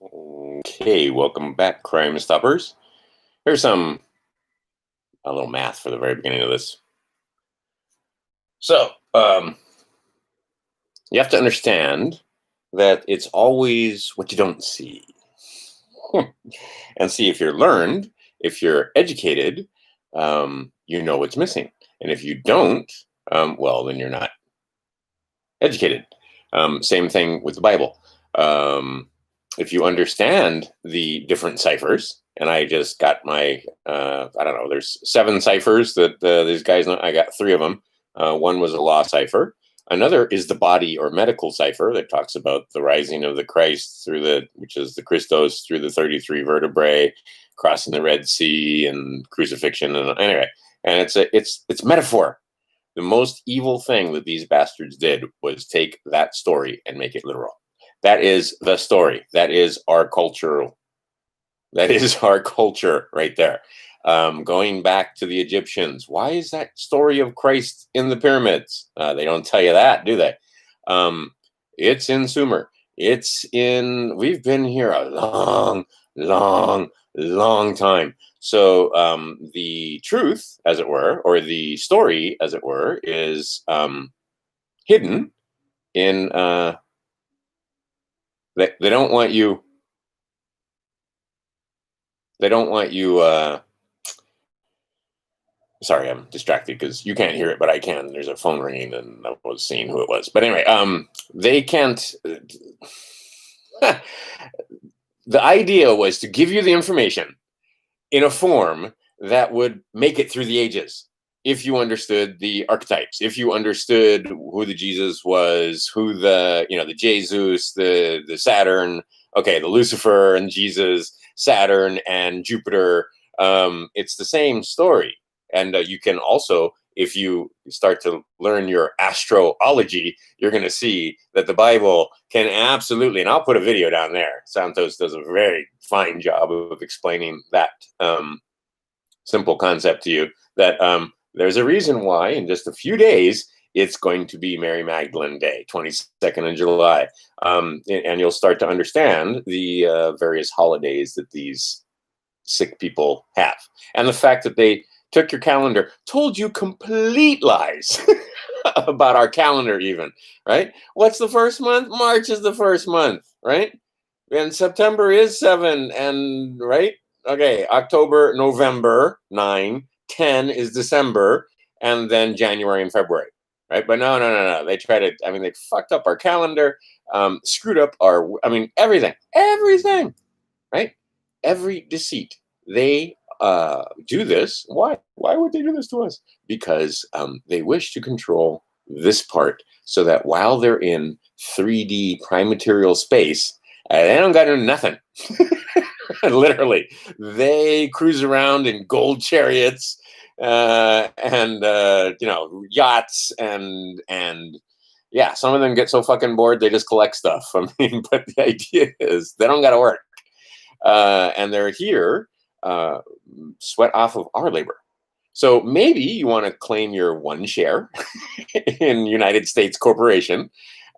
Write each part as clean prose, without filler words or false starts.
Okay, welcome back, Crime Stoppers. Here's a little math for the very beginning of this. So, you have to understand that it's always what you don't see. And see, if you're learned, if you're educated, you know what's missing. And if you don't, well, then you're not educated. Same thing with the Bible. If you understand the different ciphers, and I just got my, I don't know, there's 7 ciphers that these guys know. I got 3 of them. One was a law cipher. Another is the body or medical cipher that talks about the rising of the Christ which is the Christos through the 33 vertebrae, crossing the Red Sea and crucifixion. And anyway, and it's metaphor. The most evil thing that these bastards did was take that story and make it literal. That is the story. That is our culture right there. Going back to the Egyptians, why is that story of Christ in the pyramids? They don't tell you that, do they? It's in Sumer. We've been here a long time. So the truth, as it were, or the story, as it were, is hidden in, they don't want you, sorry, I'm distracted because you can't hear it, but I can. There's a phone ringing and I was seeing who it was. But anyway, they can't, the idea was to give you the information in a form that would make it through the ages. If you understood the archetypes, if you understood who the Jesus was, who the Jesus, the Saturn, okay, the Lucifer and Jesus, Saturn and Jupiter, it's the same story. And you can also, if you start to learn your astrology, you're going to see that the Bible can absolutely, and I'll put a video down there. Santos does a very fine job of explaining that simple concept to you, that there's a reason why in just a few days it's going to be Mary Magdalene Day, 22nd of July. And you'll start to understand the various holidays that these sick people have. And the fact that they took your calendar, told you complete lies about our calendar even, right? What's the first month? March is the first month, right? And September is 7, and right? Okay, October, November, 9, 10 is December, and then January and February, right? But no. They fucked up our calendar, screwed up everything, right? Every deceit. They do this. Why would they do this to us? Because they wish to control this part so that while they're in 3D prime material space, they don't got to do nothing. Literally, they cruise around in gold chariots and yachts and yeah, some of them get so fucking bored they just collect stuff. I mean, but the idea is they don't got to work, and they're here sweat off of our labor. So maybe you want to claim your 1 share in United States Corporation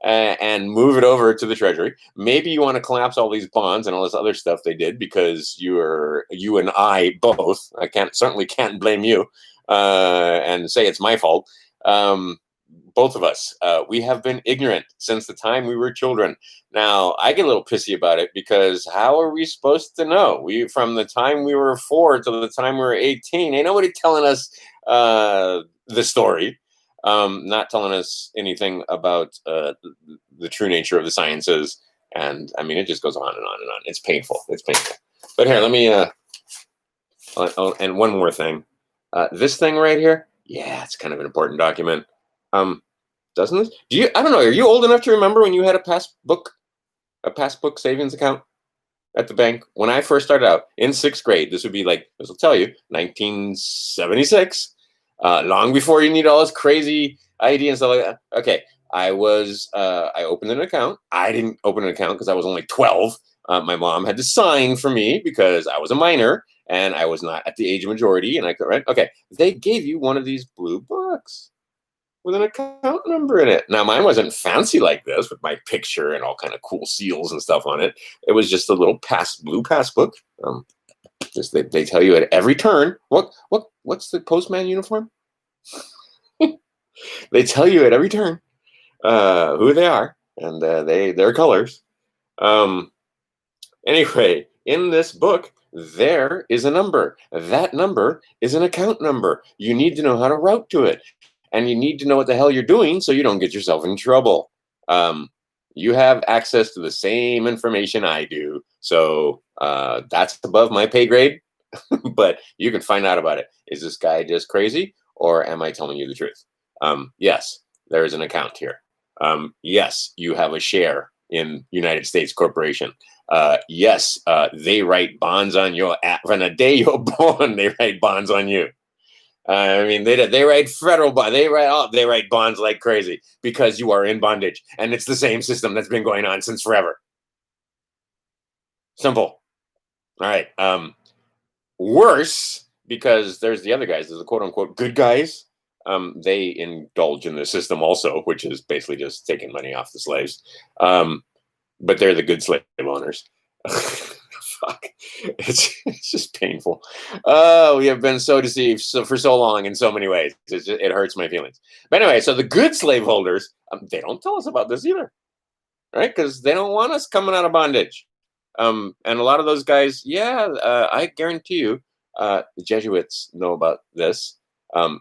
and move it over to the Treasury. Maybe you want to collapse all these bonds and all this other stuff they did because you and I both. I certainly can't blame you and say it's my fault. Both of us, we have been ignorant since the time we were children. Now, I get a little pissy about it because how are we supposed to know? From the time we were 4 to the time we were 18, ain't nobody telling us the story, not telling us anything about the true nature of the sciences. And I mean, it just goes on and on and on. It's painful. But here, let me, and one more thing. This thing right here, yeah, it's kind of an important document. Doesn't it? I don't know, are you old enough to remember when you had a passbook savings account at the bank? When I first started out in 6th grade, this will tell you, 1976, long before you need all this crazy ID and stuff like that. Okay, I opened an account. I didn't open an account because I was only 12. My mom had to sign for me because I was a minor and I was not at the age of majority, and I could, right? Okay, they gave you one of these blue books. with an account number in it. Now, mine wasn't fancy like this with my picture and all kind of cool seals and stuff on it. It was just a little blue passbook. Just they tell you at every turn what's the postman uniform? They tell you at every turn who they are and their colors. Anyway, in this book, there is a number. That number is an account number. You need to know how to route to it. And you need to know what the hell you're doing so you don't get yourself in trouble. You have access to the same information I do. So that's above my pay grade. But you can find out about it. Is this guy just crazy? Or am I telling you the truth? Yes, there is an account here. Yes, you have a share in United States Corporation. Yes, they write bonds on your app. From the day you're born, they write bonds on you. I mean, they write federal bonds. They write bonds like crazy because you are in bondage, and it's the same system that's been going on since forever. Simple. All right. Worse, because there's the other guys. There's the quote unquote good guys. They indulge in the system also, which is basically just taking money off the slaves. But they're the good slave owners. Fuck. It's just painful. We have been so deceived for so long in so many ways. It hurts my feelings. But anyway, so the good slaveholders, they don't tell us about this either, right? Because they don't want us coming out of bondage. And a lot of those guys, I guarantee you, the Jesuits know about this.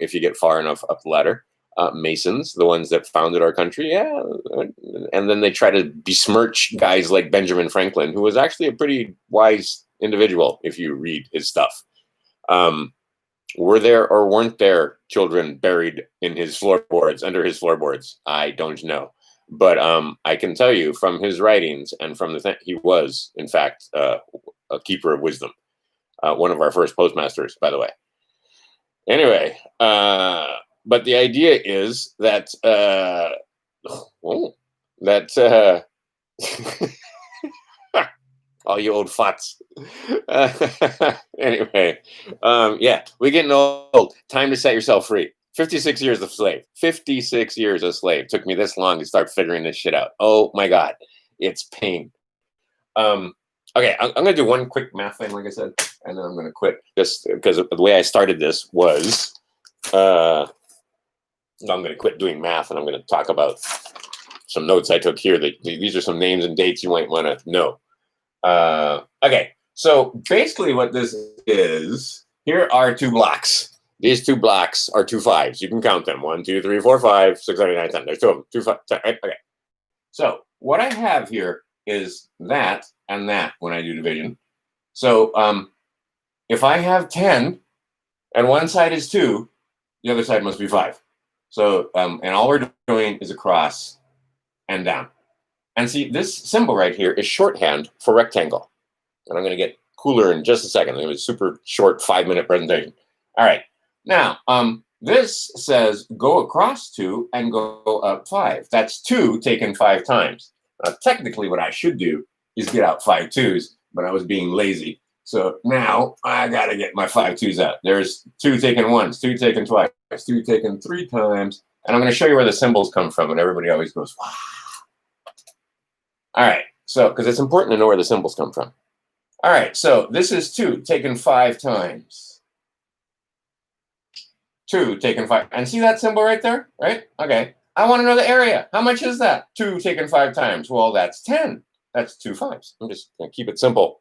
If you get far enough up the ladder. Masons, the ones that founded our country, and then they try to besmirch guys like Benjamin Franklin, who was actually a pretty wise individual if you read his stuff. Were there or weren't there children buried in his floorboards, under his floorboards? I don't know. But I can tell you from his writings and from he was, in fact, a keeper of wisdom. One of our first postmasters, by the way. Anyway, but the idea is that all you old futs. Anyway, we're getting old. Time to set yourself free. 56 years a slave. 56 years a slave. Took me this long to start figuring this shit out. Oh my God, it's pain. Okay, I'm going to do one quick math thing, like I said, and then I'm going to quit. Just because the way I started this was, I'm going to quit doing math, and I'm going to talk about some notes I took here. These are some names and dates you might want to know. Okay, so basically what this is, here are two blocks. These two blocks are 2 5s. You can count them. 1, 2, 3, 4, 5, 6, 7, 8, 9, 10. There's 2 of them. 2, 5, 10. Right? Okay. So what I have here is that and that when I do division. So if I have 10 and one side is 2, the other side must be 5. So, and all we're doing is across and down. And see, this symbol right here is shorthand for rectangle. And I'm going to get cooler in just a second. It was a super short 5-minute presentation. All right. Now, this says go across 2 and go up 5. That's 2 taken 5 times. Now, technically, what I should do is get out 5 2s, but I was being lazy. So now I got to get my 5 2s out. There's 2 taken once, 2 taken twice, 2 taken 3 times. And I'm going to show you where the symbols come from. And everybody always goes, wow. All right. So, because it's important to know where the symbols come from. All right. So this is 2 taken 5 times. 2 taken 5. And see that symbol right there? Right? Okay. I want to know the area. How much is that? 2 taken 5 times. Well, that's 10. That's 2 5s. I'm just going to keep it simple.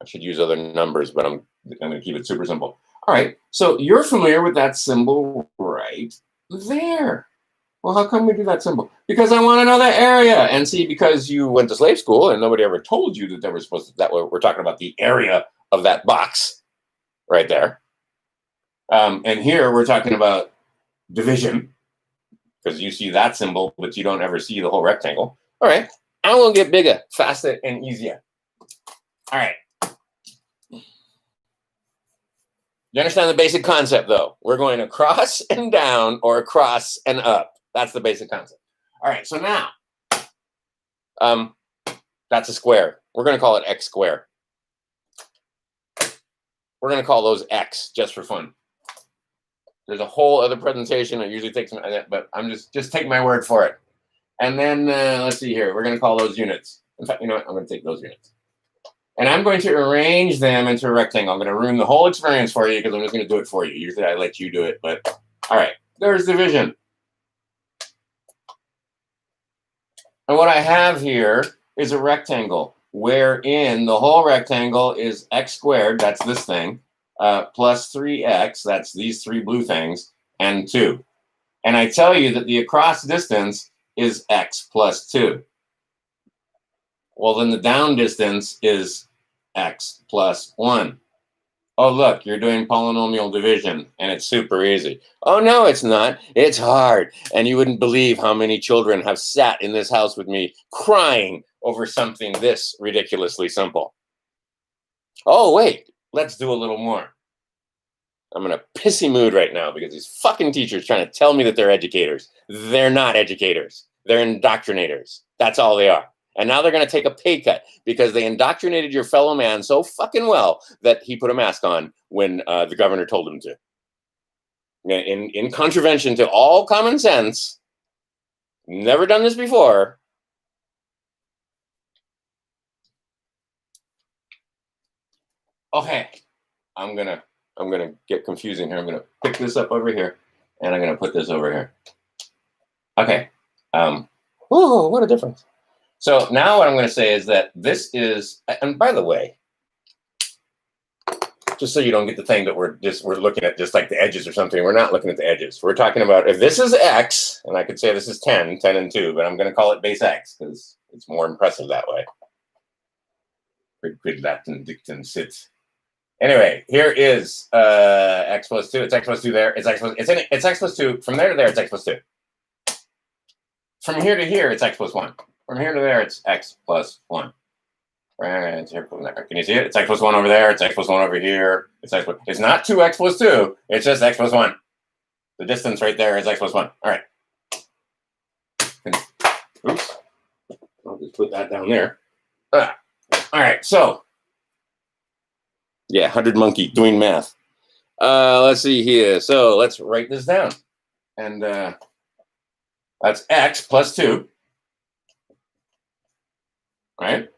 I should use other numbers, but I'm going to keep it super simple. All right. So you're familiar with that symbol right there. Well, how come we do that symbol? Because I want to know the area. And see, because you went to slave school and nobody ever told you that they were supposed to, that we're talking about the area of that box right there. And here we're talking about division because you see that symbol, but you don't ever see the whole rectangle. All right. I will get bigger, faster, and easier. All right. You understand the basic concept, though? We're going across and down or across and up. That's the basic concept. All right, so now, that's a square. We're going to call it x squared. We're going to call those x just for fun. There's a whole other presentation. It usually takes, but I'm just take my word for it. And then let's see here. We're going to call those units. In fact, you know what? I'm going to take those units. And I'm going to arrange them into a rectangle. I'm going to ruin the whole experience for you because I'm just going to do it for you. Usually I let you do it, but all right. There's division. And what I have here is a rectangle wherein the whole rectangle is x squared, that's this thing, plus 3x, that's these three blue things, and 2. And I tell you that the across distance is x plus 2. Well, then the down distance is x plus 1. Oh, look, you're doing polynomial division, and it's super easy. Oh, no, it's not. It's hard. And you wouldn't believe how many children have sat in this house with me crying over something this ridiculously simple. Oh, wait, let's do a little more. I'm in a pissy mood right now because these fucking teachers trying to tell me that they're educators. They're not educators. They're indoctrinators. That's all they are. And now they're going to take a pay cut because they indoctrinated your fellow man so fucking well that he put a mask on when the governor told him to. In contravention to all common sense, never done this before. Okay, I'm gonna get confusing here. I'm gonna pick this up over here, and I'm gonna put this over here. Okay. Whoa, what a difference. So now what I'm going to say is that this is, and by the way, just so you don't get the thing that we're looking at just like the edges or something. We're not looking at the edges. We're talking about if this is x, and I could say this is 10 and 2, but I'm going to call it base x because it's more impressive that way. Quid Latin dictum sit. Anyway, here is x plus 2. It's x plus 2 there. It's x plus 2. From there to there, it's x plus 2. From here to here, it's x plus 1. From here to there, it's x plus 1. Right here from there. Can you see it? It's x plus 1 over there. It's x plus 1 over here. It's not 2x plus 2. It's just x plus 1. The distance right there is x plus 1. All right. Oops. I'll just put that down there. All right. So, yeah, 100 monkey doing math. Let's see here. So let's write this down. And that's x plus 2. Right?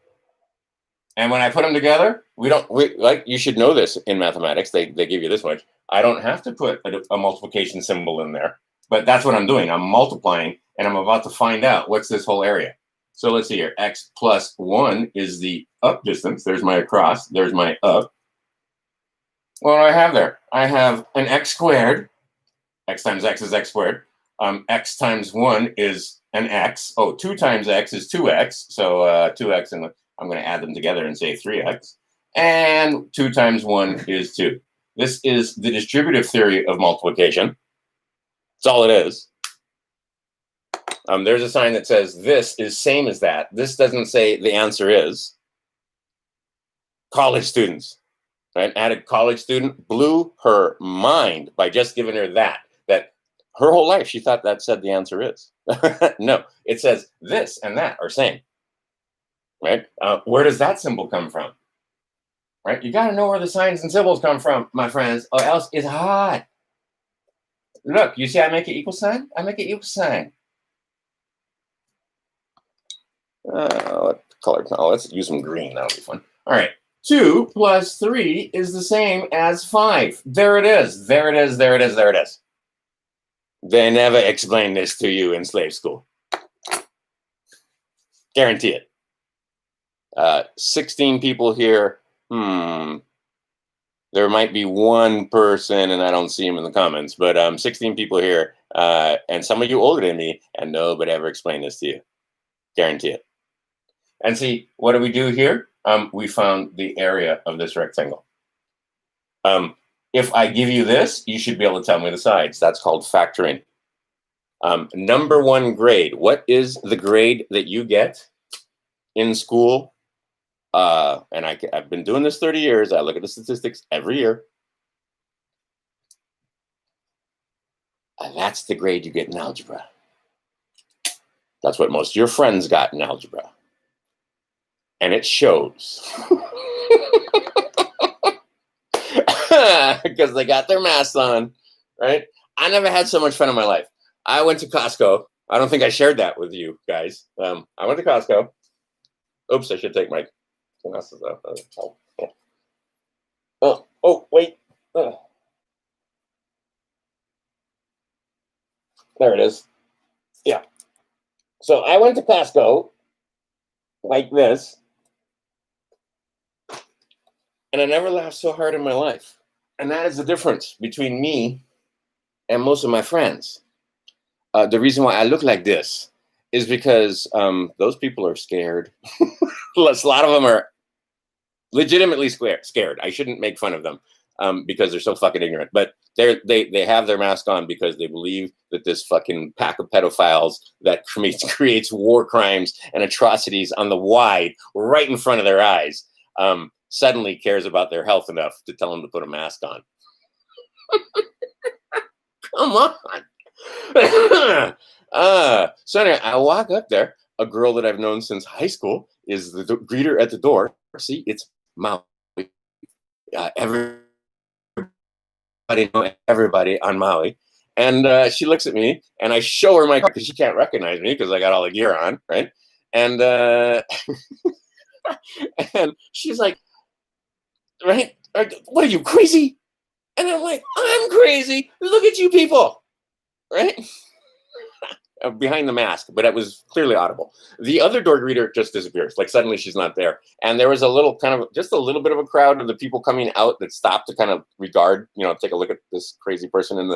And when I put them together, you should know this in mathematics. They give you this much. I don't have to put a multiplication symbol in there, but that's what I'm doing. I'm multiplying, and I'm about to find out what's this whole area. So let's see here. X plus 1 is the up distance. There's my across. There's my up. What do I have there? I have an x squared. X times x is x squared. X times 1 is an x. Oh, 2 times x is 2x. So 2x, and I'm going to add them together and say 3x. And 2 times 1 is 2. This is the distributive theory of multiplication. That's all it is. There's a sign that says this is same as that. This doesn't say the answer is. College students. Right? I had a college student, blew her mind by just giving her that her whole life she thought that said the answer is. No, it says this and that are same. Right? Where does that symbol come from? Right? You got to know where the signs and symbols come from, my friends, or else it's hard. Look, you see I make an equal sign? I make an equal sign. What color? Oh, let's use some green. That'll be fun. All right. 2 plus 3 is the same as 5. There it is. There it is. There it is. There it is. They never explained this to you in slave school. Guarantee it. 16 people here. There might be one person, and I don't see him in the comments, but 16 people here, and some of you older than me, and nobody ever explained this to you. Guarantee it. And see, what do we do here? We found the area of this rectangle. If I give you this, you should be able to tell me the sides. That's called factoring. Number 1 grade. What is the grade that you get in school? And I've been doing this 30 years. I look at the statistics every year. And that's the grade you get in algebra. That's what most of your friends got in algebra. And it shows. Because they got their masks on. right? I never had so much fun in my life. I went to Costco. I don't think I shared that with you guys. I went to Costco. Oops, I should take my glasses off. Oh, wait. Oh, there it is. Yeah. So I went to Costco like this, and I never laughed so hard in my life. And that is the difference between me and most of my friends. The reason why I look like this is because those people are scared. A lot of them are legitimately scared. I shouldn't make fun of them because they're so fucking ignorant. But they have their mask on because they believe that this fucking pack of pedophiles that creates war crimes and atrocities on the wide right in front of their eyes suddenly cares about their health enough to tell them to put a mask on. Come on. So anyway, I walk up there. A girl that I've known since high school is the greeter at the door. See, it's Maui. Everybody know everybody on Maui. And she looks at me, and I show her my card because she can't recognize me because I got all the gear on, right? And and she's like, right? What are you, crazy? And I'm like, I'm crazy. Look at you people, right? Behind the mask, but it was clearly audible. The other door greeter just disappears. Like suddenly she's not there. And there was a little just a little bit of a crowd of the people coming out that stopped to kind of regard, take a look at this crazy person in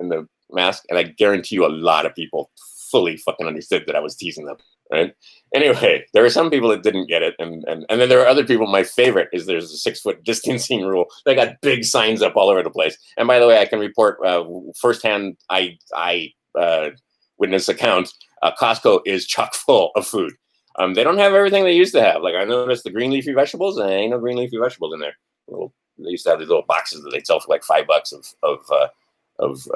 the mask. And I guarantee you a lot of people fully fucking understood that I was teasing them. Right. Anyway, there are some people that didn't get it. And then there are other people. My favorite is there's a 6-foot distancing rule. They got big signs up all over the place. And by the way, I can report firsthand, I witness account, Costco is chock full of food. They don't have everything they used to have. Like I noticed the green leafy vegetables, and there ain't no green leafy vegetables in there. They used to have these little boxes that they'd sell for like $5 of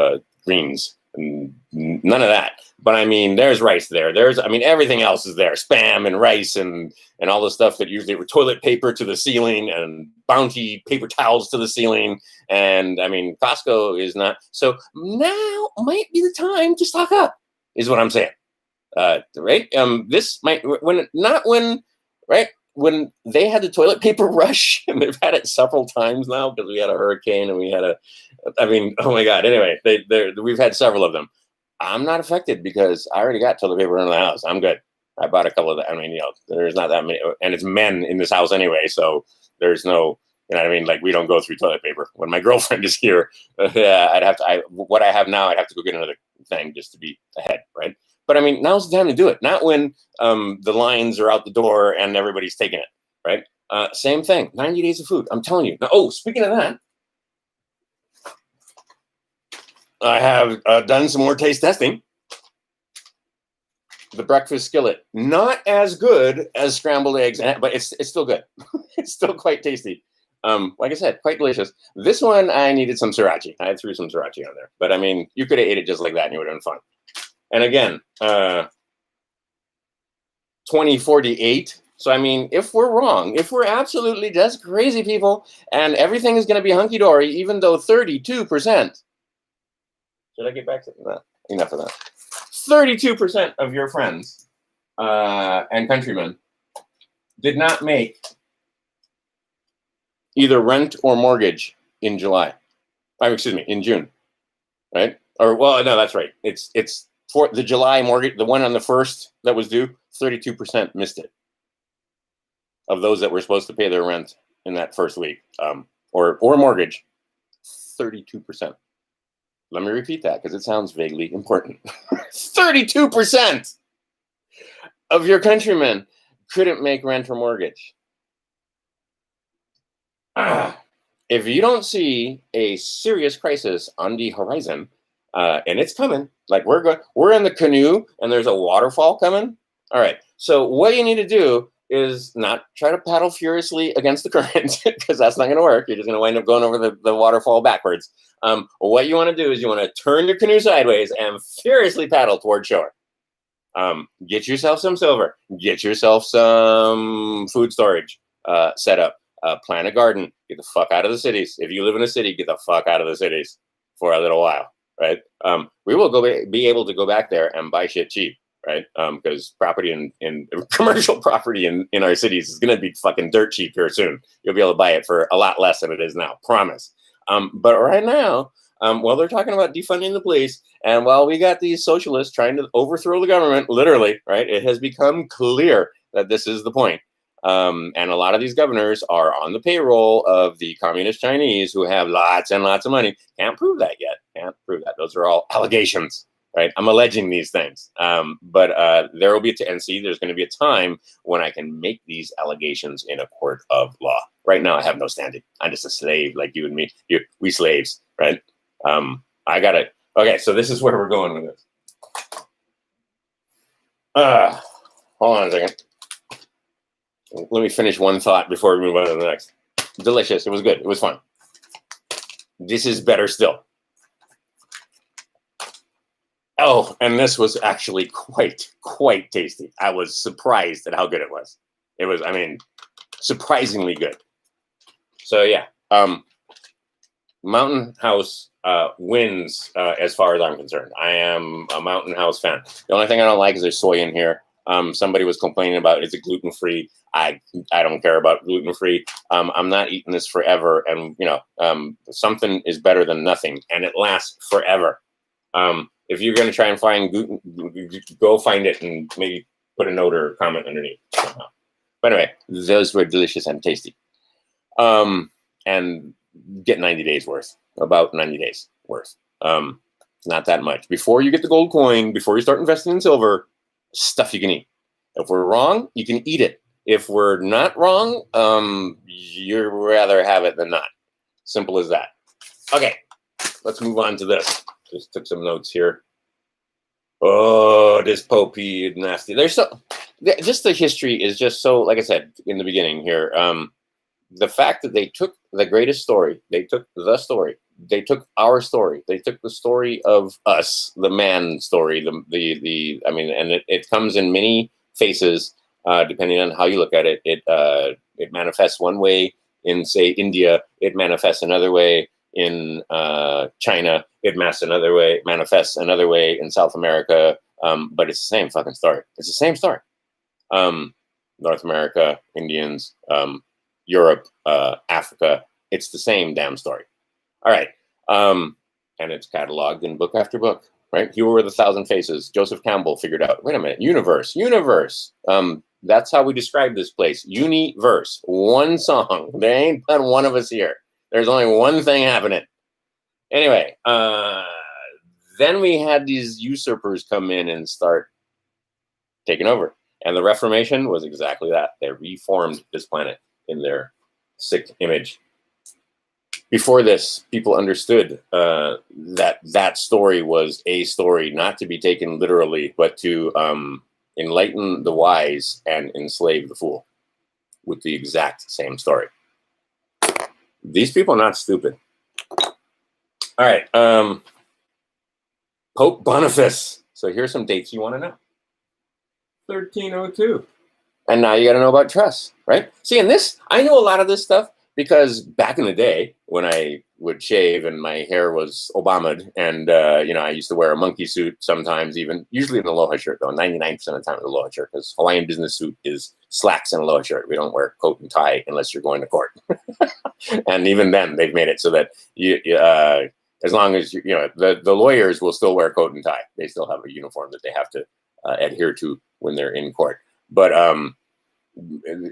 greens. And none of that. But I mean, there's rice there. Everything else is there. Spam and rice and all the stuff that usually were toilet paper to the ceiling and Bounty paper towels to the ceiling. And I mean, Costco is not. So now might be the time to stock up, is what I'm saying. Right? This might when they had the toilet paper rush, and they've had it several times now because we had a hurricane and we had oh my God. Anyway, we've had several of them. I'm not affected because I already got toilet paper in the house. I'm good. I bought a couple of that. I mean, there's not that many, and it's men in this house anyway. So there's no, like we don't go through toilet paper. When my girlfriend is here, what I have now, I'd have to go get another thing just to be ahead. Right. But I mean, now's the time to do it. Not when the lines are out the door and everybody's taking it, right? Same thing, 90 days of food. I'm telling you. Now, speaking of that, I have done some more taste testing. The breakfast skillet, not as good as scrambled eggs, but it's still good. It's still quite tasty. Like I said, quite delicious. This one, I needed some sriracha. I threw some sriracha on there. But I mean, you could have ate it just like that and it would have been fun. And again, 2048. So, I mean, if we're wrong, if we're absolutely just crazy people and everything is going to be hunky-dory, even though 32%, should I get back to that? Enough of that. 32% of your friends and countrymen did not make either rent or mortgage in July. In June, right? Or, well, no, that's right. It's for the July mortgage, the one on the 1st that was due, 32% missed it of those that were supposed to pay their rent in that first week, or mortgage, 32%. Let me repeat that because it sounds vaguely important. 32% of your countrymen couldn't make rent or mortgage. If you don't see a serious crisis on the horizon, and it's coming, like we're in the canoe and there's a waterfall coming. All right. So what you need to do is not try to paddle furiously against the current because that's not going to work. You're just going to wind up going over the waterfall backwards. What you want to do is you want to turn your canoe sideways and furiously paddle toward shore. Get yourself some silver. Get yourself some food storage set up. Plant a garden. Get the fuck out of the cities. If you live in a city, get the fuck out of the cities. for a little while, right? We will be able to go back there and buy shit cheap, right? Because property in commercial property in our cities is going to be fucking dirt cheap here soon. You'll be able to buy it for a lot less than it is now, promise. But right now, while they're talking about defunding the police, and while we got these socialists trying to overthrow the government, literally, right, it has become clear that this is the point. And a lot of these governors are on the payroll of the communist Chinese who have lots and lots of money. Can't prove that yet. Can't prove that. Those are all allegations, right? I'm alleging these things. But there will be, and see, there's going to be a time when I can make these allegations in a court of law. Right now, I have no standing. I'm just a slave like you and me. We slaves, right? I got it. Okay, so this is where we're going with this. Hold on a second. Let me finish one thought before we move on to the next. Delicious. It was good. It was fun. This is better still. Oh, and this was actually quite tasty. I was surprised at how good it was. It was, I mean, surprisingly good. So yeah, Mountain House wins as far as I'm concerned. I am a Mountain House fan. The only thing I don't like is there's soy in here. Somebody was complaining about, is it gluten-free? I don't care about gluten-free. I'm not eating this forever. And, you know, something is better than nothing, and it lasts forever. If you're going to try and find gluten, go find it and maybe put a note or comment underneath somehow. But anyway, those were delicious and tasty. And get 90 days worth, about 90 days worth. Not that much. Before you get the gold coin, before you start investing in silver, stuff you can eat. If we're wrong, you can eat it. If we're not wrong, you'd rather have it than not. Simple as that. Okay, let's move on to this. Just took some notes here. Oh, this Popey is nasty. There's so, just the history is just so, like I said in the beginning here, the fact that they took the greatest story, they took the story, they took our story, they took the story of us, the man story, I mean, and it comes in many faces, depending on how you look at it. It manifests one way in, say, India. It manifests another way in China. It manifests another way in South America. But it's the same fucking story. It's the same story. North America, Indians, Europe, Africa. It's the same damn story. All right. And it's cataloged in book after book, right? Here were the Thousand Faces. Joseph Campbell figured out, wait a minute, universe. That's how we describe this place. Universe. One song. There ain't but one of us here. There's only one thing happening. Anyway, then we had these usurpers come in and start taking over. And the Reformation was exactly that. They reformed this planet in their sick image. Before this, people understood that story was a story not to be taken literally, but to enlighten the wise and enslave the fool with the exact same story. These people are not stupid. All right. Pope Boniface. So here's some dates you want to know. 1302. And now you got to know about trust, right? See, and this, I know a lot of this stuff because back in the day when I would shave and my hair was Obama'd and, you know, I used to wear a monkey suit sometimes even, usually in a aloha shirt though, 99% of the time in a aloha shirt because Hawaiian business suit is slacks and aloha shirt. We don't wear coat and tie unless you're going to court. And even then they've made it so that you as long as, you know, the lawyers will still wear coat and tie. They still have a uniform that they have to adhere to when they're in court. But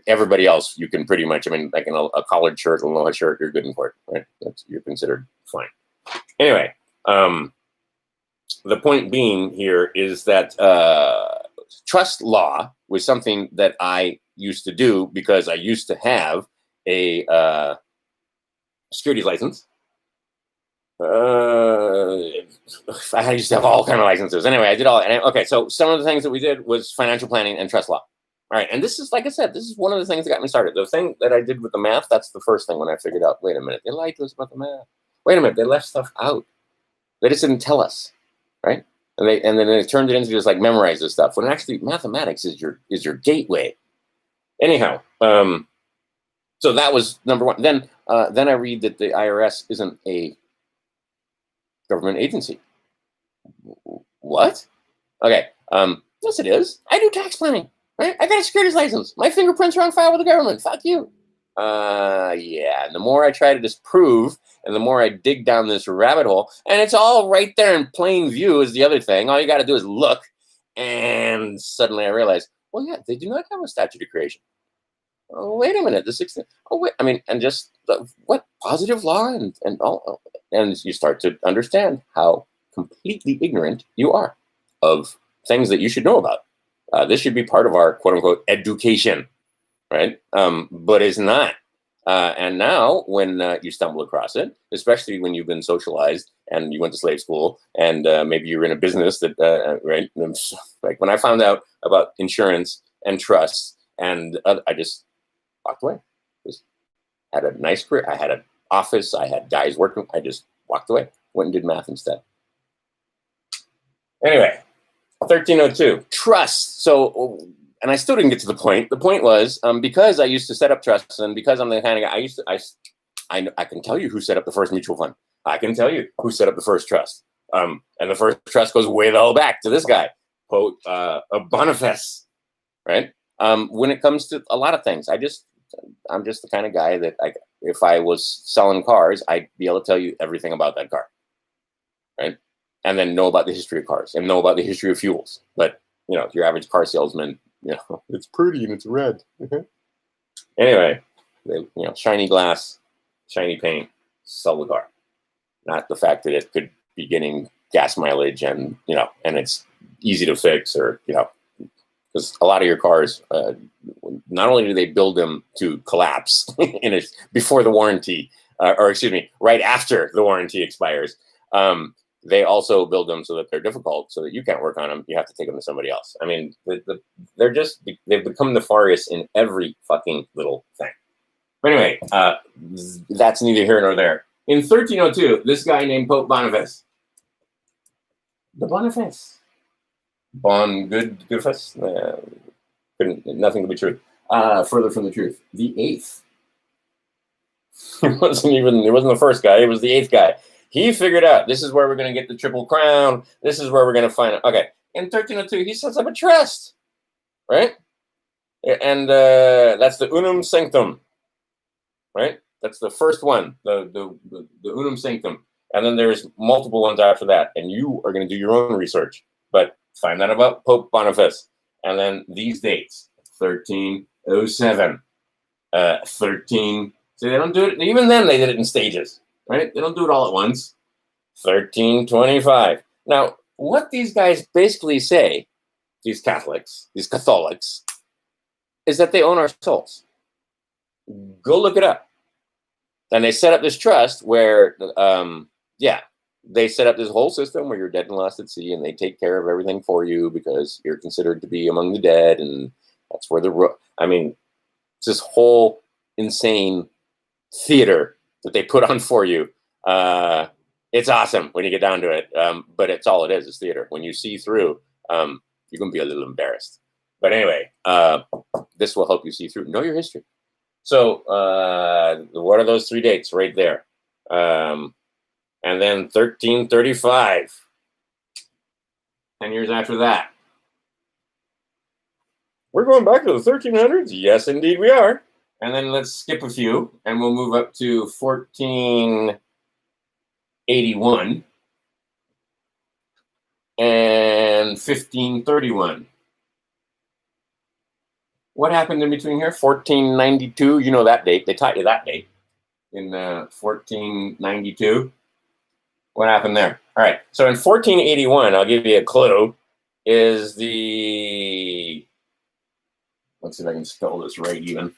everybody else, you can pretty much, I mean, like in a collared shirt, a aloha shirt, you're good in court, right? You're considered fine. Anyway, the point being here is that trust law was something that I used to do because I used to have a securities license. I used to have all kind of licenses. Anyway, I did all. And okay, so some of the things that we did was financial planning and trust law. All right, and this is, like I said, this is one of the things that got me started. The thing that I did with the math, that's the first thing when I figured out, wait a minute, they lied to us about the math. Wait a minute, they left stuff out. They just didn't tell us, right? And then they turned it into just like memorize this stuff. When actually mathematics is your gateway. Anyhow, so that was number one. Then I read that the IRS isn't a government agency. What? Okay. Yes, it is. I do tax planning. Right? I got a securities license. My fingerprints are on file with the government. Fuck you. Yeah. And the more I try to disprove, and the more I dig down this rabbit hole, and it's all right there in plain view is the other thing. All you got to do is look, and suddenly I realize, well, yeah, they do not have a statute of creation. Oh, wait a minute, the 16th. Oh, wait. I mean, and just what positive law and all, and you start to understand how completely ignorant you are of things that you should know about. This should be part of our quote unquote education, right? But it's not. And now, when you stumble across it, especially when you've been socialized and you went to slave school, and maybe you're in a business that, right? Like when I found out about insurance and trusts, and I just walked away. Just had a nice career. I had an office. I had guys working. I just walked away. Went and did math instead. Anyway, 1302 trust. So, and I still didn't get to the point. The point was because I used to set up trusts, and because I'm the kind of guy I can tell you who set up the first mutual fund. I can tell you who set up the first trust. And the first trust goes way the hell back to this guy, quote, Boniface, right? When it comes to a lot of things, I'm just the kind of guy that if I was selling cars, I'd be able to tell you everything about that car, right? And then know about the history of cars and know about the history of fuels. But, your average car salesman, it's pretty and it's red. Anyway, shiny glass, shiny paint, sell the car. Not the fact that it could be getting gas mileage and, and it's easy to fix or, because a lot of your cars, not only do they build them to collapse before the warranty, right after the warranty expires, they also build them so that they're difficult, so that you can't work on them. You have to take them to somebody else. I mean, they've become nefarious in every fucking little thing. But anyway, that's neither here nor there. In 1302, this guy named Pope Boniface. The Boniface. Goodface? Nothing to be true. Further from the truth. The 8th. It wasn't the first guy, it was the 8th guy. He figured out this is where we're going to get the Triple Crown. This is where we're going to find it. Okay. In 1302, he sets up a trust, right? And that's the Unum Sanctum, right? That's the first one, the Unum Sanctum. And then there's multiple ones after that. And you are going to do your own research. But find out about Pope Boniface. And then these dates, 1307, 13. See, they don't do it. Even then, they did it in stages. Right? They don't do it all at once. 1325. Now, what these guys basically say, these Catholics, is that they own our souls. Go look it up. And they set up this trust where, they set up this whole system where you're dead and lost at sea, and they take care of everything for you because you're considered to be among the dead, and that's where it's this whole insane theater that they put on for you. It's awesome when you get down to it, but it's all it is theater. When you see through, you're going to be a little embarrassed. But anyway, this will help you see through. Know your history. So what are those 3 dates right there? And then 1335. 10 years after that. We're going back to the 1300s? Yes, indeed we are. And then let's skip a few, and we'll move up to 1481 and 1531. What happened in between here? 1492, you know that date. They taught you that date in 1492. What happened there? All right, so in 1481, I'll give you a clue, is the... Let's see if I can spell this right even.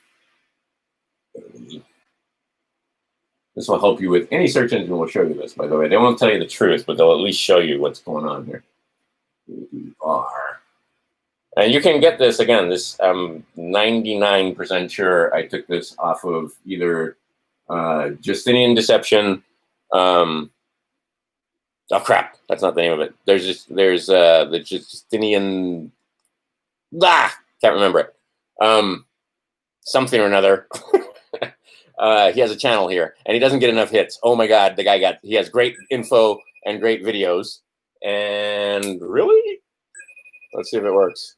This will help you with any search engine will show you this, by the way. They won't tell you the truth, but they'll at least show you what's going on here. And you can get this, again, this I'm 99% sure I took this off of either Justinian Deception. Oh crap, that's not the name of it. There's the Justinian, can't remember it. Something or another. He has a channel here, and he doesn't get enough hits. Oh my God, he has great info and great videos. And really, let's see if it works.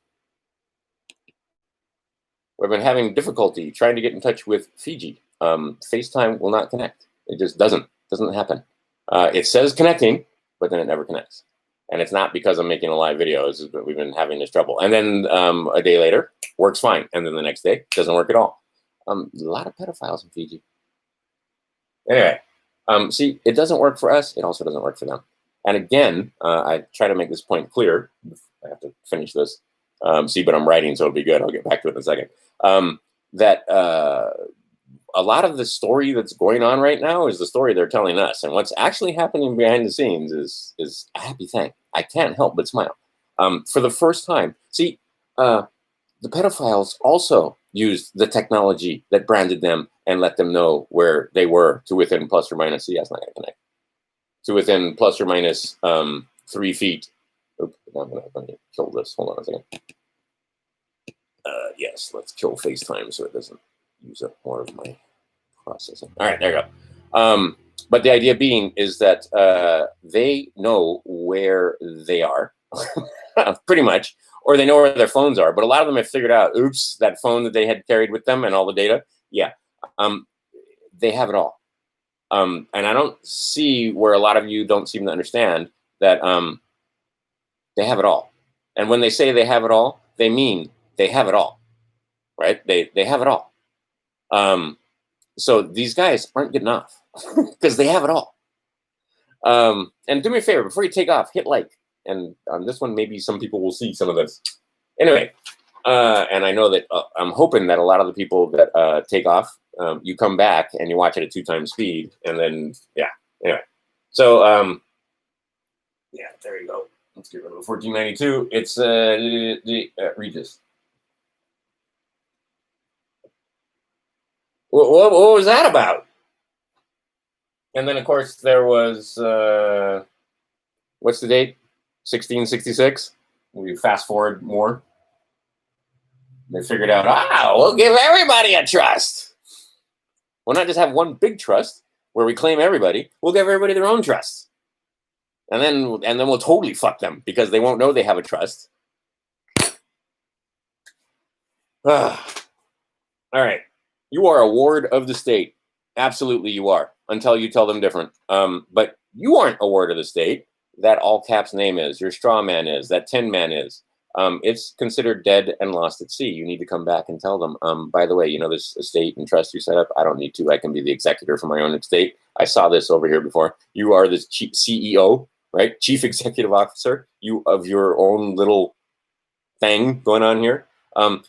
We've been having difficulty trying to get in touch with Fiji. FaceTime will not connect. It just doesn't happen. It says connecting, but then it never connects. And it's not because I'm making a live video. It's just, we've been having this trouble. And then a day later, works fine. And then the next day, doesn't work at all. A lot of pedophiles in Fiji. Anyway, see, it doesn't work for us. It also doesn't work for them. And again, I try to make this point clear. I have to finish this. See, but I'm writing, so it'll be good. I'll get back to it in a second. That a lot of the story that's going on right now is the story they're telling us. And what's actually happening behind the scenes is a happy thing. I can't help but smile. For the first time, see, the pedophiles also used the technology that branded them and let them know where they were to within plus or minus, see, that's not going to connect, to within plus or minus 3 feet. Oops, I'm going to kill this. Hold on a second. Yes, let's kill FaceTime so it doesn't use up more of my processing. All right, there you go. But the idea being is that they know where they are, pretty much, or they know where their phones are. But a lot of them have figured out, oops, that phone that they had carried with them and all the data, yeah, they have it all. And I don't see where a lot of you don't seem to understand that they have it all. And when they say they have it all, they mean they have it all, right? They have it all. So these guys aren't getting off because they have it all. And do me a favor, before you take off, hit like. And on this one, maybe some people will see some of this. Anyway, and I know that I'm hoping that a lot of the people that take off, you come back and you watch it at 2 times speed. And then, yeah, anyway. So, yeah, there you go. Let's get rid of the 1492. It's Regis. What was that about? And then, of course, there was, what's the date? 1666. We fast forward more. They figured out, we'll give everybody a trust. We'll not just have one big trust where we claim everybody. We'll give everybody their own trust. And then we'll totally fuck them because they won't know they have a trust. All right. You are a ward of the state. Absolutely you are, until you tell them different. But you aren't a ward of the state. That all caps name is, your straw man is, that tin man is. It's considered dead and lost at sea. You need to come back and tell them, by the way, you know, this estate and trust you set up, I don't need to. I can be the executor for my own estate. I saw this over here before. You are the CEO, right? Chief Executive Officer, you of your own little thing going on here.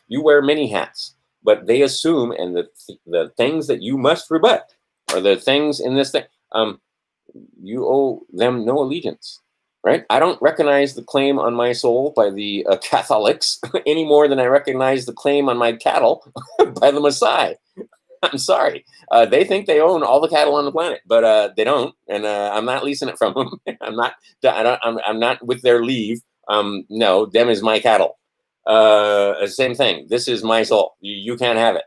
You wear many hats, but they assume, and the things that you must rebut are the things in this thing. You owe them no allegiance, right? I don't recognize the claim on my soul by the Catholics any more than I recognize the claim on my cattle by the Maasai. I'm sorry. They think they own all the cattle on the planet, but they don't, and I'm not leasing it from them. I'm not with their leave. No, them is my cattle. Same thing. This is my soul. You can't have it.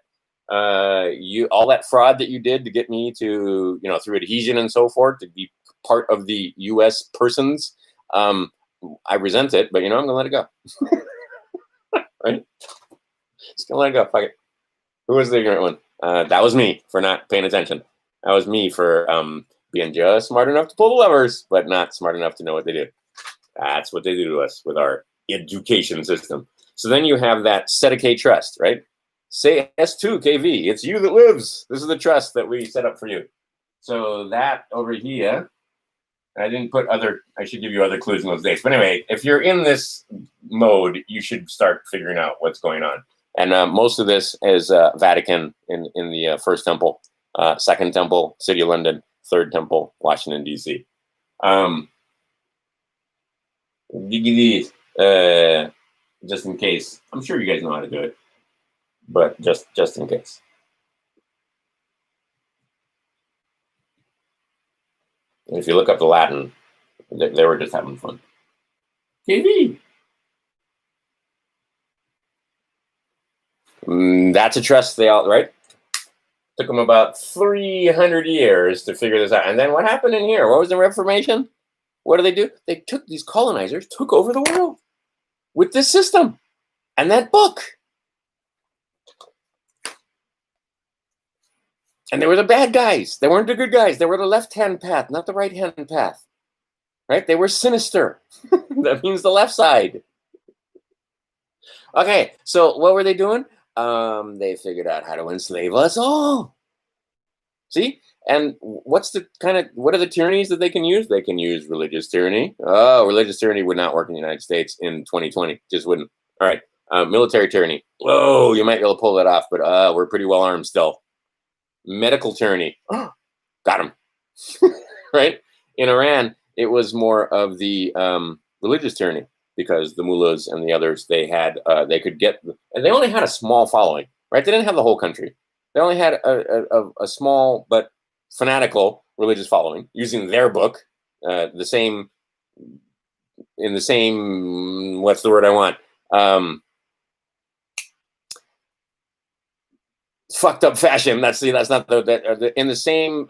All that fraud that you did to get me to, you know, through adhesion and so forth, to be part of the U.S. persons, I resent it, but you know, I'm gonna let it go. Right? Just gonna let it go. Fuck it. Who was the ignorant one? That was me for not paying attention. That was me for being just smart enough to pull the levers, but not smart enough to know what they do. That's what they do to us with our education system. So then you have that Sedicate trust, right? Say S2 KV. It's you that lives. This is the trust that we set up for you. So that over here, I didn't put other, I should give you other clues in those dates. But anyway, if you're in this mode, you should start figuring out what's going on. And most of this is Vatican in the First Temple, Second Temple, City of London, Third Temple, Washington, D.C. Just in case. I'm sure you guys know how to do it. But just in case. And if you look up the Latin, they were just having fun. KV. That's a trust they all, right? Took them about 300 years to figure this out. And then what happened in here? What was the Reformation? what do? They took these colonizers, took over the world with this system and that book. And they were the bad guys. They weren't the good guys. They were the left-hand path, not the right-hand path. Right? They were sinister. That means the left side. Okay, so what were they doing? They figured out how to enslave us all. See? And what are the tyrannies that they can use? They can use religious tyranny. Oh, religious tyranny would not work in the United States in 2020. Just wouldn't. All right. Military tyranny. Whoa, you might be able to pull that off, but we're pretty well armed still. Medical tyranny. Got him. Right? In Iran, it was more of the religious tyranny, because the mullahs and the others, they could get, and they only had a small following, right? They didn't have the whole country. They only had a small but fanatical religious following using their book, in the same, what's the word I want? Fucked up fashion. That's not in the same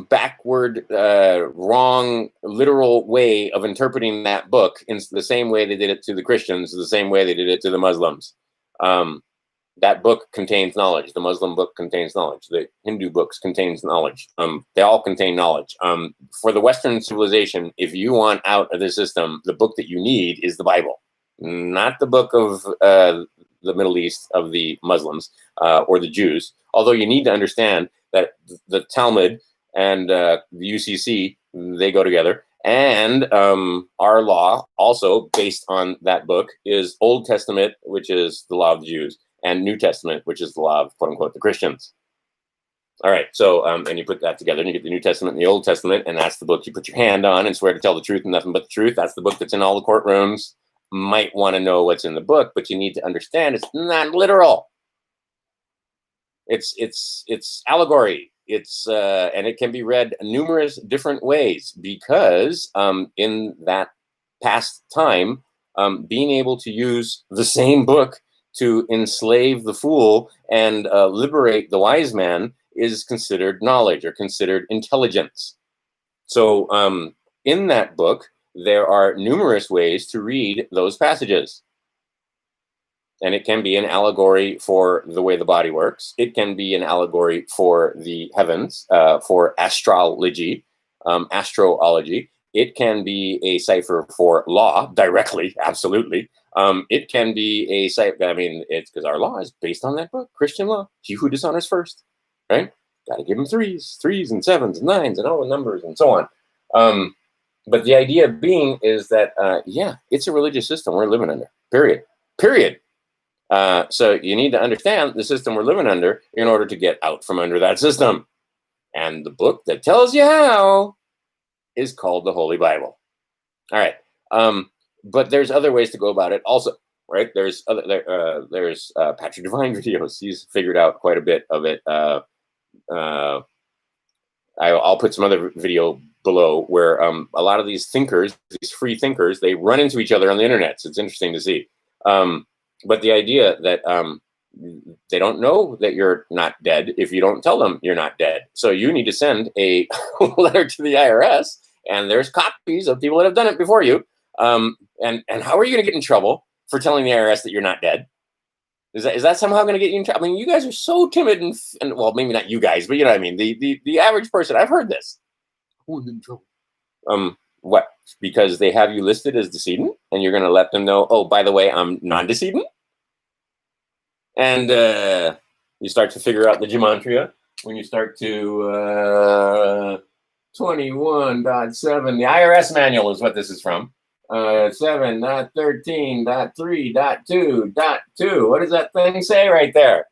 backward, wrong, literal way of interpreting that book, in the same way they did it to the Christians, the same way they did it to the Muslims. That book contains knowledge. The Muslim book contains knowledge. The Hindu books contains knowledge. They all contain knowledge. For the Western civilization, if you want out of the system, the book that you need is the Bible, not the book of the Middle East of the Muslims or the Jews. Although you need to understand that the Talmud and the UCC, they go together. And our law, also based on that book, is Old Testament, which is the law of the Jews, and New Testament, which is the law of, quote unquote, the Christians. All right, so, and you put that together, and you get the New Testament and the Old Testament, and that's the book you put your hand on and swear to tell the truth and nothing but the truth. That's the book that's in all the courtrooms. Might want to know what's in the book, but you need to understand it's not literal. It's allegory. And it can be read numerous different ways, because in that past time, being able to use the same book to enslave the fool and liberate the wise man is considered knowledge, or considered intelligence. So in that book, there are numerous ways to read those passages. And it can be an allegory for the way the body works. It can be an allegory for the heavens, for astrology, astrology. It can be a cipher for law directly, absolutely. It can be a cipher, it's because our law is based on that book, Christian law. He who dishonors first, right? Got to give him threes and sevens and nines and all the numbers and so on. But the idea being is that, yeah, it's a religious system we're living under, period. So you need to understand the system we're living under in order to get out from under that system. And the book that tells you how is called the Holy Bible. All right. But there's other ways to go about it also, right? There's Patrick Devine videos. He's figured out quite a bit of it. I'll put some other video below where a lot of these thinkers, these free thinkers, they run into each other on the internet. So it's interesting to see. But the idea that they don't know that you're not dead if you don't tell them you're not dead. So you need to send a letter to the IRS, and there's copies of people that have done it before you. And how are you going to get in trouble for telling the IRS that you're not dead? Is that somehow going to get you in trouble? I mean, you guys are so timid and well, maybe not you guys, but you know what I mean. The average person, I've heard this. Who's in trouble? What? Because they have you listed as decedent, and you're going to let them know, oh, by the way, I'm non-decedent? And you start to figure out the gematria when you start to 21.7. The IRS manual is what this is from. 7.13.3.2.2. What does that thing say right there?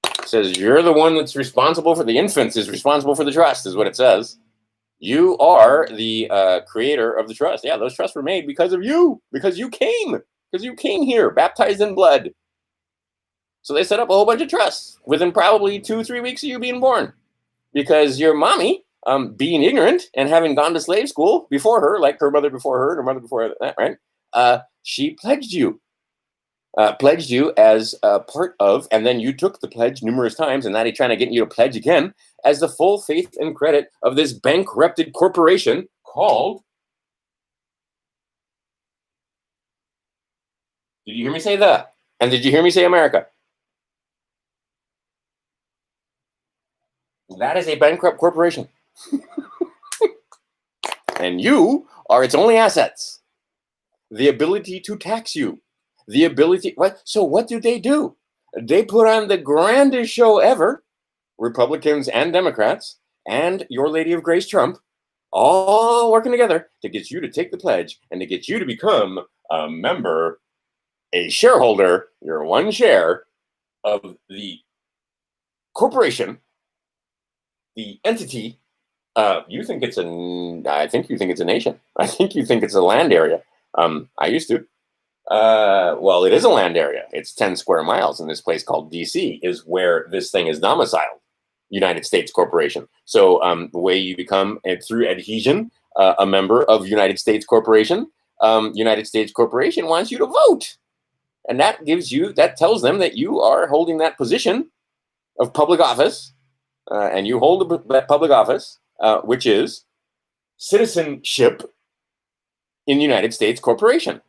It says you're the one that's responsible for the infants, is responsible for the trust, is what it says. You are the creator of the trust. Yeah, those trusts were made because of you, because you came here, baptized in blood. So they set up a whole bunch of trusts within probably 2-3 weeks of you being born, because your mommy, being ignorant and having gone to slave school before her, like her mother before her and her mother before that, right? She pledged you. pledged you as a part of, and then you took the pledge numerous times, and now he's trying to get you to pledge again as the full faith and credit of this bankrupted corporation called. Did you hear me say the? And did you hear me say America? That is a bankrupt corporation. And you are its only assets. The ability to tax you. The ability. What? So what do? They put on the grandest show ever. Republicans and Democrats and your Lady of Grace Trump all working together to get you to take the pledge and to get you to become a member, a shareholder, your one share of the corporation, the entity. You think it's I think you think it's a nation. I think you think it's a land area. I used to. Well, it is a land area. It's 10 square miles in this place called DC is where this thing is domiciled. United States Corporation. So the way you become, through adhesion, a member of United States Corporation, United States Corporation wants you to vote. And that tells them that you are holding that position of public office, and you hold that public office, which is citizenship in the United States Corporation.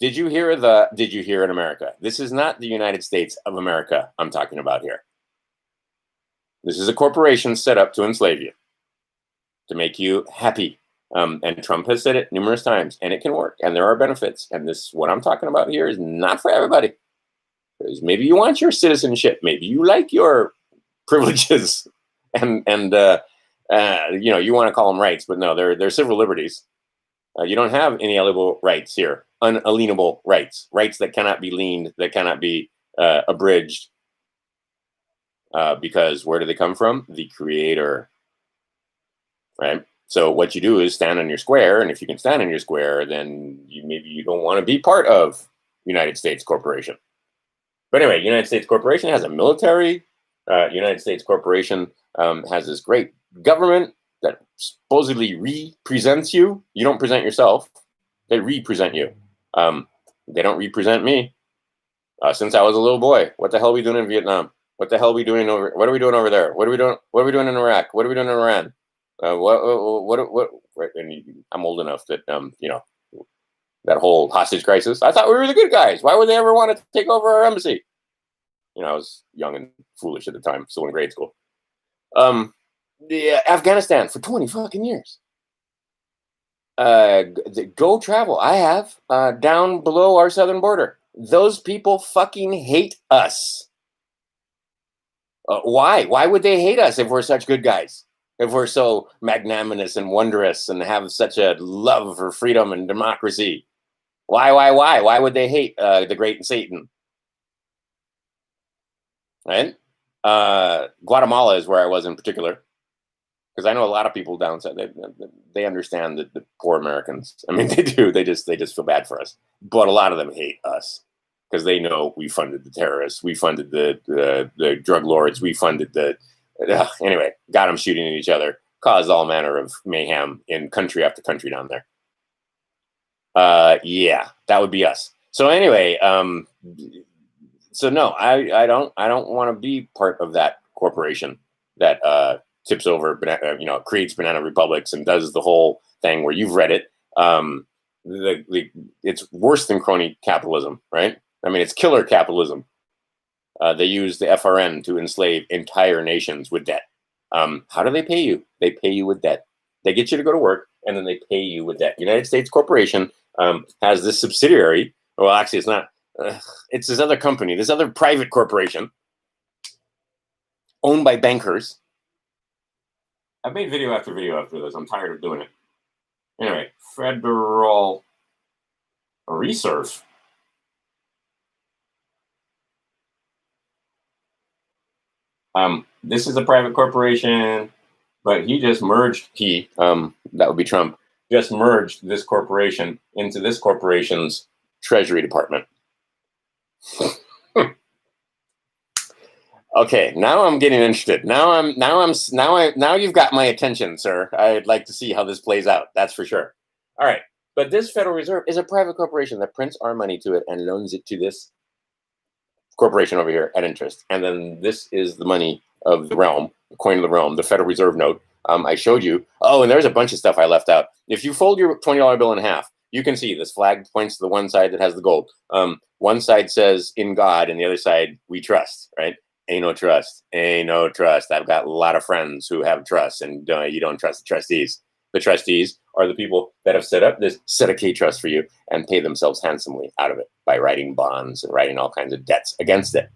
Did you hear in America? This is not the United States of America I'm talking about here. This is a corporation set up to enslave you, to make you happy. And Trump has said it numerous times, and it can work, and there are benefits. And what I'm talking about here is not for everybody. Because maybe you want your citizenship, maybe you like your privileges, and you want to call them rights, but no, they're civil liberties. You don't have inalienable rights here, unalienable rights that cannot be leaned, that cannot be abridged. Because where do they come from? The creator, right? So what you do is stand on your square, and if you can stand on your square, then maybe you don't want to be part of United States Corporation. But anyway, United States Corporation has a military. United States Corporation has this great government that supposedly represents you. You don't present yourself. They represent you. They don't represent me. Since I was a little boy, what the hell are we doing in Vietnam? What the hell are we doing what are we doing over there? What are we doing? What are we doing in Iraq? What are we doing in Iran? Right, and I'm old enough that that whole hostage crisis. I thought we were the good guys. Why would they ever want to take over our embassy? I was young and foolish at the time, still in grade school. Afghanistan for 20 fucking years. Go travel. I have down below our southern border. Those people fucking hate us. Why? Why would they hate us if we're such good guys? If we're so magnanimous and wondrous and have such a love for freedom and democracy? Why? Why would they hate the great Satan? Right? Guatemala is where I was in particular, because I know a lot of people down south. They understand the poor Americans. I mean, they do. They just feel bad for us. But a lot of them hate us, because they know we funded the terrorists, we funded the drug lords, we funded anyway, got them shooting at each other, caused all manner of mayhem in country after country down there. Yeah, that would be us. So anyway, so no, I don't want to be part of that corporation that tips over, creates banana republics and does the whole thing where you've read it. It's worse than crony capitalism, right? I mean, it's killer capitalism. They use the FRN to enslave entire nations with debt. How do they pay you? They pay you with debt. They get you to go to work, and then they pay you with debt. United States Corporation has this subsidiary. Well, actually, it's not. It's this other company, this other private corporation owned by bankers. I've made video after video after this. I'm tired of doing it. Anyway, Federal Reserve. This is a private corporation, but he just merged, that would be Trump, just merged this corporation into this corporation's Treasury Department. Okay, now I'm getting interested. Now you've got my attention, sir. I'd like to see how this plays out. That's for sure. All right, but this Federal Reserve is a private corporation that prints our money to it and loans it to this corporation over here at interest. And then this is the money of the realm, the coin of the realm, the Federal Reserve note. I showed you. Oh, and there's a bunch of stuff I left out. If you fold your $20 bill in half, you can see this flag points to the one side that has the gold. One side says in God, and the other side, we trust, right? Ain't no trust. Ain't no trust. I've got a lot of friends who have trust, and you don't trust the trustees. The trustees are the people that have set up this set of K trust for you and pay themselves handsomely out of it by writing bonds and writing all kinds of debts against it.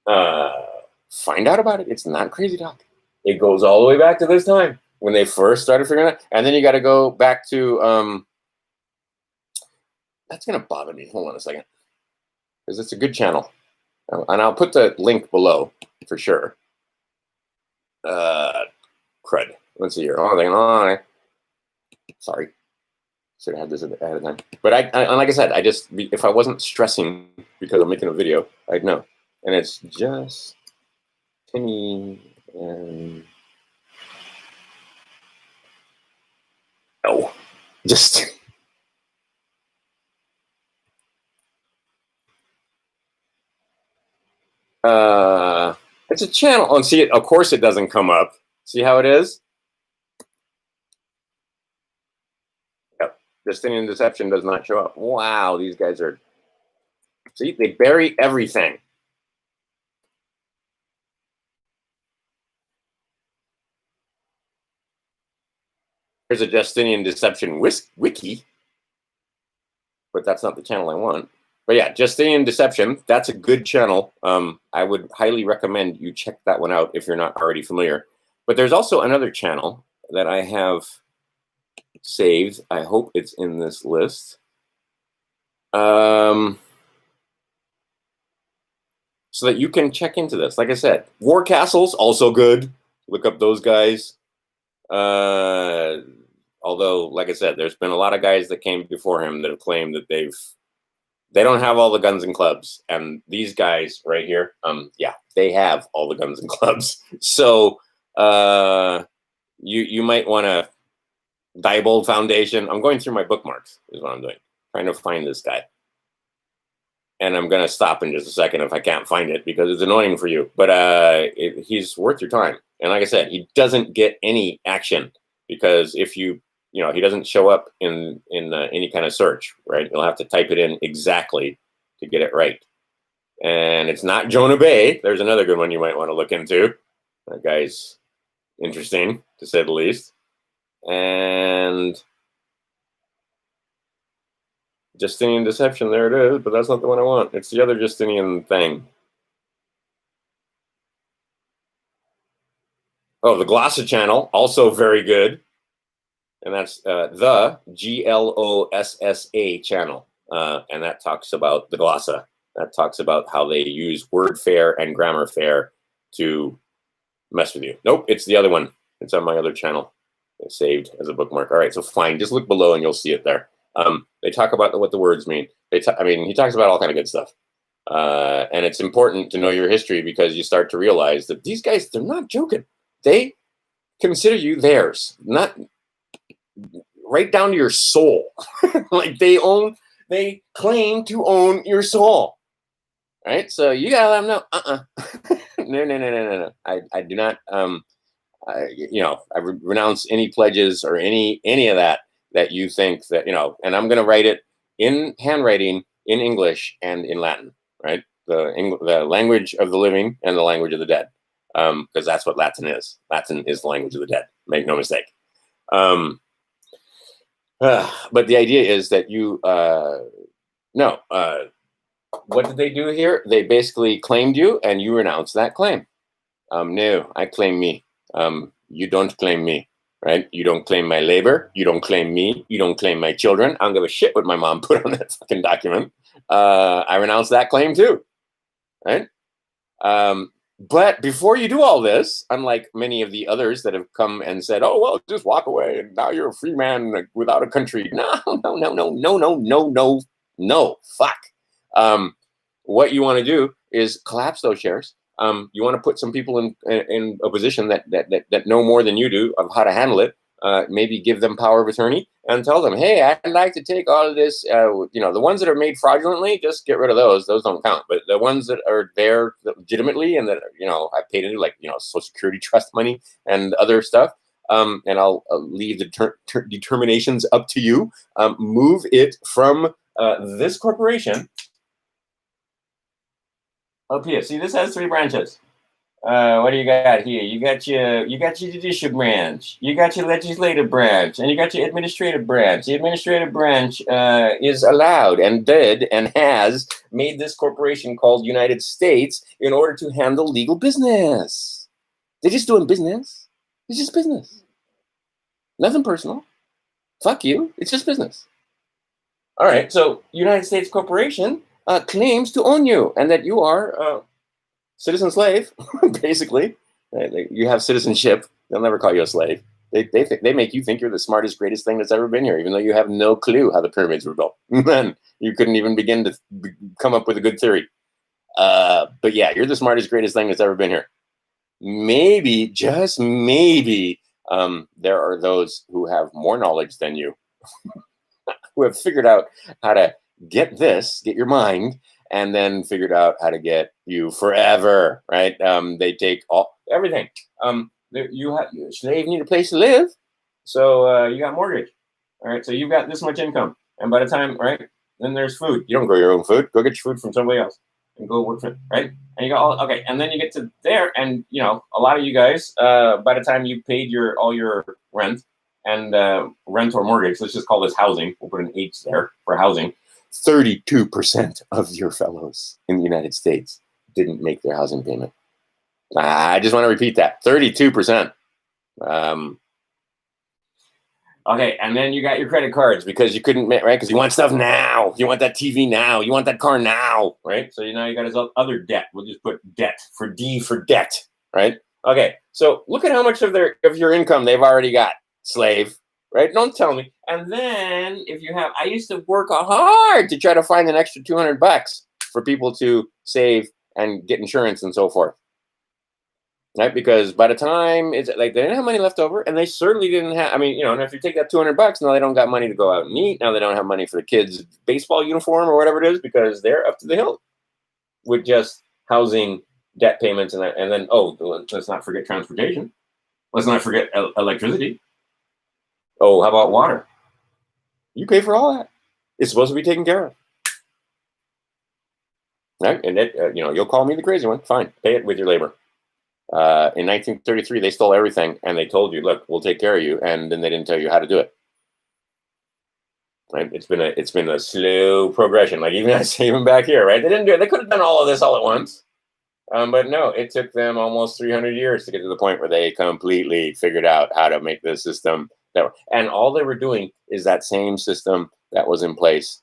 Find out about it. It's not crazy talk. It goes all the way back to this time when they first started figuring it out. And then you got to go back to, that's going to bother me. Hold on a second. Because it's a good channel. And I'll put the link below for sure. Crud. Let's see here. Oh, sorry. Should have had this ahead of time. But I like I said, if I wasn't stressing because I'm making a video, I'd know. And it's just Timmy and just it's a channel. Oh, and see it. Of course, it doesn't come up. See how it is? Yep. Justinian Deception does not show up. Wow, these guys are. See, they bury everything. Here's a Justinian Deception wiki, but that's not the channel I want. But yeah, Justinian Deception, that's a good channel. I would highly recommend you check that one out if you're not already familiar. But there's also another channel that I have saved. I hope it's in this list. So that you can check into this. Like I said, War Castles, also good. Look up those guys. Although, like I said, there's been a lot of guys that came before him that have claimed that they don't have all the guns and clubs. And these guys right here, yeah, they have all the guns and clubs. So you might want to Diebold Foundation. I'm going through my bookmarks is what I'm doing. Trying to find this guy. And I'm going to stop in just a second if I can't find it because it's annoying for you. But he's worth your time. And like I said, he doesn't get any action because if he doesn't show up in any kind of search, right? You'll have to type it in exactly to get it right. And it's not Jonah Bay. There's another good one you might want to look into. That guy's interesting, to say the least. And Justinian Deception, there it is, but that's not the one I want. It's the other Justinian thing. Oh, the Glossa channel, also very good. And that's the GLOSSA channel. And that talks about the glossa. That talks about how they use word fair and grammar fair to mess with you. Nope, it's the other one. It's on my other channel. It's saved as a bookmark. All right, so fine. Just look below and you'll see it there. They talk about what the words mean. He talks about all kind of good stuff. And it's important to know your history because you start to realize that these guys, they're not joking. They consider you theirs, not right down to your soul. Like they claim to own your soul. Right? So you gotta let them know, no. I do not I renounce any pledges or any of that you think that, and I'm gonna write it in handwriting in English and in Latin, right? The language of the living and the language of the dead. Because that's what Latin is. Latin is the language of the dead. Make no mistake. But the idea is that what did they do here? They basically claimed you and you renounced that claim. No, I claim me. You don't claim me, right? You don't claim my labor. You don't claim me. You don't claim my children. I don't give a shit what my mom put on that fucking document. I renounce that claim too, right? But before you do all this, unlike many of the others that have come and said, oh, well, just walk away and now you're a free man without a country. No, fuck. What you want to do is collapse those shares. You want to put some people in a position that know more than you do of how to handle it. maybe give them power of attorney and tell them, hey, I'd like to take all of this, the ones that are made fraudulently, just get rid of those. Those don't count. But the ones that are there legitimately and that, I paid into, like, Social Security trust money and other stuff, and I'll leave the determinations up to you. Move it from this corporation up here. See, this has 3 branches. What do you got here? You got your judicial branch, you got your legislative branch, and you got your administrative branch. The administrative branch is allowed and did and has made this corporation called United States in order to handle legal business. They're just doing business. It's just business. Nothing personal. Fuck you. It's just business. All right. So United States Corporation claims to own you and that you are citizen slave, basically. You have citizenship. They'll never call you a slave. They make you think you're the smartest, greatest thing that's ever been here, even though you have no clue how the pyramids were built. Then you couldn't even begin to come up with a good theory. But yeah, you're the smartest, greatest thing that's ever been here. Maybe, just maybe, there are those who have more knowledge than you, who have figured out how to get your mind, and then figured out how to get you forever, right? They take everything. Slave need a place to live, so you got mortgage, all right? So you've got this much income, and by the time, right, then there's food. You don't grow your own food. Go get your food from somebody else and go work for it, right? And you go, okay, and then you get to there, and a lot of you guys, by the time you paid all your rent and rent or mortgage, let's just call this housing. We'll put an H there for housing. 32% of your fellows in the United States didn't make their housing payment. I just want to repeat that. 32%. Okay, and then you got your credit cards because you couldn't, right? Because you want stuff now. You want that TV now. You want that car now, right? So now you got his other debt. We'll just put debt for D for debt, right? Okay, so look at how much of your income they've already got, slave. Right? Don't tell me. And then if you have, I used to work hard to try to find an extra $200 for people to save and get insurance and so forth. Right? Because by the time it's like, they didn't have money left over, and they certainly didn't have, and if you take that $200, now they don't got money to go out and eat. Now they don't have money for the kids' baseball uniform or whatever it is, because they're up to the hill with just housing, debt payments, and then, let's not forget transportation. Let's not forget electricity. Oh, how about water? You pay for all that. It's supposed to be taken care of. Right? And you'll call me the crazy one. Fine. Pay it with your labor. In 1933, they stole everything, and they told you, look, we'll take care of you. And then they didn't tell you how to do it. Right? It's been a slow progression. Like even back here, right? They didn't do it. They could have done all of this all at once. But no, it took them almost 300 years to get to the point where they completely figured out how to make the system. And all they were doing is that same system that was in place,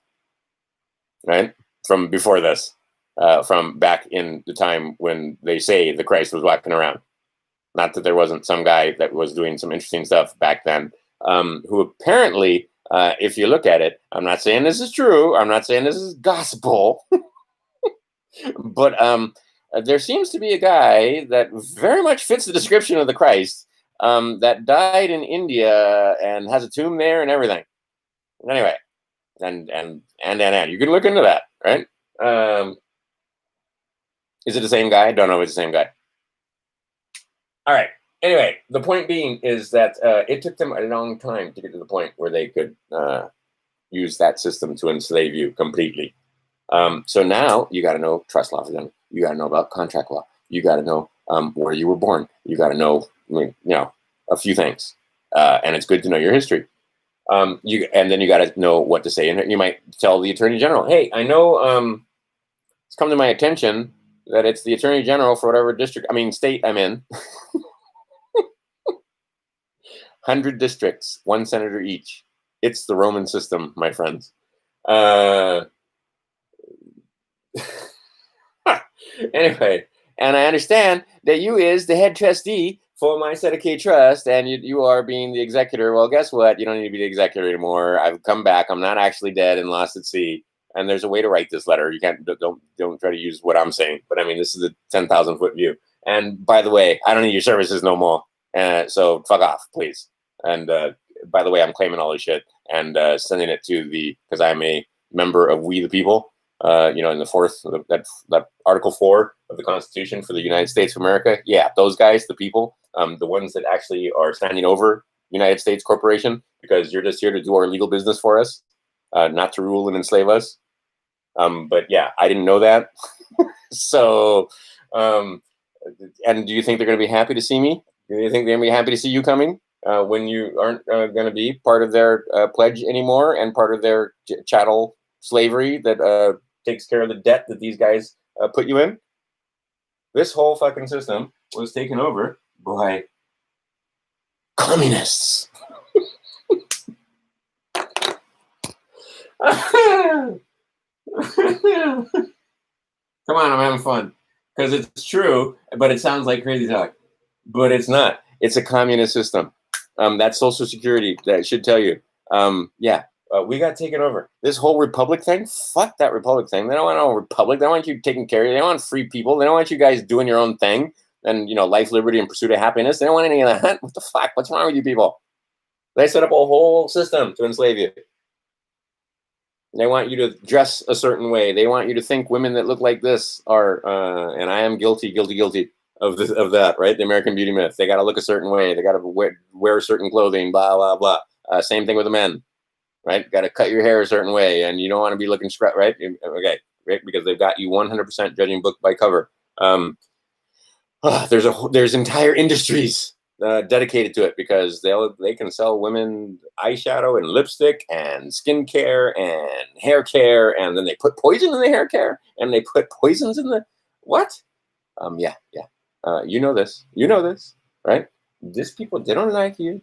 right? From before this, from back in the time when they say the Christ was walking around. Not that there wasn't some guy that was doing some interesting stuff back then, who apparently, if you look at it, I'm not saying this is true. I'm not saying this is gospel. But there seems to be a guy that very much fits the description of the Christ, that died in India and has a tomb there and everything. Anyway, and you can look into that, right? Is it the same guy? I don't know if it's the same guy. All right. Anyway, the point being is that it took them a long time to get to the point where they could use that system to enslave you completely. So now you got to know trust law for them. You got to know about contract law. You got to know where you were born. You got to know, a few things. And it's good to know your history. And then you got to know what to say. And you might tell the Attorney General, hey, I know it's come to my attention that it's the Attorney General for whatever state I'm in. 100 districts, 1 senator each. It's the Roman system, my friends. Anyway, and I understand that you is the head trustee for my set of K Trust, and you are being the executor. Well, guess what? You don't need to be the executor anymore. I've come back. I'm not actually dead and lost at sea. And there's a way to write this letter. You don't try to use what I'm saying. But this is a 10,000 foot view. And by the way, I don't need your services no more. So fuck off, please. And by the way, I'm claiming all this shit and sending it to because I'm a member of We the People. In the fourth, that Article 4 of the Constitution for the United States of America. Yeah, those guys, the people, the ones that actually are standing over United States Corporation, because you're just here to do our legal business for us, not to rule and enslave us. But yeah, I didn't know that. So, and do you think they're going to be happy to see me? Do you think they're going to be happy to see you coming when you aren't going to be part of their pledge anymore and part of their chattel slavery that takes care of the debt that these guys put you in? This whole fucking system was taken over by communists. Come on, I'm having fun. Because it's true, but it sounds like crazy talk. But it's not. It's a communist system. That's Social Security. That should tell you. We got taken over. This whole republic thing, fuck that republic thing. They don't want no republic. They don't want you taking care of you. They don't want free people. They don't want you guys doing your own thing and, life, liberty, and pursuit of happiness. They don't want any of that. What the fuck? What's wrong with you people? They set up a whole system to enslave you. They want you to dress a certain way. They want you to think women that look like this are, and I am guilty of that, right? The American Beauty myth. They got to look a certain way. They got to wear certain clothing, blah, blah, blah. Same thing with the men, right? Got to cut your hair a certain way, and you don't want to be looking scrap, right? Okay, right? Because they've got you 100% judging book by cover. There's entire industries dedicated to it because they can sell women eyeshadow and lipstick and skincare and hair care, and then they put poison in the hair care and they put poisons in the what? Yeah. You know this, right? These people, they don't like you,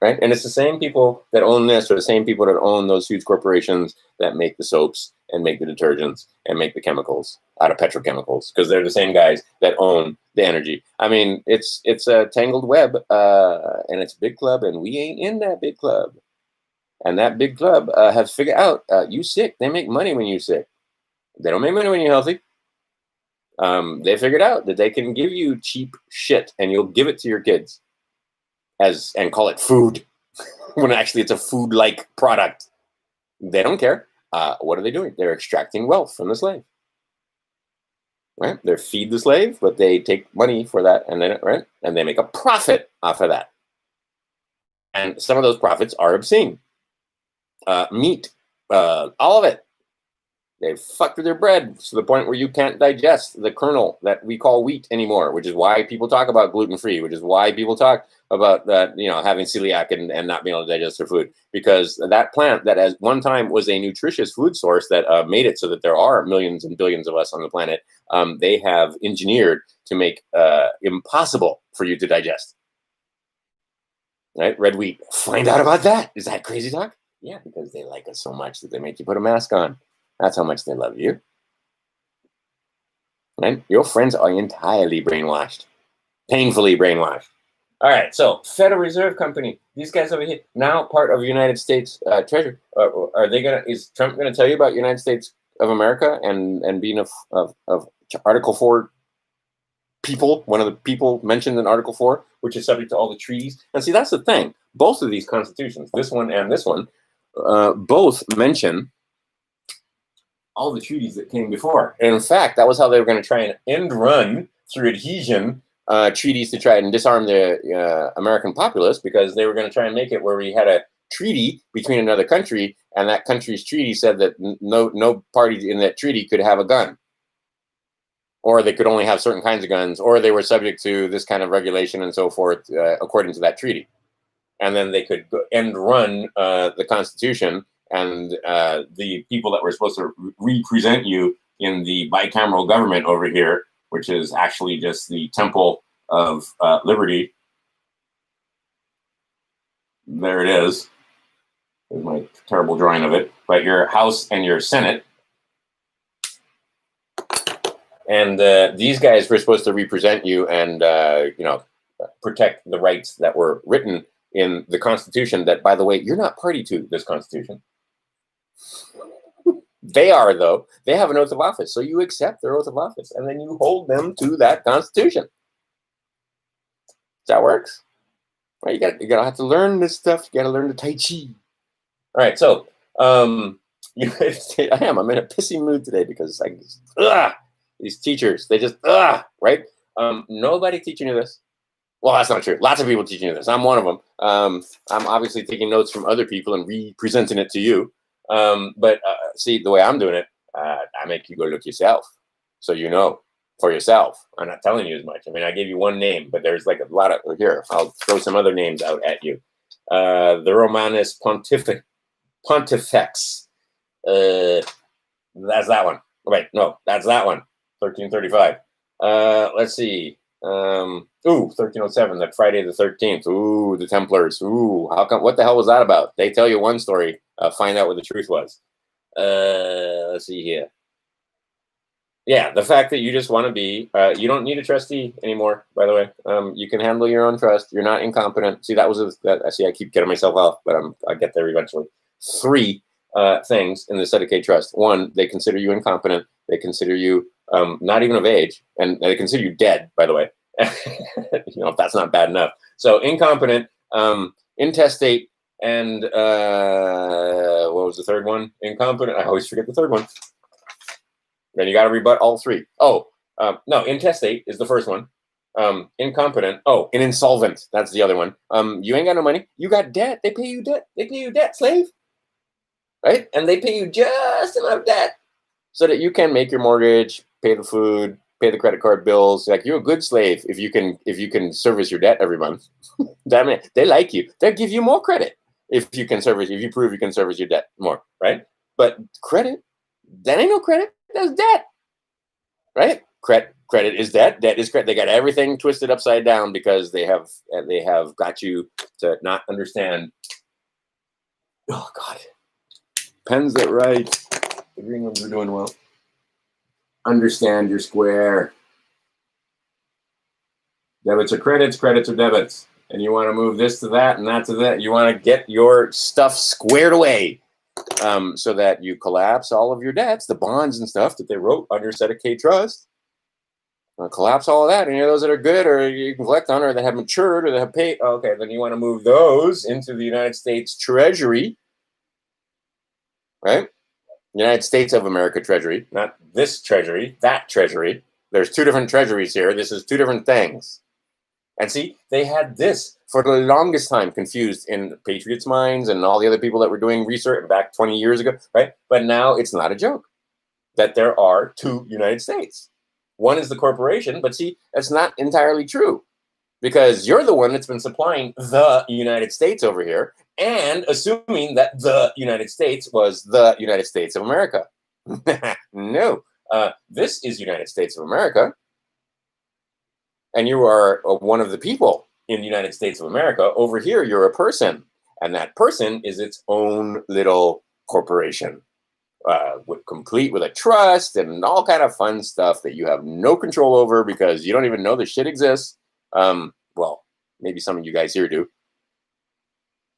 right? And it's the same people that own this or the same people that own those huge corporations that make the soaps and make the detergents and make the chemicals out of petrochemicals, because they're the same guys that own the energy. I mean, it's a tangled web, and it's a big club, and we ain't in that big club. And that big club has figured out you sick. They make money when you sick. They don't make money when you're healthy. They figured out that they can give you cheap shit, and you'll give it to your kids and call it food when actually it's a food-like product. They don't care. What are they doing? They're extracting wealth from the slave. Right? They feed the slave, but they take money for that, and then and they make a profit off of that. And some of those profits are obscene. Meat, all of it. They fucked with their bread to the point where you can't digest the kernel that we call wheat anymore, which is why people talk about gluten-free, which is why people talk about that, having celiac and not being able to digest their food, because that plant that at one time was a nutritious food source that made it so that there are millions and billions of us on the planet, they have engineered to make impossible for you to digest. Right? Red wheat. Find out about that. Is that crazy talk? Yeah, because they like us so much that they make you put a mask on. That's how much they love you. Right? Your friends are entirely brainwashed. Painfully brainwashed. All right, so Federal Reserve Company, these guys over here, now part of United States Treasury. Is Trump going to tell you about United States of America and being of Article 4 people, one of the people mentioned in Article 4, which is subject to all the treaties? And see, that's the thing. Both of these constitutions, this one and this one, both mention all the treaties that came before. And in fact, that was how they were going to try and end run through adhesion treaties to try and disarm the American populace, because they were going to try and make it where we had a treaty between another country, and that country's treaty said that no party in that treaty could have a gun, or they could only have certain kinds of guns, or they were subject to this kind of regulation and so forth, according to that treaty. And then they could end run the Constitution, and the people that were supposed to represent you in the bicameral government over here, which is actually just the temple of liberty. There it is. There's my terrible drawing of it. But your House and your Senate. And these guys were supposed to represent you and, protect the rights that were written in the Constitution that, by the way, you're not party to this Constitution. They are, though. They have an oath of office. So you accept their oath of office, and then you hold them to that Constitution. That works. Right? You gotta have to learn this stuff. You gotta learn the Tai Chi. All right, so um, I'm in a pissy mood today because like these teachers, they just right. Nobody teaching you this. Well, that's not true. Lots of people teaching you this. I'm one of them. I'm obviously taking notes from other people and re-presenting it to you. But see, the way I'm doing it, I make you go look yourself, so you know for yourself. I'm not telling you as much. I mean, I gave you one name, but there's like a lot of here. I'll throw some other names out at you. The Romanus Pontifex. That's that one. Wait, no, that's that one. 1335. Let's see. 1307, that Friday the 13th. Ooh, the Templars. Ooh, how come? What the hell was that about? They tell you one story. Find out what the truth was. Let's see here. Yeah, the fact that you just want to be, you don't need a trustee anymore, by the way. You can handle your own trust. You're not incompetent. See, I keep getting myself off, but I'll get there eventually. 3 things in the Sedicate Trust. 1, they consider you incompetent. They consider you not even of age, and they consider you dead, by the way. If that's not bad enough. So incompetent, intestate, and what was the third one? Incompetent. I always forget the third one. Then you got to rebut all 3. Oh, no, intestate is the first one. Incompetent. Oh, and insolvent. That's the other one. You ain't got no money. You got debt. They pay you debt. They pay you debt, slave. Right? And they pay you just enough debt so that you can make your mortgage, pay the food, pay the credit card bills. Like, you're a good slave if you can service your debt every month. Damn it, they like you. They'll give you more credit if you prove you can service your debt more, right? But credit, that ain't no credit. That's debt, right? Credit is debt. Debt is credit. They got everything twisted upside down because they have got you to not understand. Oh God, pens that write. The green ones are doing well. Understand your square. Debits are credits, credits are debits. And you want to move this to that and that to that. You want to get your stuff squared away so that you collapse all of your debts, the bonds and stuff that they wrote on your Sedicate Trust. Collapse all of that. Any of those that are good or you can collect on or that have matured or that have paid. Okay, then you want to move those into the United States Treasury, right? United States of America Treasury, not this Treasury, that Treasury. There's 2 different treasuries here. This is 2 different things. And see, they had this for the longest time confused in Patriots' minds and all the other people that were doing research back 20 years ago, right? But now it's not a joke that there are 2 United States. One is the corporation, but see, that's not entirely true because you're the one that's been supplying the United States over here and assuming that the United States was the United States of America. No, this is United States of America. And you are one of the people in the United States of America. Over here, you're a person. And that person is its own little corporation, complete with a trust and all kind of fun stuff that you have no control over because you don't even know the shit exists. Well, maybe some of you guys here do.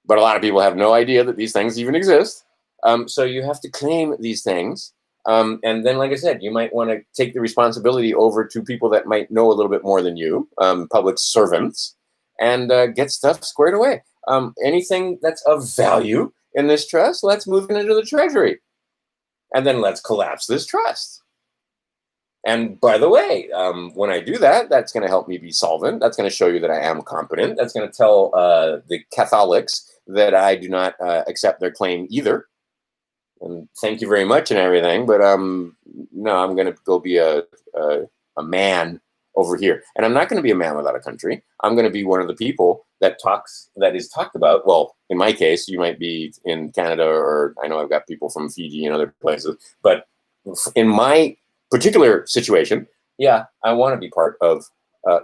But a lot of people have no idea that these things even exist. So you have to claim these things. And then, like I said, you might want to take the responsibility over to people that might know a little bit more than you, public servants, and get stuff squared away. Anything that's of value in this trust, let's move it into the Treasury. And then let's collapse this trust. And by the way, when I do that, that's going to help me be solvent. That's going to show you that I am competent. That's going to tell the Catholics that I do not accept their claim either. And thank you very much and everything, but no, I'm going to go be a man over here. And I'm not going to be a man without a country. I'm going to be one of the people that is talked about. Well, in my case, you might be in Canada, or I know I've got people from Fiji and other places. But in my particular situation, yeah, I want to be part of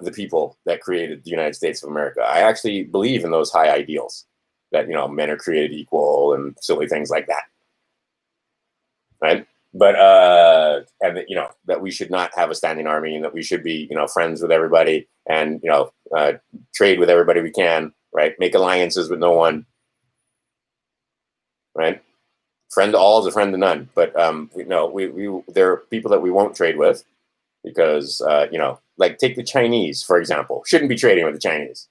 the people that created the United States of America. I actually believe in those high ideals that, men are created equal and silly things like that. Right. But, and that we should not have a standing army and that we should be, friends with everybody and, trade with everybody we can, right. Make alliances with no one. Right. Friend to all is a friend to none. But, there are people that we won't trade with because, like take the Chinese, for example, shouldn't be trading with the Chinese.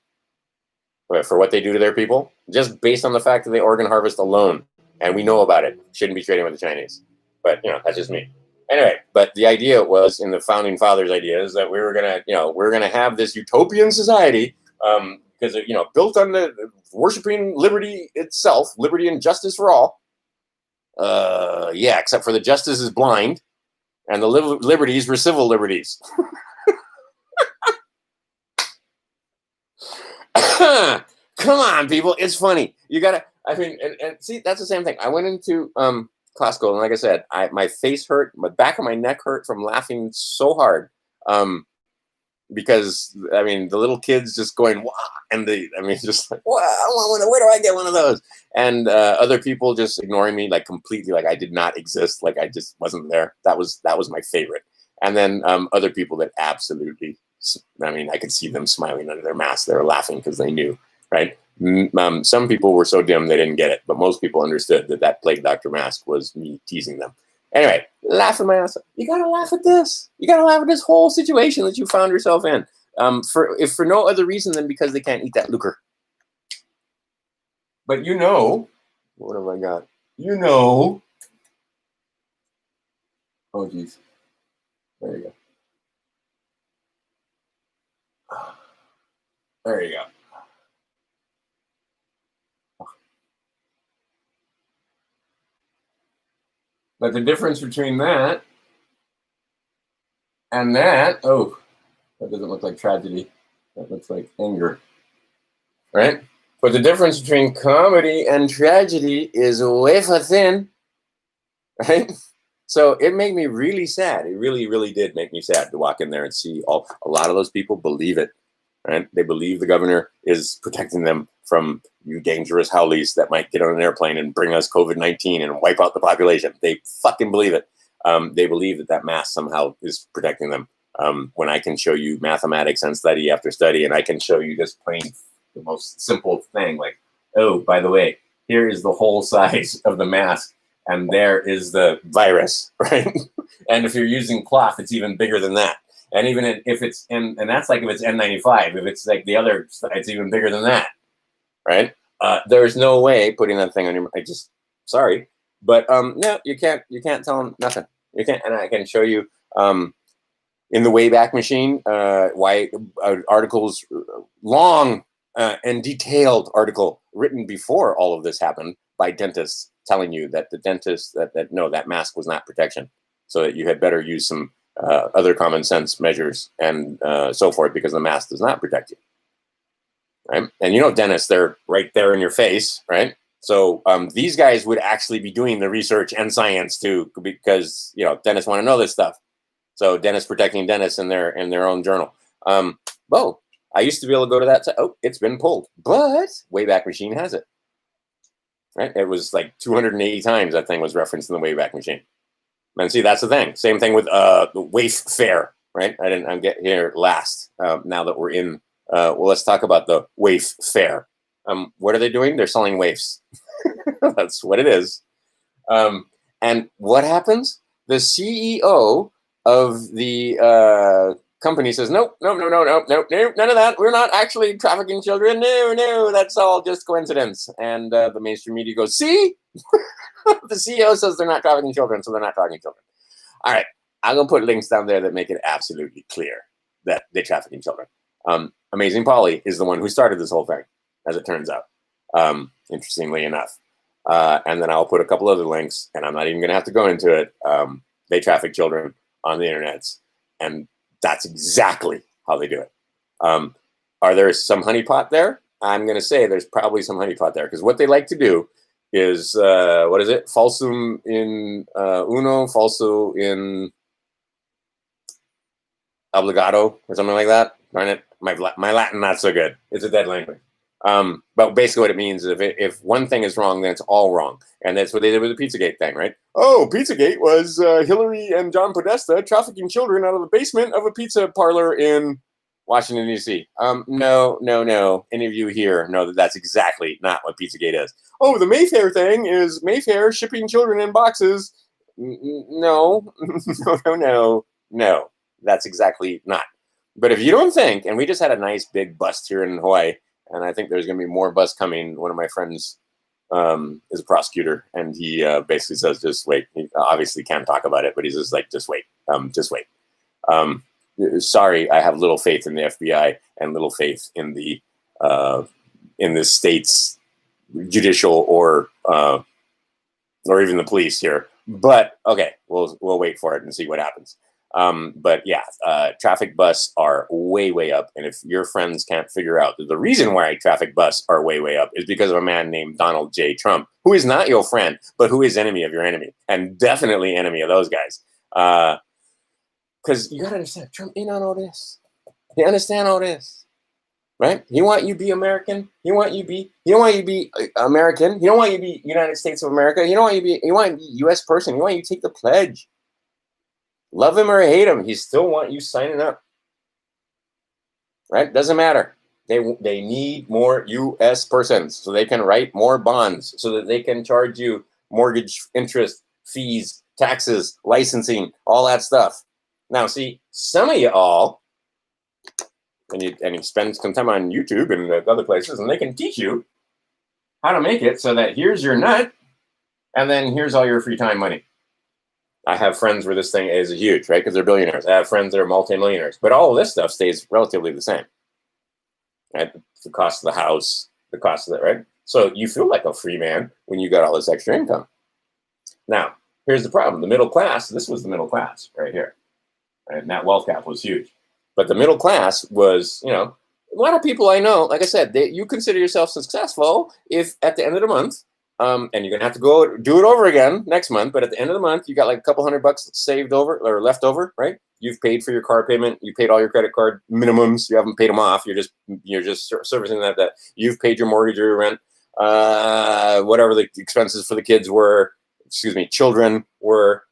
for what they do to their people, just based on the fact that they organ harvest alone, and we know about it. Shouldn't be trading with the Chinese, but that's just me. Anyway, but the idea was in the founding fathers' ideas that we were gonna have this utopian society, because built on the worshiping liberty itself, liberty and justice for all. Yeah, except for the justice is blind, and the liberties were civil liberties. Come on, people, it's funny. You gotta. I mean, and see, that's the same thing. I went into Costco, and like I said, my face hurt, my back of my neck hurt from laughing so hard, because I mean, the little kids just going wow, and just like wow, I want one. Where do I get one of those? And other people just ignoring me like completely, like I did not exist, like I just wasn't there. That was my favorite. And then other people that absolutely. I mean, I could see them smiling under their mask. They were laughing because they knew, right? Some people were so dim they didn't get it, but most people understood that plague doctor mask was me teasing them. Anyway, laughing my ass off. You gotta laugh at this. You gotta laugh at this whole situation that you found yourself in. If for no other reason than because they can't eat that lucre. But what have I got? Oh geez, there you go. There you go. But the difference between that and that, that doesn't look like tragedy. That looks like anger, right? But the difference between comedy and tragedy is wafer thin, right? So it made me really sad. It really, really did make me sad to walk in there and see a lot of those people believe it. Right? They believe the governor is protecting them from you dangerous howlies that might get on an airplane and bring us COVID-19 and wipe out the population. They fucking believe it. They believe that mask somehow is protecting them. When I can show you mathematics and study after study, and I can show you just plain the most simple thing, like, oh, by the way, here is the whole size of the mask, and there is the virus, right? And if you're using cloth, it's even bigger than that. And even if it's and that's like if it's N95, if it's like the other, it's even bigger than that, right? There's no way putting that thing on your. Sorry, but no, you can't tell them nothing. You can't, and I can show you in the Wayback Machine why articles, long and detailed article written before all of this happened by dentists telling you that the dentist that no, that mask was not protection, so that you had better use some other common sense measures and so forth, because the mask does not protect you, right? And dentists, they're right there in your face, right? So these guys would actually be doing the research and science too, because dentists want to know this stuff. So dentists protecting dentists in their own journal. Whoa, I used to be able to go to that. Oh, it's been pulled, but Wayback Machine has it. Right? It was like 280 times that thing was referenced in the Wayback Machine. And see, that's the thing. Same thing with the Waif Fare, right? I'm getting here last. Now that we're in, let's talk about the Waif Fare. What are they doing? They're selling waifs. That's what it is. And what happens? The CEO of the company says, nope, none of that. We're not actually trafficking children. No, that's all just coincidence. And the mainstream media goes, see? The CEO says they're not trafficking children, so they're not trafficking children. All right, I'm going to put links down there that make it absolutely clear that they're trafficking children. Amazing Polly is the one who started this whole thing, as it turns out, interestingly enough. And then I'll put a couple other links, and I'm not even going to have to go into it. They traffic children on the internet, and that's exactly how they do it. Are there some honeypot there? I'm going to say there's probably some honeypot there, because what they like to do is, what is it? Falsum in uno, falso in obligato, or something like that. Darn it, my Latin not so good. It's a dead language. But basically what it means is if one thing is wrong, then it's all wrong. And that's what they did with the Pizzagate thing, right? Oh, Pizzagate was Hillary and John Podesta trafficking children out of the basement of a pizza parlor in Washington, D.C. No. Any of you here know that that's exactly not what Pizzagate is. Oh, the Mayfair thing is Mayfair shipping children in boxes. No. That's exactly not. But if you don't think, and we just had a nice big bust here in Hawaii, and I think there's going to be more bus coming. One of my friends is a prosecutor, and he basically says, just wait. He obviously can't talk about it, but he's just like, just wait. Just wait. Sorry, I have little faith in the FBI and little faith in the state's judicial or even the police here. But okay, we'll wait for it and see what happens. But yeah, traffic bus are way up. And if your friends can't figure out that the reason why traffic bus are way up is because of a man named Donald J. Trump, who is not your friend, but who is enemy of your enemy, and definitely enemy of those guys. Because you got to understand, Trump in on all this. He understand all this, right? He want you to be American. He don't want you to be American. He don't want you to be United States of America. He want you to be U.S. person. He want you to take the pledge. Love him or hate him, he still want you signing up. Right? Doesn't matter. They need more U.S. persons so they can write more bonds, so that they can charge you mortgage interest, fees, taxes, licensing, all that stuff. Now, see, some of you all, and you spend some time on YouTube and other places, and they can teach you how to make it so that here's your nut, and then here's all your free time money. I have friends where this thing is huge, right? Because they're billionaires. I have friends that are multimillionaires. But all of this stuff stays relatively the same. Right? The cost of the house, the cost of it, right? So you feel like a free man when you got all this extra income. Now, here's the problem. The middle class, this was the middle class right here. And that wealth gap was huge. But the middle class was, a lot of people I know, like I said, you consider yourself successful if at the end of the month, and you're going to have to go do it over again next month. But at the end of the month, you got like a couple $100 saved over or left over, right? You've paid for your car payment. You paid all your credit card minimums. You haven't paid them off. You're just servicing that. You've paid your mortgage or your rent, whatever the expenses for the kids were, children were,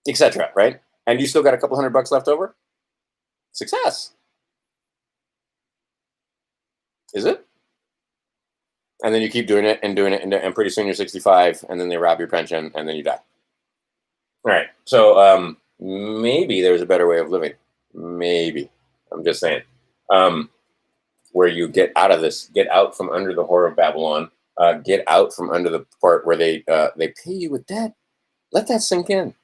etc. Right? And you still got a couple $100 left over. Success. Is it? And then you keep doing it, and pretty soon you're 65, and then they rob your pension, and then you die. All right. So maybe there's a better way of living. Maybe. I'm just saying. Where you get out of this, get out from under the whore of Babylon, get out from under the part where they pay you with debt. Let that sink in.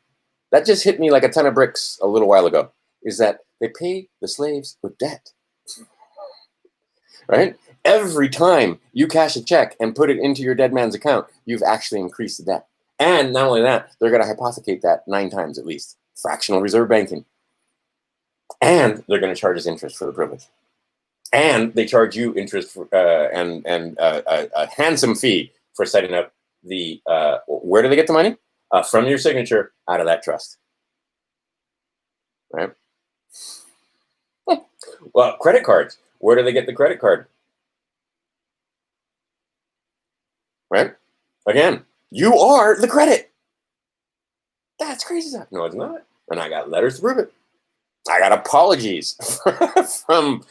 That just hit me like a ton of bricks a little while ago. Is that they pay the slaves with debt. Right? Every time you cash a check and put it into your dead man's account, you've actually increased the debt. And not only that, they're going to hypothecate that 9 times at least. Fractional reserve banking. And they're going to charge us interest for the privilege. And they charge you interest for, and a handsome fee for setting up the, where do they get the money? From your signature out of that trust. Right? Well, credit cards. Where do they get the credit card? Right? Again, you are the credit. That's crazy stuff. No, it's not. And I got letters to prove it. I got apologies from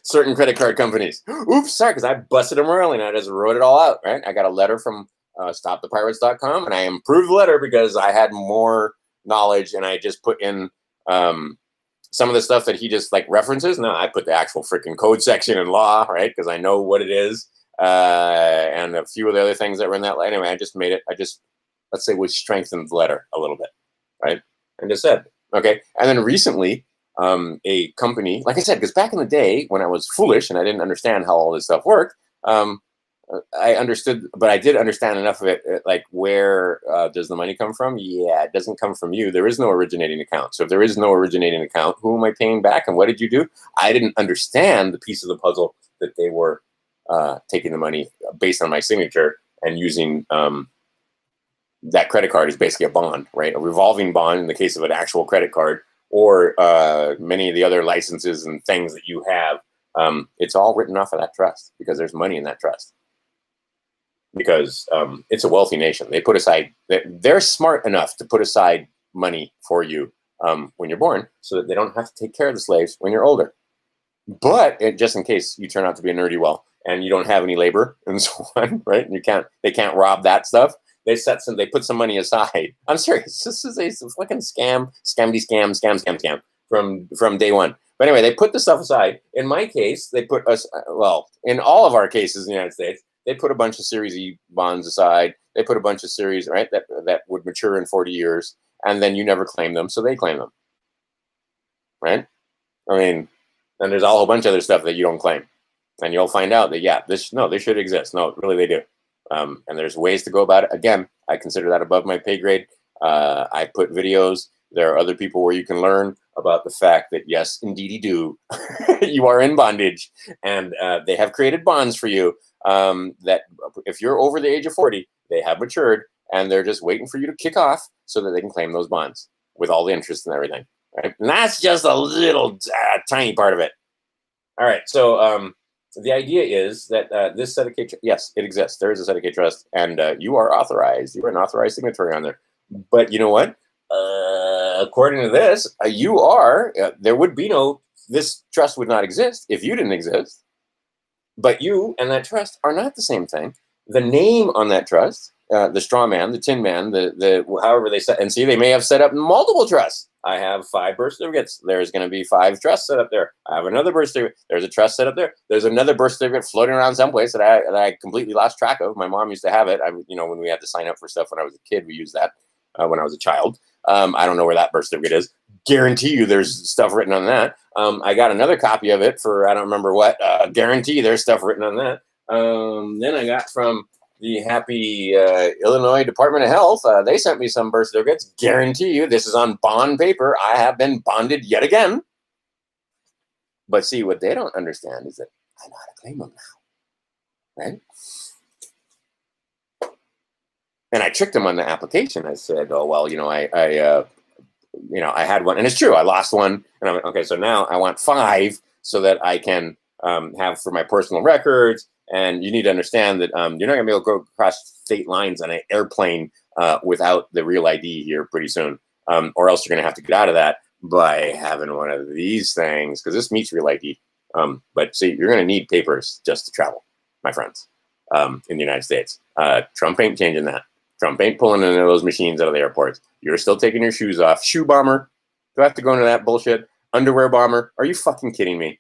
certain credit card companies. Oops, sorry, because I busted them early and I just wrote it all out, right? I got a letter from stopthepirates.com, and I improved the letter because I had more knowledge, and I just put in some of the stuff that he just like references. No, I put the actual freaking code section in law, right? Because I know what it is. And a few of the other things that were in that. Anyway, I just made it. Let's say we strengthened the letter a little bit, right? And just said, okay. And then recently, a company, like I said, because back in the day when I was foolish and I didn't understand how all this stuff worked, I understood, but I did understand enough of it. Like, where does the money come from? Yeah, it doesn't come from you. There is no originating account. So if there is no originating account, who am I paying back? And what did you do? I didn't understand the piece of the puzzle that they were taking the money based on my signature and using that credit card is basically a bond, right? A revolving bond in the case of an actual credit card, or many of the other licenses and things that you have. It's all written off of that trust because there's money in that trust. Because it's a wealthy nation. They put aside, they're smart enough to put aside money for you when you're born so that they don't have to take care of the slaves when you're older. But just in case you turn out to be a nerdy well and you don't have any labor and so on, right? And they can't rob that stuff. They put some money aside. I'm serious. This is a fucking scam from day one. But anyway, they put the stuff aside. In my case, they put us, well, in all of our cases in the United States, they put a bunch of Series E bonds aside. They put a bunch of series, right, that would mature in 40 years, and then you never claim them, so they claim them, right? I mean, and there's a whole bunch of other stuff that you don't claim, and you'll find out that, yeah, they should exist. No, really, they do. And there's ways to go about it. Again, I consider that above my pay grade. I put videos. There are other people where you can learn about the fact that, yes, indeedy do, you are in bondage, and they have created bonds for you that if you're over the age of 40, they have matured, and they're just waiting for you to kick off so that they can claim those bonds with all the interest and everything. Right? And that's just a little tiny part of it. All right, so the idea is that this Sedicate, yes, it exists. There is a Sedicate trust, and you are authorized. You're an authorized signatory on there. But you know what? According to this, you are. There would be no. This trust would not exist if you didn't exist. But you and that trust are not the same thing. The name on that trust, the straw man, the tin man, the however they set, and see, they may have set up multiple trusts. I have 5 birth certificates. There's going to be 5 trusts set up there. I have another birth certificate. There's a trust set up there. There's another birth certificate floating around someplace that I completely lost track of. My mom used to have it. When we had to sign up for stuff when I was a kid, we used that when I was a child. I don't know where that birth certificate is. Guarantee you there's stuff written on that. I got another copy of it for I don't remember what. Guarantee there's stuff written on that. Then I got from the happy Illinois Department of Health. They sent me some birth certificates. Guarantee you this is on bond paper. I have been bonded yet again. But see, what they don't understand is that I know how to claim them now. Right? And I tricked them on the application. I said, oh, well, I had one. And it's true. I lost one. And I'm like, okay, so now I want 5 so that I can have for my personal records. And you need to understand that you're not going to be able to go across state lines on an airplane without the real ID here pretty soon. Or else you're going to have to get out of that by having one of these things, because this meets real ID. But see, you're going to need papers just to travel, my friends, in the United States. Trump ain't changing that. Trump ain't pulling into those machines out of the airports. You're still taking your shoes off. Shoe bomber. Do I have to go into that bullshit? Underwear bomber. Are you fucking kidding me?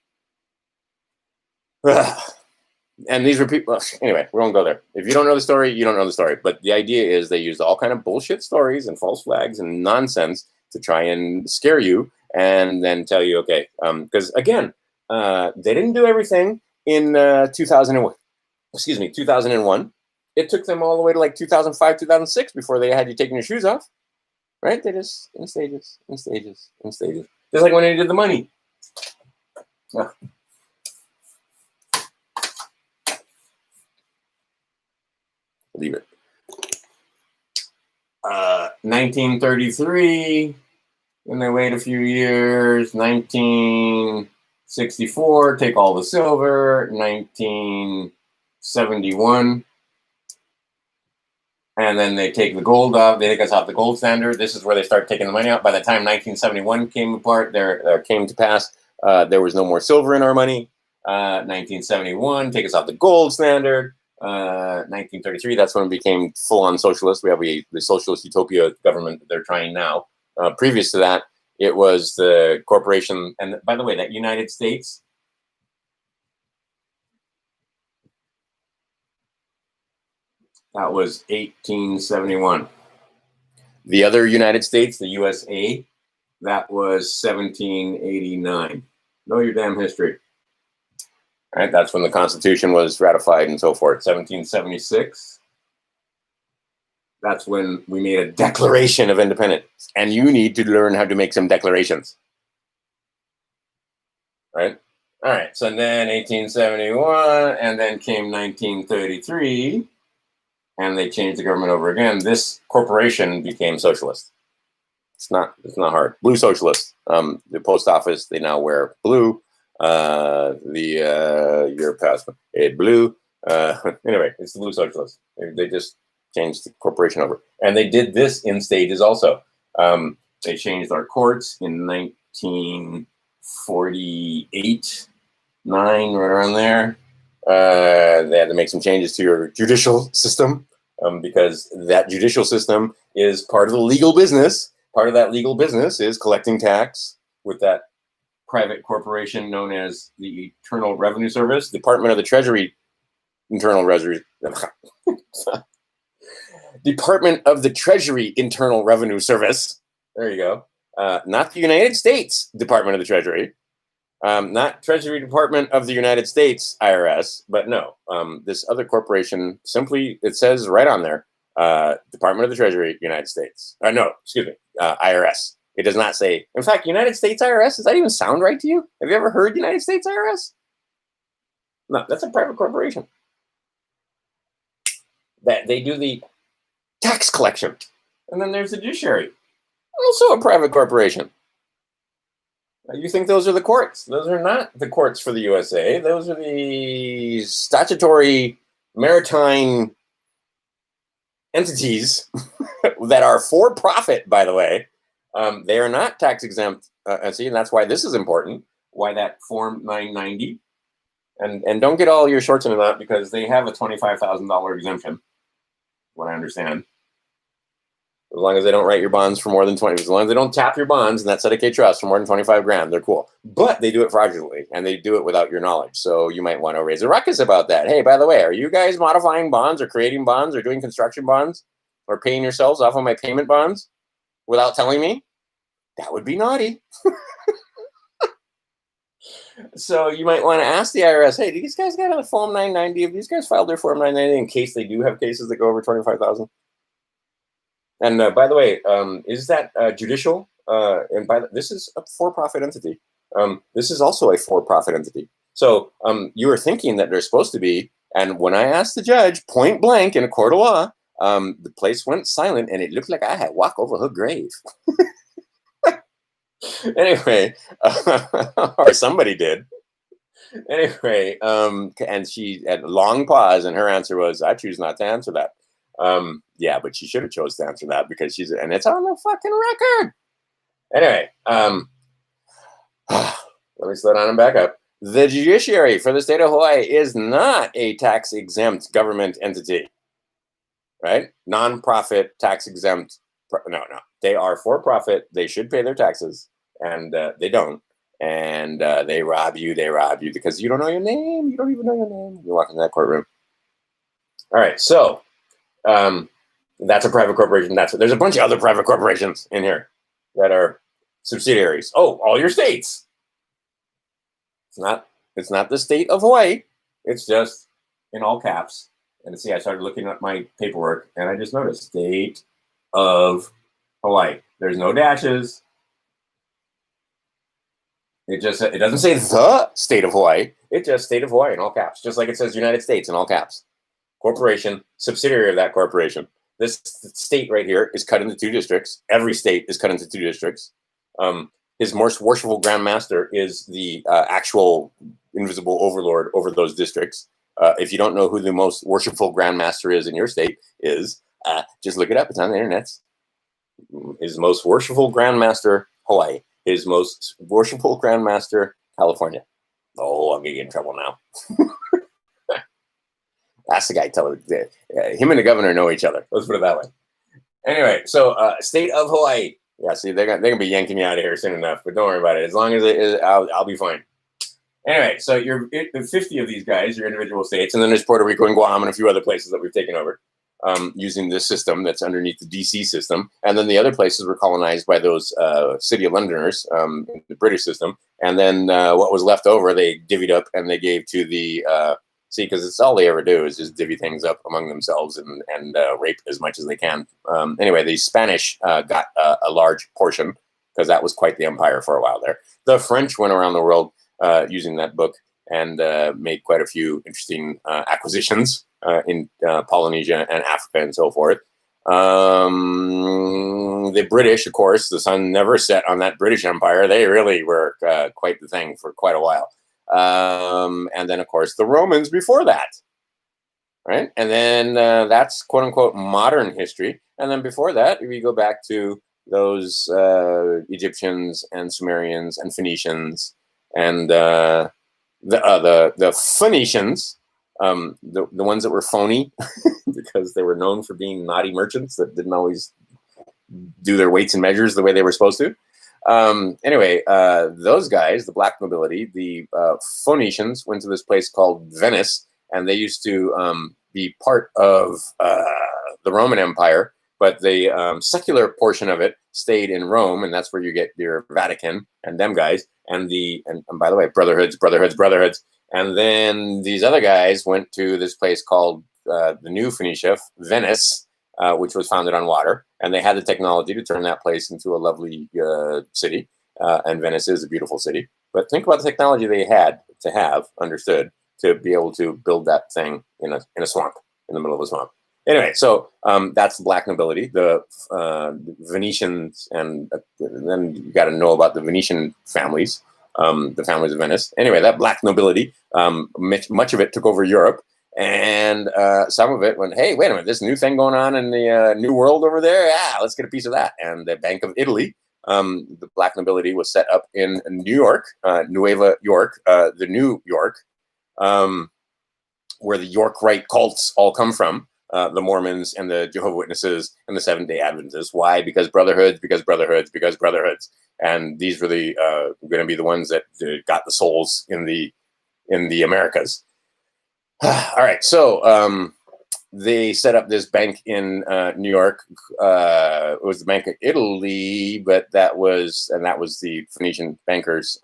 And these were people. Anyway, we won't go there. If you don't know the story, you don't know the story. But the idea is they used all kind of bullshit stories and false flags and nonsense to try and scare you and then tell you, okay, because again, they didn't do everything in 2001. It took them all the way to like 2005, 2006 before they had you taking your shoes off, right? They just in stages. Just like when they did the money. Yeah. Leave it. 1933, and they wait a few years. 1964, take all the silver. 1971. And then they take the gold off. They take us off the gold standard. This is where they start taking the money out. By the time 1971 came to pass, there was no more silver in our money. 1971, take us off the gold standard. 1933, that's when it became full-on socialist. We have the socialist utopia government that they're trying now. Previous to that, it was the corporation. And by the way, that United States, that was 1871. The other United States, the USA, that was 1789. Know your damn history. All right, that's when the Constitution was ratified and so forth. 1776. That's when we made a Declaration of Independence. And you need to learn how to make some declarations. Right? All right, so then 1871, and then came 1933. And they changed the government over again. This corporation became socialist. It's not hard. Blue socialist. The post office, they now wear blue. Your passport, blue. Anyway, it's the blue socialist. They just changed the corporation over, and they did this in stages also. They changed our courts in 1948, 9, right around there. They had to make some changes to your judicial system because that judicial system is part of the legal business. Part of that legal business is collecting tax with that private corporation known as the Internal Revenue Service, Department of the Treasury, Internal Revenue, Department of the Treasury Internal Revenue Service. There you go. Not the United States Department of the Treasury, not Treasury Department of the United States IRS, but no, this other corporation. Simply, it says right on there, Department of the Treasury, United States. No, excuse me, IRS. It does not say. In fact, United States IRS. Does that even sound right to you? Have you ever heard United States IRS? No, that's a private corporation. That they do the tax collection, and then there's the judiciary, also a private corporation. You think those are the courts? Those are not the courts for the USA. Those are the statutory maritime entities that are for profit, by the way. They are not tax exempt. See, and that's why this is important. Why that Form 990. And don't get all your shorts into that, because they have a $25,000 exemption, what I understand. As long as they don't write your bonds for more than 20, as long as they don't tap your bonds in that Sedicate trust for more than 25 grand, they're cool. But they do it fraudulently, and they do it without your knowledge. So you might want to raise a ruckus about that. Hey, by the way, are you guys modifying bonds or creating bonds or doing construction bonds or paying yourselves off of my payment bonds without telling me? That would be naughty. So you might want to ask the IRS, hey, do these guys got a Form 990? Have these guys filed their Form 990 in case they do have cases that go over 25,000? And by the way, is that judicial? And this is a for-profit entity. This is also a for-profit entity. So you were thinking that they're supposed to be. And when I asked the judge point blank in a court of law, the place went silent, and it looked like I had walked over her grave. Anyway, or somebody did. Anyway, and she had a long pause, and her answer was, I choose not to answer that. Yeah, but she should have chose to answer that, because and it's on the fucking record. Anyway, let me slow down and back up. The judiciary for the state of Hawaii is not a tax exempt government entity, right? Non-profit, tax exempt. No. They are for profit. They should pay their taxes, and they don't. And they rob you because you don't know your name. You don't even know your name. You walk into that courtroom. All right, so that's a private corporation. There's a bunch of other private corporations in here that are subsidiaries. Oh, all your states. It's not the state of Hawaii. It's just in all caps. And see, I started looking at my paperwork, and I just noticed state of Hawaii. There's no dashes. It doesn't say the state of Hawaii. It just state of Hawaii in all caps, just like it says United States in all caps. Corporation, subsidiary of that corporation. This state right here is cut into two districts. Every state is cut into two districts. His most worshipful Grand Master is the actual invisible overlord over those districts. If you don't know who the most worshipful Grand Master is in your state, just look it up. It's on the internet. His most worshipful Grand Master, Hawaii. His most worshipful Grand Master, California. Oh, I'm getting in trouble now. Ask the guy. Tell him. Him and the governor know each other. Let's put it that way. Anyway, so state of Hawaii. Yeah, see, they're gonna be yanking me out of here soon enough. But don't worry about it. As long as I'll be fine. Anyway, so you're 50 of these guys, your individual states, and then there's Puerto Rico and Guam and a few other places that we've taken over. Using this system that's underneath the DC system. And then the other places were colonized by those City of Londoners, the British system. And then what was left over, they divvied up and they gave to the, because it's all they ever do is just divvy things up among themselves and rape as much as they can. Anyway, the Spanish got a large portion, because that was quite the empire for a while there. The French went around the world using that book and made quite a few interesting acquisitions in Polynesia and Africa and so forth. The British, of course, the sun never set on that British Empire. They really were quite the thing for quite a while. And then, of course, the Romans before that, right? And then that's quote-unquote modern history. And then before that, we go back to those Egyptians and Sumerians and Phoenicians and the Phoenicians, the ones that were phony because they were known for being naughty merchants that didn't always do their weights and measures the way they were supposed to. Anyway, those guys, the black nobility, the Phoenicians, went to this place called Venice, and they used to be part of the Roman Empire, but the secular portion of it stayed in Rome, and that's where you get your Vatican and them guys, and by the way, brotherhoods. And then these other guys went to this place called the New Phoenicia, Venice, which was founded on water, and they had the technology to turn that place into a lovely city. And Venice is a beautiful city. But think about the technology they had to have understood to be able to build that thing in a swamp, in the middle of a swamp. Anyway, so that's the black nobility, the Venetians, and then you got to know about the Venetian families, the families of Venice. Anyway, that black nobility, much of it took over Europe, and some of it went, hey, wait a minute, this new thing going on in the New World over there, yeah, let's get a piece of that. And the Bank of Italy, the black nobility, was set up in New York, Nueva York, the New York, where the York Rite cults all come from. The Mormons and the Jehovah's Witnesses and the Seventh-day Adventists. Why? Because brotherhoods. And these were the going to be the ones that got the souls in the Americas. All right, so they set up this bank in New York. It was the Bank of Italy, but that was the Phoenician bankers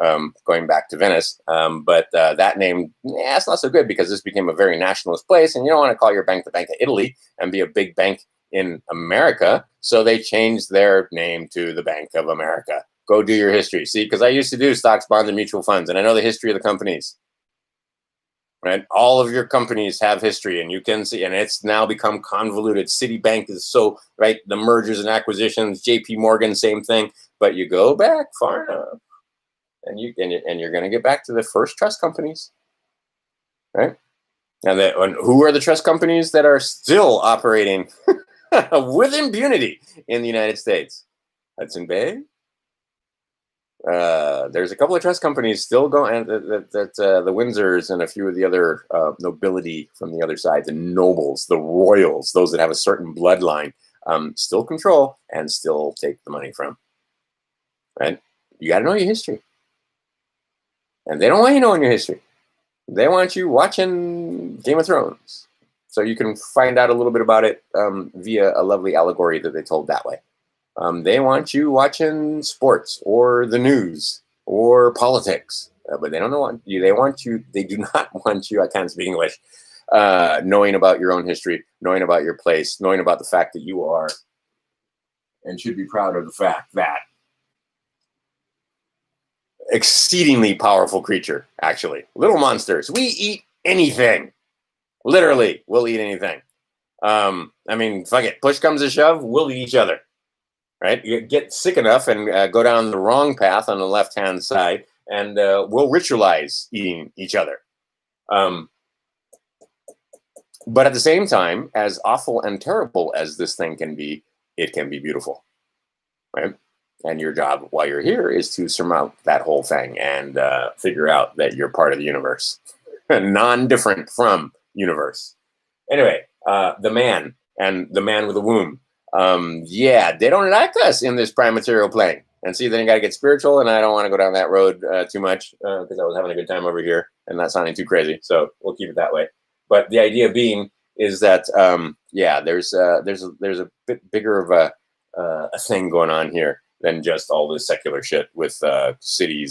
going back to Venice. But that name, it's not so good because this became a very nationalist place, and you don't want to call your bank the Bank of Italy and be a big bank in America. So they changed their name to the Bank of America. Go do your history. See, because I used to do stocks, bonds, and mutual funds, and I know the history of the companies. Right, all of your companies have history, and you can see, and it's now become convoluted. Citibank is so right, the mergers and acquisitions. J.P. Morgan, same thing. But you go back far enough, and you're going to get back to the first trust companies, right? And who are the trust companies that are still operating with impunity in the United States? Hudson Bay. There's a couple of trust companies still going, that the Windsors and a few of the other nobility from the other side, the nobles, the royals, those that have a certain bloodline, still control and still take the money from. Right? You got to know your history. And they don't want you knowing your history. They want you watching Game of Thrones. So you can find out a little bit about it via a lovely allegory that they told that way. They want you watching sports or the news or politics, but they don't want you. They do not want you. I can't speak English. Knowing about your own history, knowing about your place, knowing about the fact that you are and should be proud of the fact that exceedingly powerful creature, actually. Little monsters. We eat anything. Literally, we'll eat anything. I mean, fuck it. Push comes to shove, we'll eat each other. Right? You get sick enough and go down the wrong path on the left-hand side, and we'll ritualize eating each other. But at the same time, as awful and terrible as this thing can be, it can be beautiful. Right? And your job while you're here is to surmount that whole thing and figure out that you're part of the universe. Non-different from universe. Anyway, the man and the man with the womb. Yeah, they don't like us in this prime material plane. And see, then you got to get spiritual, and I don't want to go down that road too much because I was having a good time over here and not sounding too crazy. So we'll keep it that way. But the idea being is that there's a bit bigger of a thing going on here than just all this secular shit with city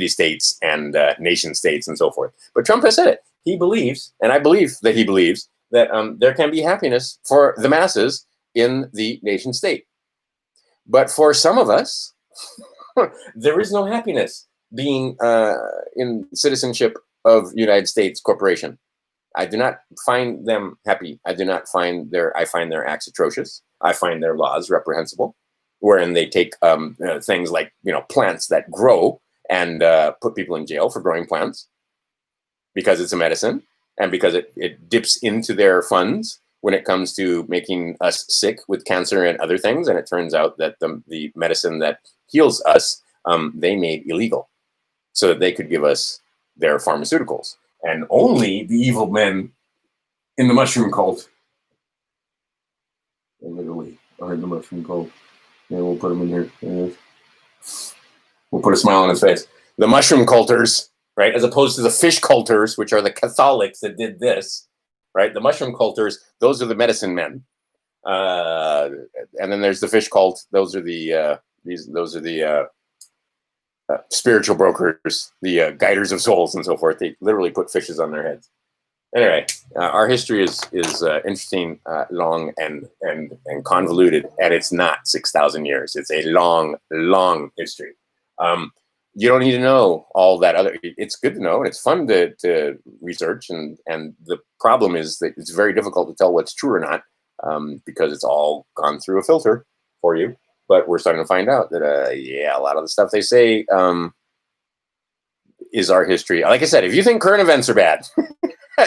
states and nation states and so forth. But Trump has said it. He believes, and I believe that he believes that there can be happiness for the masses in the nation state. But for some of us, there is no happiness being in citizenship of United States corporation. I do not find them happy. I find their acts atrocious. I find their laws reprehensible, wherein they take things like plants that grow and put people in jail for growing plants because it's a medicine and because it dips into their funds when it comes to making us sick with cancer and other things. And it turns out that the medicine that heals us, they made illegal so that they could give us their pharmaceuticals. And only the evil men in the mushroom cult, literally, are in the mushroom cult. Yeah, we'll put them in here. We'll put a smile on his face. The mushroom culters, right, as opposed to the fish culters, which are the Catholics that did this, right? The mushroom culters, those are the medicine men. And then there's the fish cult. Those are the spiritual brokers, the guiders of souls, and so forth. They literally put fishes on their heads. Anyway, our history is interesting, long and convoluted, and it's not 6,000 years. It's a long, long history. You don't need to know all that other. It's good to know, and it's fun to research. And the problem is that it's very difficult to tell what's true or not, because it's all gone through a filter for you. But we're starting to find out that yeah, a lot of the stuff they say is our history. Like I said, if you think current events are bad,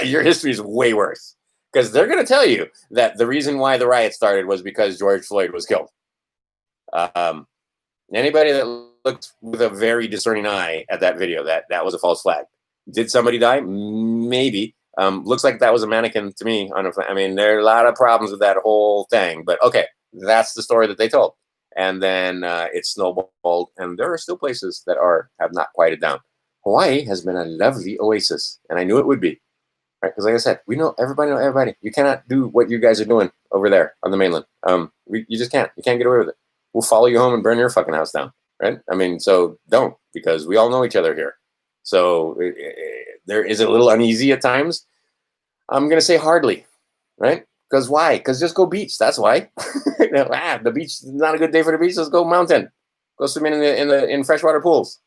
your history is way worse, because they're going to tell you that the reason why the riot started was because George Floyd was killed. Anybody that looked with a very discerning eye at that video, that was a false flag. Did somebody die? Maybe. Looks like that was a mannequin to me. I mean, there are a lot of problems with that whole thing, but okay, that's the story that they told. And then it snowballed, and there are still places that have not quieted down. Hawaii has been a lovely oasis, and I knew it would be. Right? Because like I said, we know everybody. You cannot do what you guys are doing over there on the mainland. You just can't. You can't get away with it. We'll follow you home and burn your fucking house down. Right? I mean, so don't, because we all know each other here. So there is a little uneasy at times. I'm going to say hardly, right? Because why? Because just go beach. That's why. The beach is not a good day for the beach. Let's go mountain. Go swim in freshwater pools.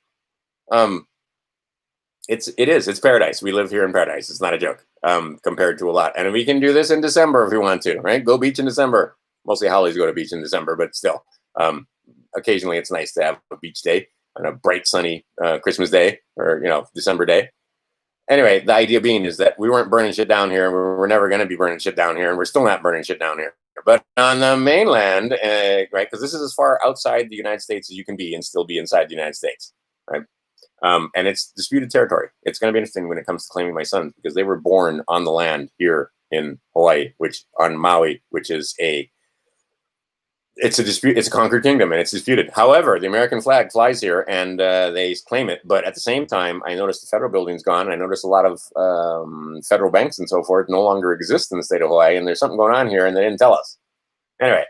It's paradise. We live here in paradise. It's not a joke, compared to a lot. And we can do this in December if we want to, right? Go beach in December. Mostly Hollies go to beach in December, but still, occasionally it's nice to have a beach day on a bright, sunny Christmas day, or December day. Anyway, the idea being is that we weren't burning shit down here, and we're never going to be burning shit down here, and we're still not burning shit down here. But on the mainland, right, because this is as far outside the United States as you can be and still be inside the United States, right? And it's disputed territory. It's going to be interesting when it comes to claiming my sons, because they were born on the land here in Hawaii, on Maui, which is it's a conquered kingdom, and it's disputed. However, the American flag flies here, and they claim it. But at the same time, I noticed the federal building's gone. I noticed a lot of federal banks and so forth no longer exist in the state of Hawaii, and there's something going on here, and they didn't tell us. Anyway,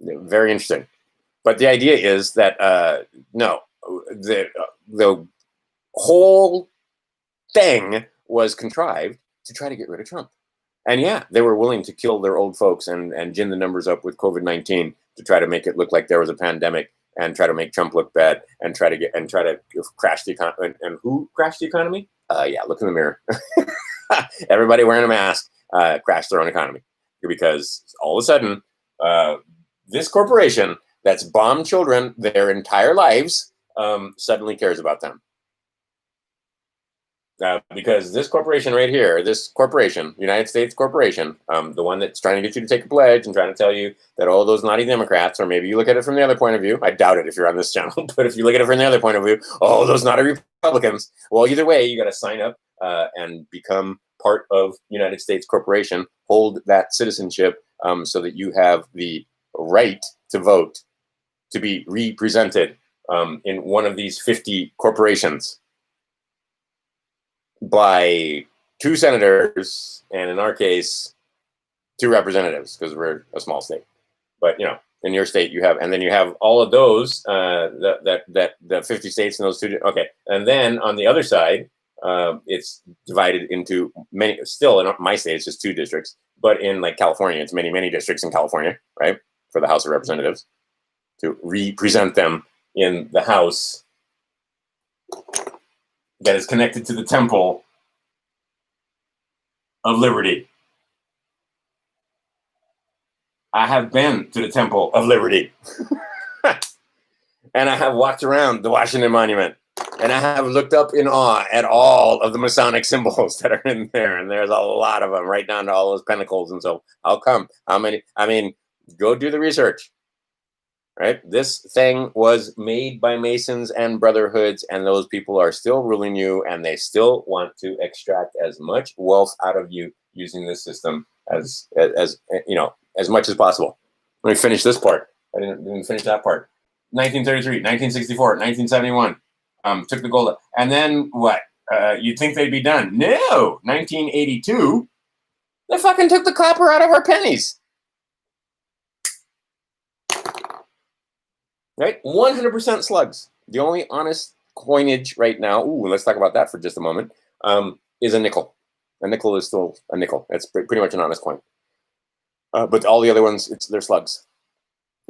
very interesting. But the idea is that no, the whole thing was contrived to try to get rid of Trump. And yeah, they were willing to kill their old folks and gin the numbers up with COVID-19 to try to make it look like there was a pandemic, and try to make Trump look bad, and try to crash the economy. And who crashed the economy? Yeah, look in the mirror. Everybody wearing a mask crashed their own economy, because all of a sudden, this corporation that's bombed children their entire lives suddenly cares about them. Because this corporation right here, United States corporation, the one that's trying to get you to take a pledge and trying to tell you that all those naughty Democrats, or maybe you look at it from the other point of view. I doubt it if you're on this channel, but if you look at it from the other point of view, oh, those naughty Republicans. Well, either way, you got to sign up and become part of United States corporation, hold that citizenship, so that you have the right to vote, to be represented in one of these 50 corporations by 2 senators, and in our case, 2 representatives, because we're a small state. But in your state you have, and then you have all of those the 50 states and those 2. Okay, and then on the other side, it's divided into many. Still, in my state, it's just 2 districts, but in like California, it's many districts in California, right, for the House of Representatives to represent them in the House that is connected to the Temple of Liberty. I have been to the Temple of Liberty. And I have walked around the Washington Monument. And I have looked up in awe at all of the Masonic symbols that are in there. And there's a lot of them, right down to all those pentacles. And so how come? How many? I mean, go do the research. Right? This thing was made by Masons and Brotherhoods, and those people are still ruling you, and they still want to extract as much wealth out of you using this system as much as possible. Let me finish this part. I didn't finish that part. 1933, 1964, 1971. Took the gold. And then what? You'd think they'd be done. No! 1982, they fucking took the copper out of our pennies. Right? 100% slugs. The only honest coinage right now, ooh, let's talk about that for just a moment, is a nickel. A nickel is still a nickel. It's pretty much an honest coin. But all the other ones, they're slugs.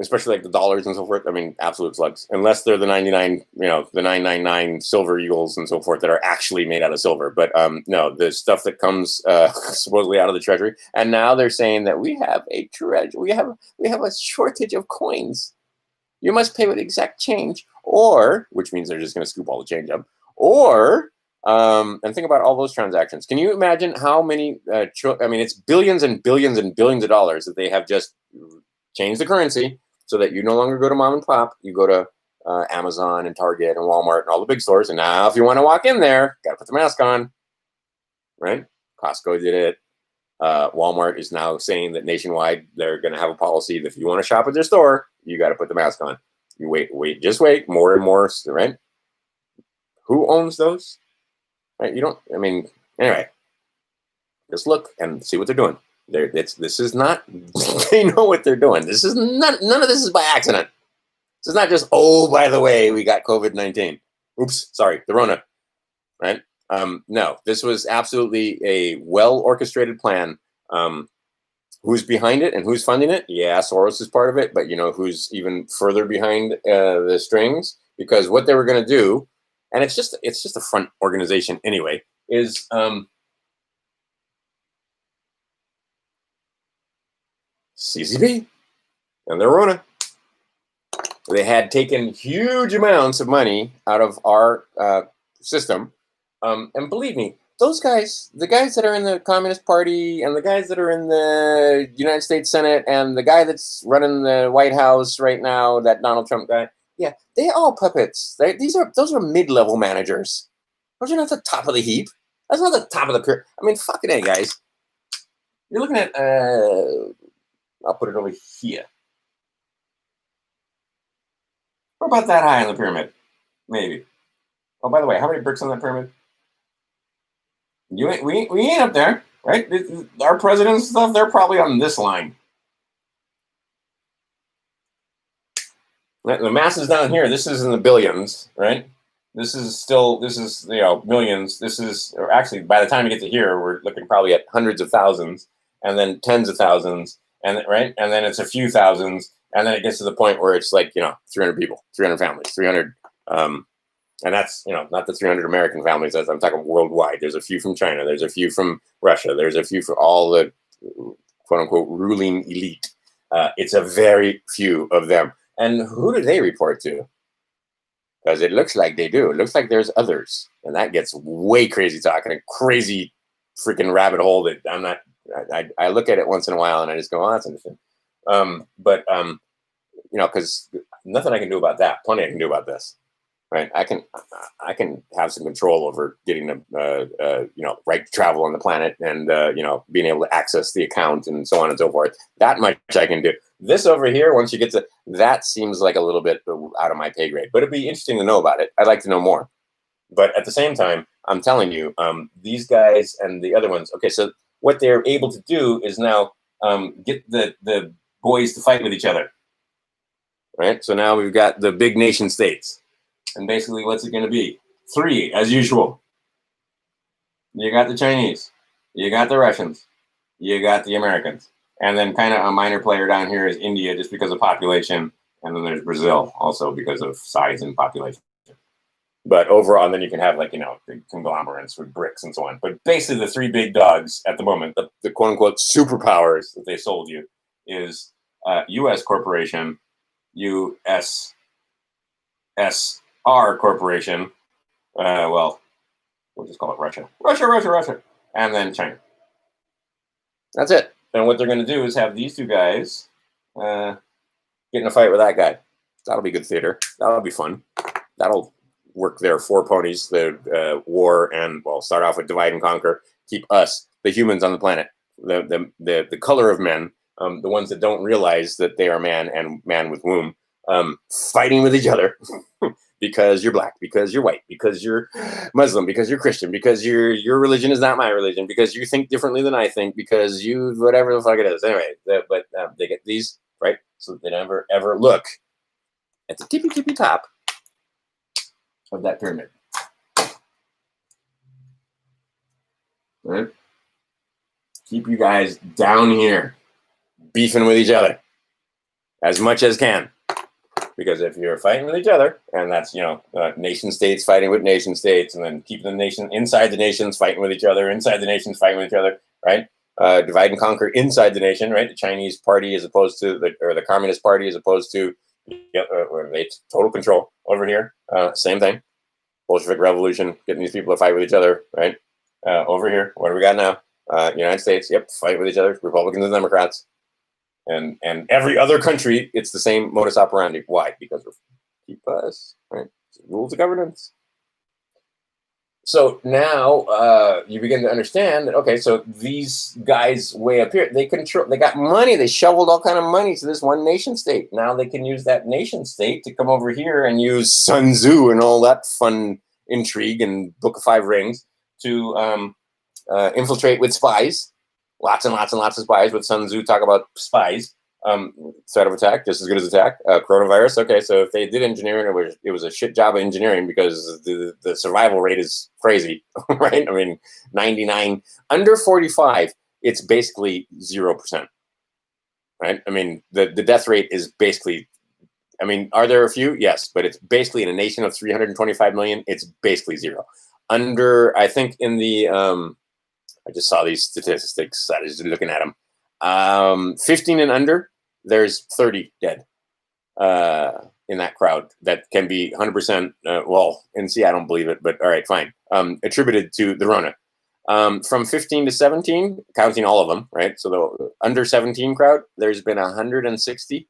Especially like the dollars and so forth. I mean, absolute slugs. Unless they're the 99, the 999 silver eagles and so forth that are actually made out of silver. But no, the stuff that comes supposedly out of the treasury. And now they're saying that we have a treasure. We have a shortage of coins. You must pay with exact change, or, which means they're just going to scoop all the change up, or, and think about all those transactions. Can you imagine how many, it's billions and billions and billions of dollars that they have just changed the currency so that you no longer go to mom and pop, you go to Amazon and Target and Walmart and all the big stores. And now if you want to walk in there, got to put the mask on, right? Costco did it. Walmart is now saying that nationwide they're going to have a policy that if you want to shop at their store, you got to put the mask on. You just wait, more and more, right? Who owns those? Right? You don't, anyway, just look and see what they're doing. This is not, they know what they're doing. This is not, none of this is by accident. This is not just, oh, by the way, we got COVID-19. Oops, sorry, the Rona, right? No, this was absolutely a well-orchestrated plan. Who's behind it and who's funding it? Yeah, Soros is part of it, but who's even further behind the strings? Because what they were going to do, and it's just a front organization anyway, is CCP and the Rona. They had taken huge amounts of money out of our system, and believe me, those guys, the guys that are in the Communist Party and the guys that are in the United States Senate and the guy that's running the White House right now, that Donald Trump guy, yeah, they all puppets. Those are mid-level managers. Those are not the top of the heap. That's not the top of the pyramid. I mean, fucking A, guys. You're looking at, I'll put it over here. We're about that high on the pyramid, maybe. Oh, by the way, how many bricks on that pyramid? We ain't up there, right? Our presidents and stuff, they're probably on this line. The masses down here, this is in the billions, right? This is millions. This is, or actually, by the time you get to here, we're looking probably at hundreds of thousands, and then tens of thousands, and right, and then it's a few thousands, and then it gets to the point where it's like 300 people, 300 families, 300. And that's, not the 300 American families. I'm talking worldwide. There's a few from China. There's a few from Russia. There's a few for all the quote unquote ruling elite. It's a very few of them. And who do they report to? Because it looks like they do. It looks like there's others. And that gets way crazy talking, a crazy freaking rabbit hole that I'm not, I look at it once in a while and I just go, oh, that's interesting. Because nothing I can do about that. Plenty I can do about this. Right, I can have some control over getting the right to travel on the planet and being able to access the account and so on and so forth. That much I can do. This over here, once you get to that, seems like a little bit out of my pay grade. But it'd be interesting to know about it. I'd like to know more. But at the same time, I'm telling you, these guys and the other ones. Okay, so what they're able to do is now get the boys to fight with each other. Right. So now we've got the big nation states. And basically, what's it going to be? 3, as usual. You got the Chinese. You got the Russians. You got the Americans. And then kind of a minor player down here is India, just because of population. And then there's Brazil, also because of size and population. But overall, and then you can have the conglomerates with BRICS and so on. But basically, the 3 big dogs at the moment, the quote-unquote superpowers that they sold you, is U.S. corporation, USSR corporation, we'll just call it Russia, and then China. That's it. And what they're going to do is have these 2 guys get in a fight with that guy. That'll be good theater. That'll be fun. That'll work their 4 ponies, the war, and start off with divide and conquer. Keep us, the humans on the planet, the color of men, the ones that don't realize that they are man and man with womb, fighting with each other because you're black, because you're white, because you're Muslim, because you're Christian, because your religion is not my religion, because you think differently than I think, because you whatever the fuck it is. Anyway, but they get these right, so they never ever look at the tippy top of that pyramid. Right? Keep you guys down here, beefing with each other as much as can. Because if you're fighting with each other, and that's, nation states fighting with nation states, and then keeping the nation inside the nations fighting with each other, inside the nations fighting with each other, right? Divide and conquer inside the nation, right? The Chinese party as opposed to the Communist Party as opposed to total control over here. Same thing. Bolshevik Revolution, getting these people to fight with each other, right? Over here, what do we got now? United States, fight with each other, Republicans and Democrats. And every other country, it's the same modus operandi. Why? Because of keep us, right? Rules of governance. So now you begin to understand that, okay, so these guys way up here, they got money, they shoveled all kind of money to this one nation state. Now they can use that nation state to come over here and use Sun Tzu and all that fun intrigue and Book of Five Rings to infiltrate with spies. Lots and lots and lots of spies with Sun Tzu talk about spies. Threat of attack, just as good as attack. Coronavirus. Okay, so if they did engineering, it was a shit job of engineering because the survival rate is crazy, right? I mean, 99 under 45, it's basically 0%, right? I mean, the death rate is basically. I mean, are there a few? Yes, but it's basically in a nation of 325 million, it's basically zero. Under, I think in the I just saw these statistics. I was looking at them. 15 and under, there's 30 dead in that crowd. That can be 100%. I don't believe it, but all right, fine. Attributed to the Rona. From 15 to 17, counting all of them, right? So the under 17 crowd, there's been 160.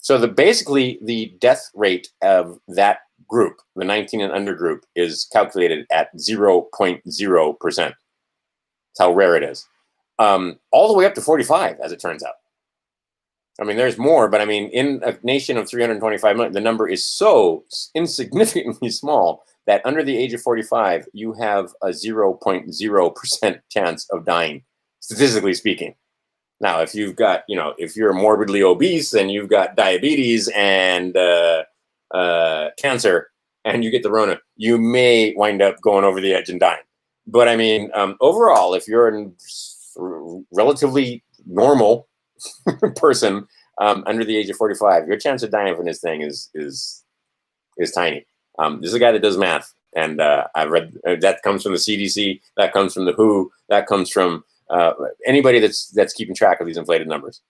So basically the death rate of that group, the 19 and under group, is calculated at 0.0%. That's how rare it is. All the way up to 45, as it turns out. I mean, there's more, but I mean, in a nation of 325 million, the number is so insignificantly small that under the age of 45, you have a 0.0% chance of dying, statistically speaking. Now, if you've got, if you're morbidly obese and you've got diabetes and cancer and you get the Rona, you may wind up going over the edge and dying. But I mean, overall, if you're a relatively normal person under the age of 45, your chance of dying from this thing is tiny. This is a guy that does math, and I've read that comes from the CDC, that comes from the WHO, that comes from anybody that's keeping track of these inflated numbers.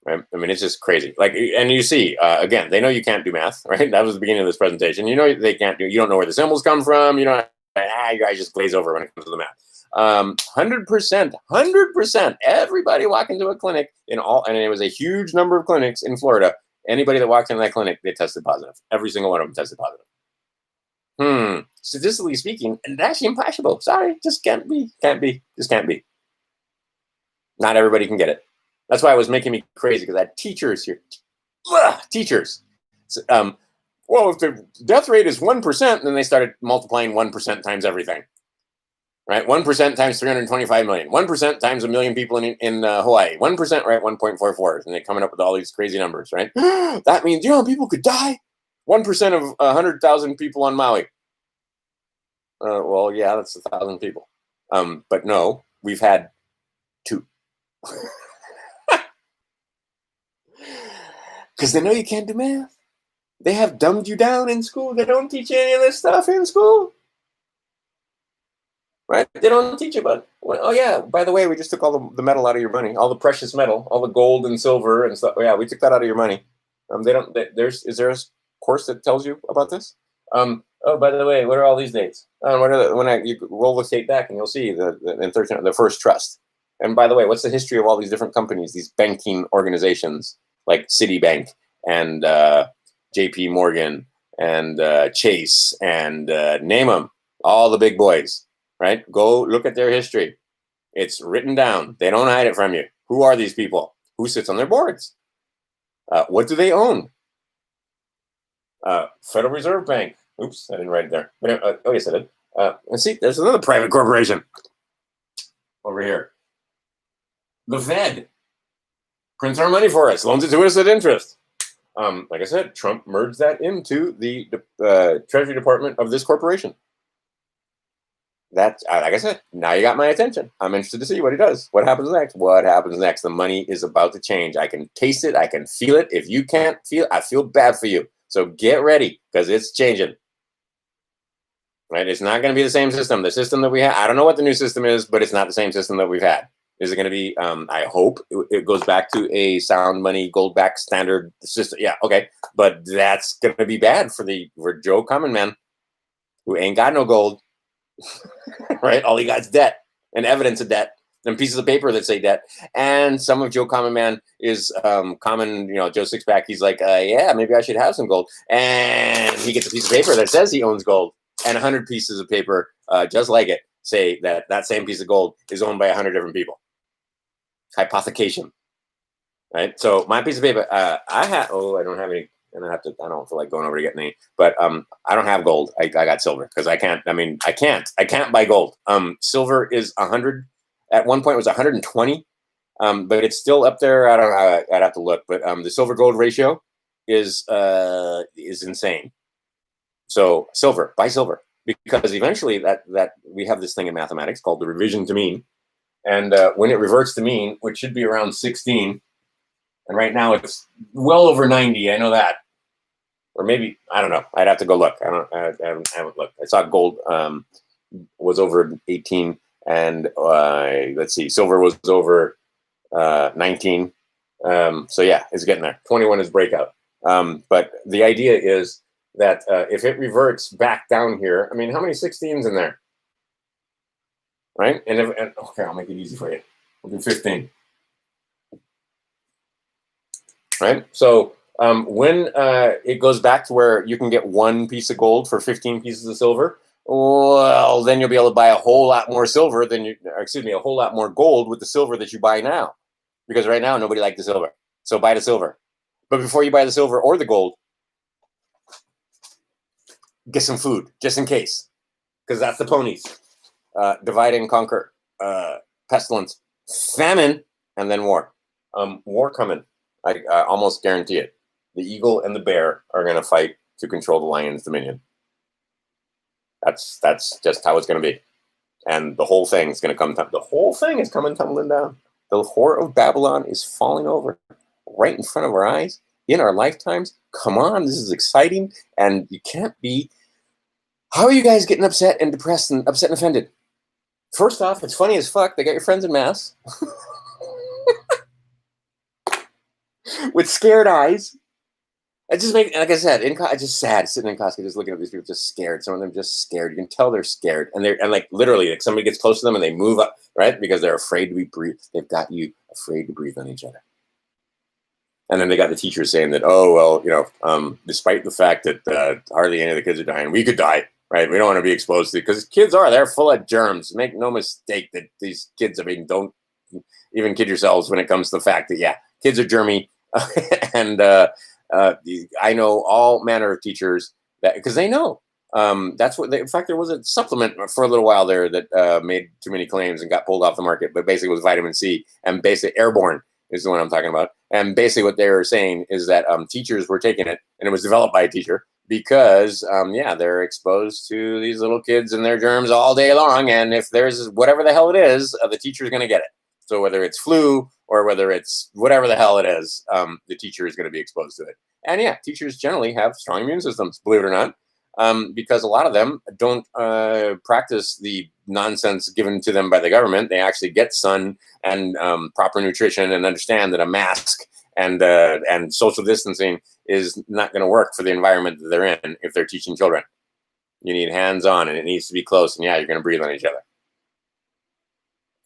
Right? I mean, it's just crazy. Like, and you see, again, they know you can't do math, right? That was the beginning of this presentation. They can't do. You don't know where the symbols come from. You guys just glaze over when it comes to the math. 100%. Everybody walk into a clinic and it was a huge number of clinics in Florida. Anybody that walked into that clinic, they tested positive. Every single one of them tested positive. Statistically speaking, that's impossible. Sorry, just can't be. Just can't be. Not everybody can get it. That's why it was making me crazy, because I had teachers here. Teachers. So, well, if the death rate is 1%, then they started multiplying 1% times everything. Right? 1% times 325 million. 1% times a million people in Hawaii. 1%, right? 1.44. And they're coming up with all these crazy numbers, right? That means, people could die. 1% of 100,000 people on Maui. Well, yeah, that's 1,000 people. But no, we've had 2. Because they know you can't do math. They have dumbed you down in school. They don't teach you any of this stuff in school. Right? They don't teach you about, oh yeah, by the way, we just took all the metal out of your money, all the precious metal, all the gold and silver and stuff. Oh, yeah, we took that out of your money. Is there a course that tells you about this? Oh, by the way, what are all these dates? You roll the tape back and you'll see the first trust. And by the way, what's the history of all these different companies, these banking organizations like Citibank and JP Morgan and Chase and name them, all the big boys. Right? Go look at their history. It's written down. They don't hide it from you. Who are these people? Who sits on their boards? What do they own? Federal Reserve Bank. Oops, I didn't write it there. But, oh, yes, I did. Let's see, there's another private corporation over here. The Fed prints our money for us, loans it to us at interest. Like I said, Trump merged that into the Treasury Department of this corporation. That's, like I said, now you got my attention. I'm interested to see what he does. What happens next? What happens next? The money is about to change. I can taste it. I can feel it. If you can't feel it, I feel bad for you. So get ready, because it's changing. Right? It's not going to be the same system. The system that we have, I don't know what the new system is, but it's not the same system that we've had. Is it going to be, I hope it goes back to a sound money, gold back standard system. Yeah, okay. But that's going to be bad for Joe Common Man, who ain't got no gold. Right? All he got is debt and evidence of debt and pieces of paper that say debt. And some of Joe Common Man is common, Joe Sixpack. He's like, yeah, maybe I should have some gold. And he gets a piece of paper that says he owns gold, and 100 pieces of paper just like it say that same piece of gold is owned by 100 different people. Hypothecation. Right? So my piece of paper, I don't have any. And I don't feel like going over to get any, but I don't have gold. I got silver because I can't buy gold. Silver is 100. At one point it was 120, but it's still up there. I don't know. I'd have to look, but the silver gold ratio is insane. So buy silver, because eventually that we have this thing in mathematics called the revision to mean. And when it reverts to mean, which should be around 16, and right now it's well over 90. I know that. Or maybe, I don't know. I'd have to go look. I haven't looked. I saw gold was over 18, and let's see, silver was over 19. So yeah, it's getting there. 21 is breakout. But the idea is that if it reverts back down here, I mean, how many 16s in there? Right? And okay, I'll make it easy for you. We'll do 15. Right? So when it goes back to where you can get one piece of gold for 15 pieces of silver, well, then you'll be able to buy a whole lot more silver a whole lot more gold with the silver that you buy now. Because right now, nobody likes the silver. So buy the silver. But before you buy the silver or the gold, get some food, just in case. Because that's the ponies. Divide and conquer. Pestilence. Famine. And then war. War coming. I almost guarantee it. The eagle and the bear are going to fight to control the lion's dominion. That's just how it's going to be. And the whole thing is going to come. The whole thing is coming tumbling down. The whore of Babylon is falling over right in front of our eyes in our lifetimes. Come on, this is exciting. And you can't be. How are you guys getting upset and depressed and upset and offended? First off, it's funny as fuck. They got your friends in mass with scared eyes. It just makes, like I said, it's just sad sitting in Costco, just looking at these people, just scared. Some of them just scared. You can tell they're scared, and like literally, like somebody gets close to them and they move up, right, because they're afraid to be breathed. They've got you afraid to breathe on each other. And then they got the teachers saying that, oh well, despite the fact that hardly any of the kids are dying, we could die, right? We don't want to be exposed to it, because they're full of germs. Make no mistake that these kids, don't even kid yourselves when it comes to the fact that kids are germy, and I know all manner of teachers that, because they know that's what in fact, there was a supplement for a little while there that made too many claims and got pulled off the market, but basically it was vitamin C, and basically Airborne is the one I'm talking about. And basically what they were saying is that teachers were taking it, and it was developed by a teacher, because they're exposed to these little kids and their germs all day long, and if there's whatever the hell it is, the teacher's going to get it. So whether it's flu or whether it's whatever the hell it is, the teacher is going to be exposed to it. And teachers generally have strong immune systems, believe it or not, because a lot of them don't practice the nonsense given to them by the government. They actually get sun and proper nutrition, and understand that a mask and social distancing is not going to work for the environment that they're in if they're teaching children. You need hands-on, and it needs to be close, and you're going to breathe on each other.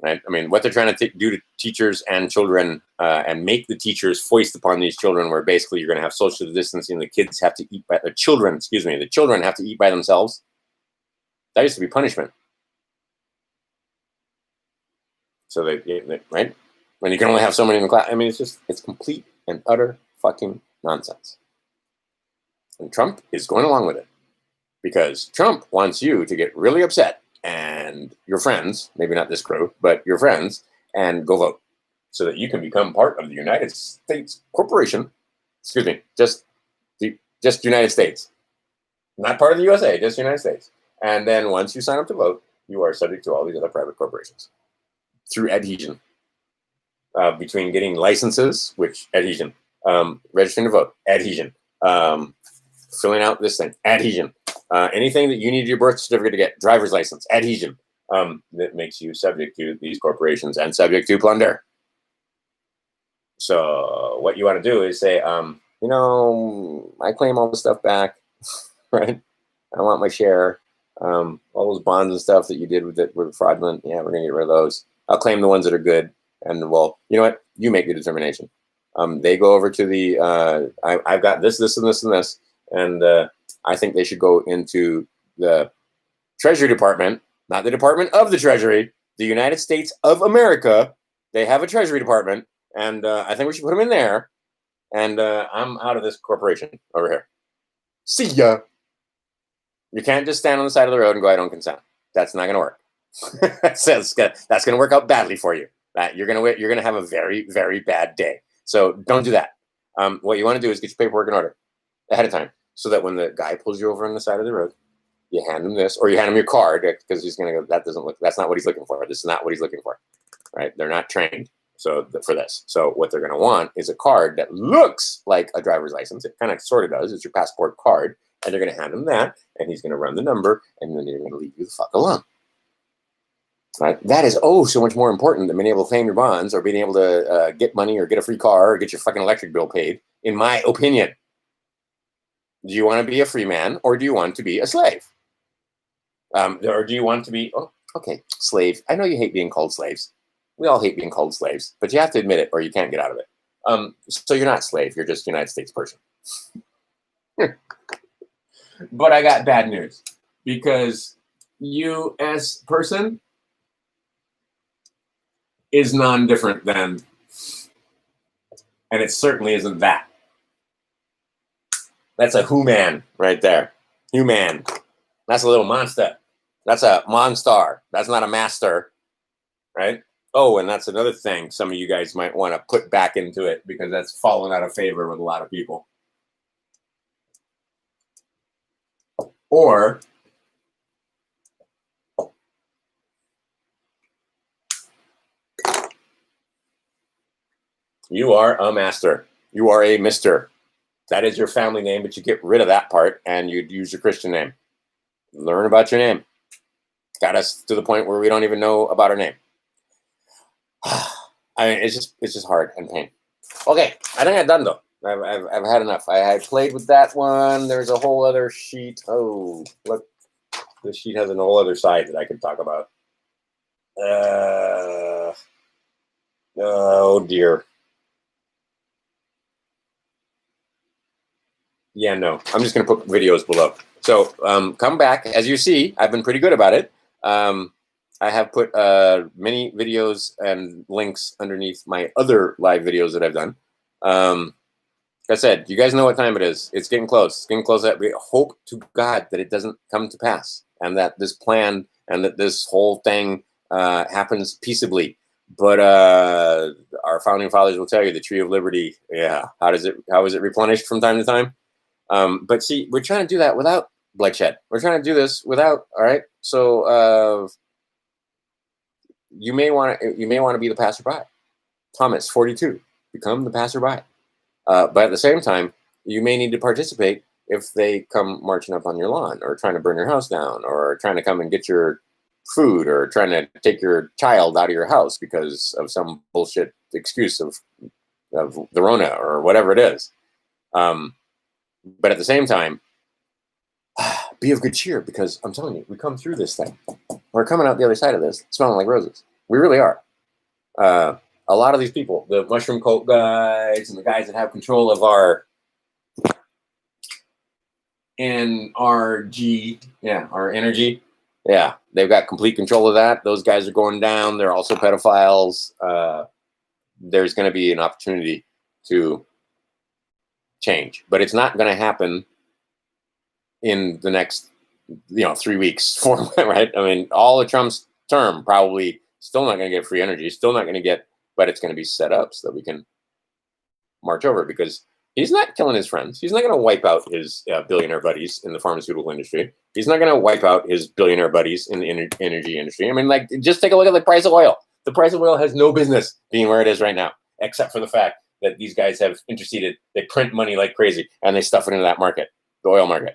Right? I mean, what they're trying to do to teachers and children, and make the teachers foist upon these children, where basically you're going to have social distancing. The kids have to eat the children have to eat by themselves. That used to be punishment. So right? When you can only have so many in the class. I mean, it's complete and utter fucking nonsense. And Trump is going along with it because Trump wants you to get really upset and your friends, maybe not this crew, but your friends, and go vote so that you can become part of the United States corporation. Excuse me, just United States. Not part of the USA, just United States. And then once you sign up to vote, you are subject to all these other private corporations through adhesion. Between getting licenses, which adhesion, registering to vote, adhesion, filling out this thing, adhesion, anything that you need your birth certificate to get, driver's license, adhesion, that makes you subject to these corporations and subject to plunder. So what you want to do is say, you know, I claim all the stuff back, right? I want my share. All those bonds and stuff that you did with it were fraudulent. Yeah, we're going to get rid of those. I'll claim the ones that are good. And, well, you know what? You make the determination. They go over to the, I've got this, this, and this, and this. And I think they should go into the Treasury Department, not the Department of the Treasury, the United States of America. They have a Treasury Department. And I think we should put them in there. And I'm out of this corporation over here. See ya. You can't just stand on the side of the road and go, I don't consent. That's not going to work. that's going to work out badly for you. You're going to have a very, very bad day. So don't do that. What you want to do is get your paperwork in order ahead of time so that when the guy pulls you over on the side of the road, you hand him this, or you hand him your card because he's going to go, that's not what he's looking for. This is not what he's looking for, right? They're not trained for this. So what they're going to want is a card that looks like a driver's license. It kind of sort of does. It's your passport card. And they're going to hand him that, and he's going to run the number, and then they're going to leave you the fuck alone. Right? That is so much more important than being able to claim your bonds or being able to get money or get a free car or get your fucking electric bill paid, in my opinion. Do you want to be a free man or do you want to be a slave? Or do you want to be, slave. I know you hate being called slaves. We all hate being called slaves, but you have to admit it or you can't get out of it. So you're not slave. You're just a United States person. But I got bad news because U.S. person is non-different than, and it certainly isn't that. That's a human right there. Human. That's a little monster. That's a monster. That's not a master, right? Oh, and that's another thing some of you guys might want to put back into it because that's fallen out of favor with a lot of people. Or you are a master. You are a mister. That is your family name, but you get rid of that part and you'd use your Christian name. Learn about your name. Got us to the point where we don't even know about our name. I mean, it's just hard and pain. Okay, I think I'm done though. I've had enough. I had played with that one. There's a whole other sheet. Oh, look, this sheet has a whole other side that I could talk about. Oh dear. Yeah, no. I'm just gonna put videos below. So come back. As you see, I've been pretty good about it. I have put many videos and links underneath my other live videos that I've done. Like I said, you guys know what time it is. It's getting close. It's getting close. We hope to God that it doesn't come to pass and that this plan and that this whole thing happens peaceably. But our founding fathers will tell you the tree of liberty. Yeah. How is it replenished from time to time? But see, we're trying to do that without bloodshed. We're trying to do this without. All right. So you may want to be the passerby. Thomas 42. Become the passerby. But at the same time, you may need to participate if they come marching up on your lawn or trying to burn your house down or trying to come and get your food or trying to take your child out of your house because of some bullshit excuse of the Rona or whatever it is. But at the same time, be of good cheer because I'm telling you, we come through this thing. We're coming out the other side of this smelling like roses. We really are. A lot of these people, the mushroom cult guys and the guys that have control of our NRG, our energy, they've got complete control of that. Those guys are going down. They're also pedophiles. There's going to be an opportunity to change, but it's not going to happen in the next 3 weeks, 4, right? I mean, all of Trump's term probably still not going to get free energy, still not going to get, but it's going to be set up so that we can march over, because he's not killing his friends. He's not going to wipe out his billionaire buddies in the pharmaceutical industry. He's not going to wipe out his billionaire buddies in the energy industry. I mean, like, just take a look at the price of oil. The price of oil has no business being where it is right now, except for the fact that these guys have interceded. They print money like crazy, and they stuff it into that market, the oil market.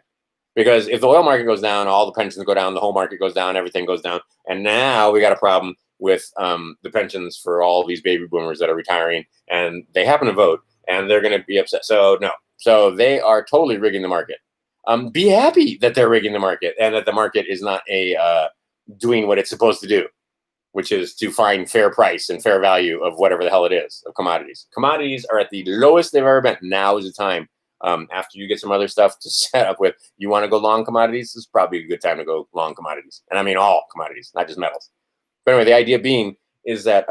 Because if the oil market goes down, all the pensions go down, the whole market goes down, everything goes down. And now we got a problem with the pensions for all these baby boomers that are retiring, and they happen to vote, and they're going to be upset. So no. So they are totally rigging the market. Be happy that they're rigging the market and that the market is not doing what it's supposed to do, which is to find fair price and fair value of whatever the hell it is, of commodities. Commodities are at the lowest they've ever been. Now is the time. After you get some other stuff to set up with, you want to go long commodities, this is probably a good time to go long commodities. And I mean all commodities, not just metals. But anyway, the idea being is that,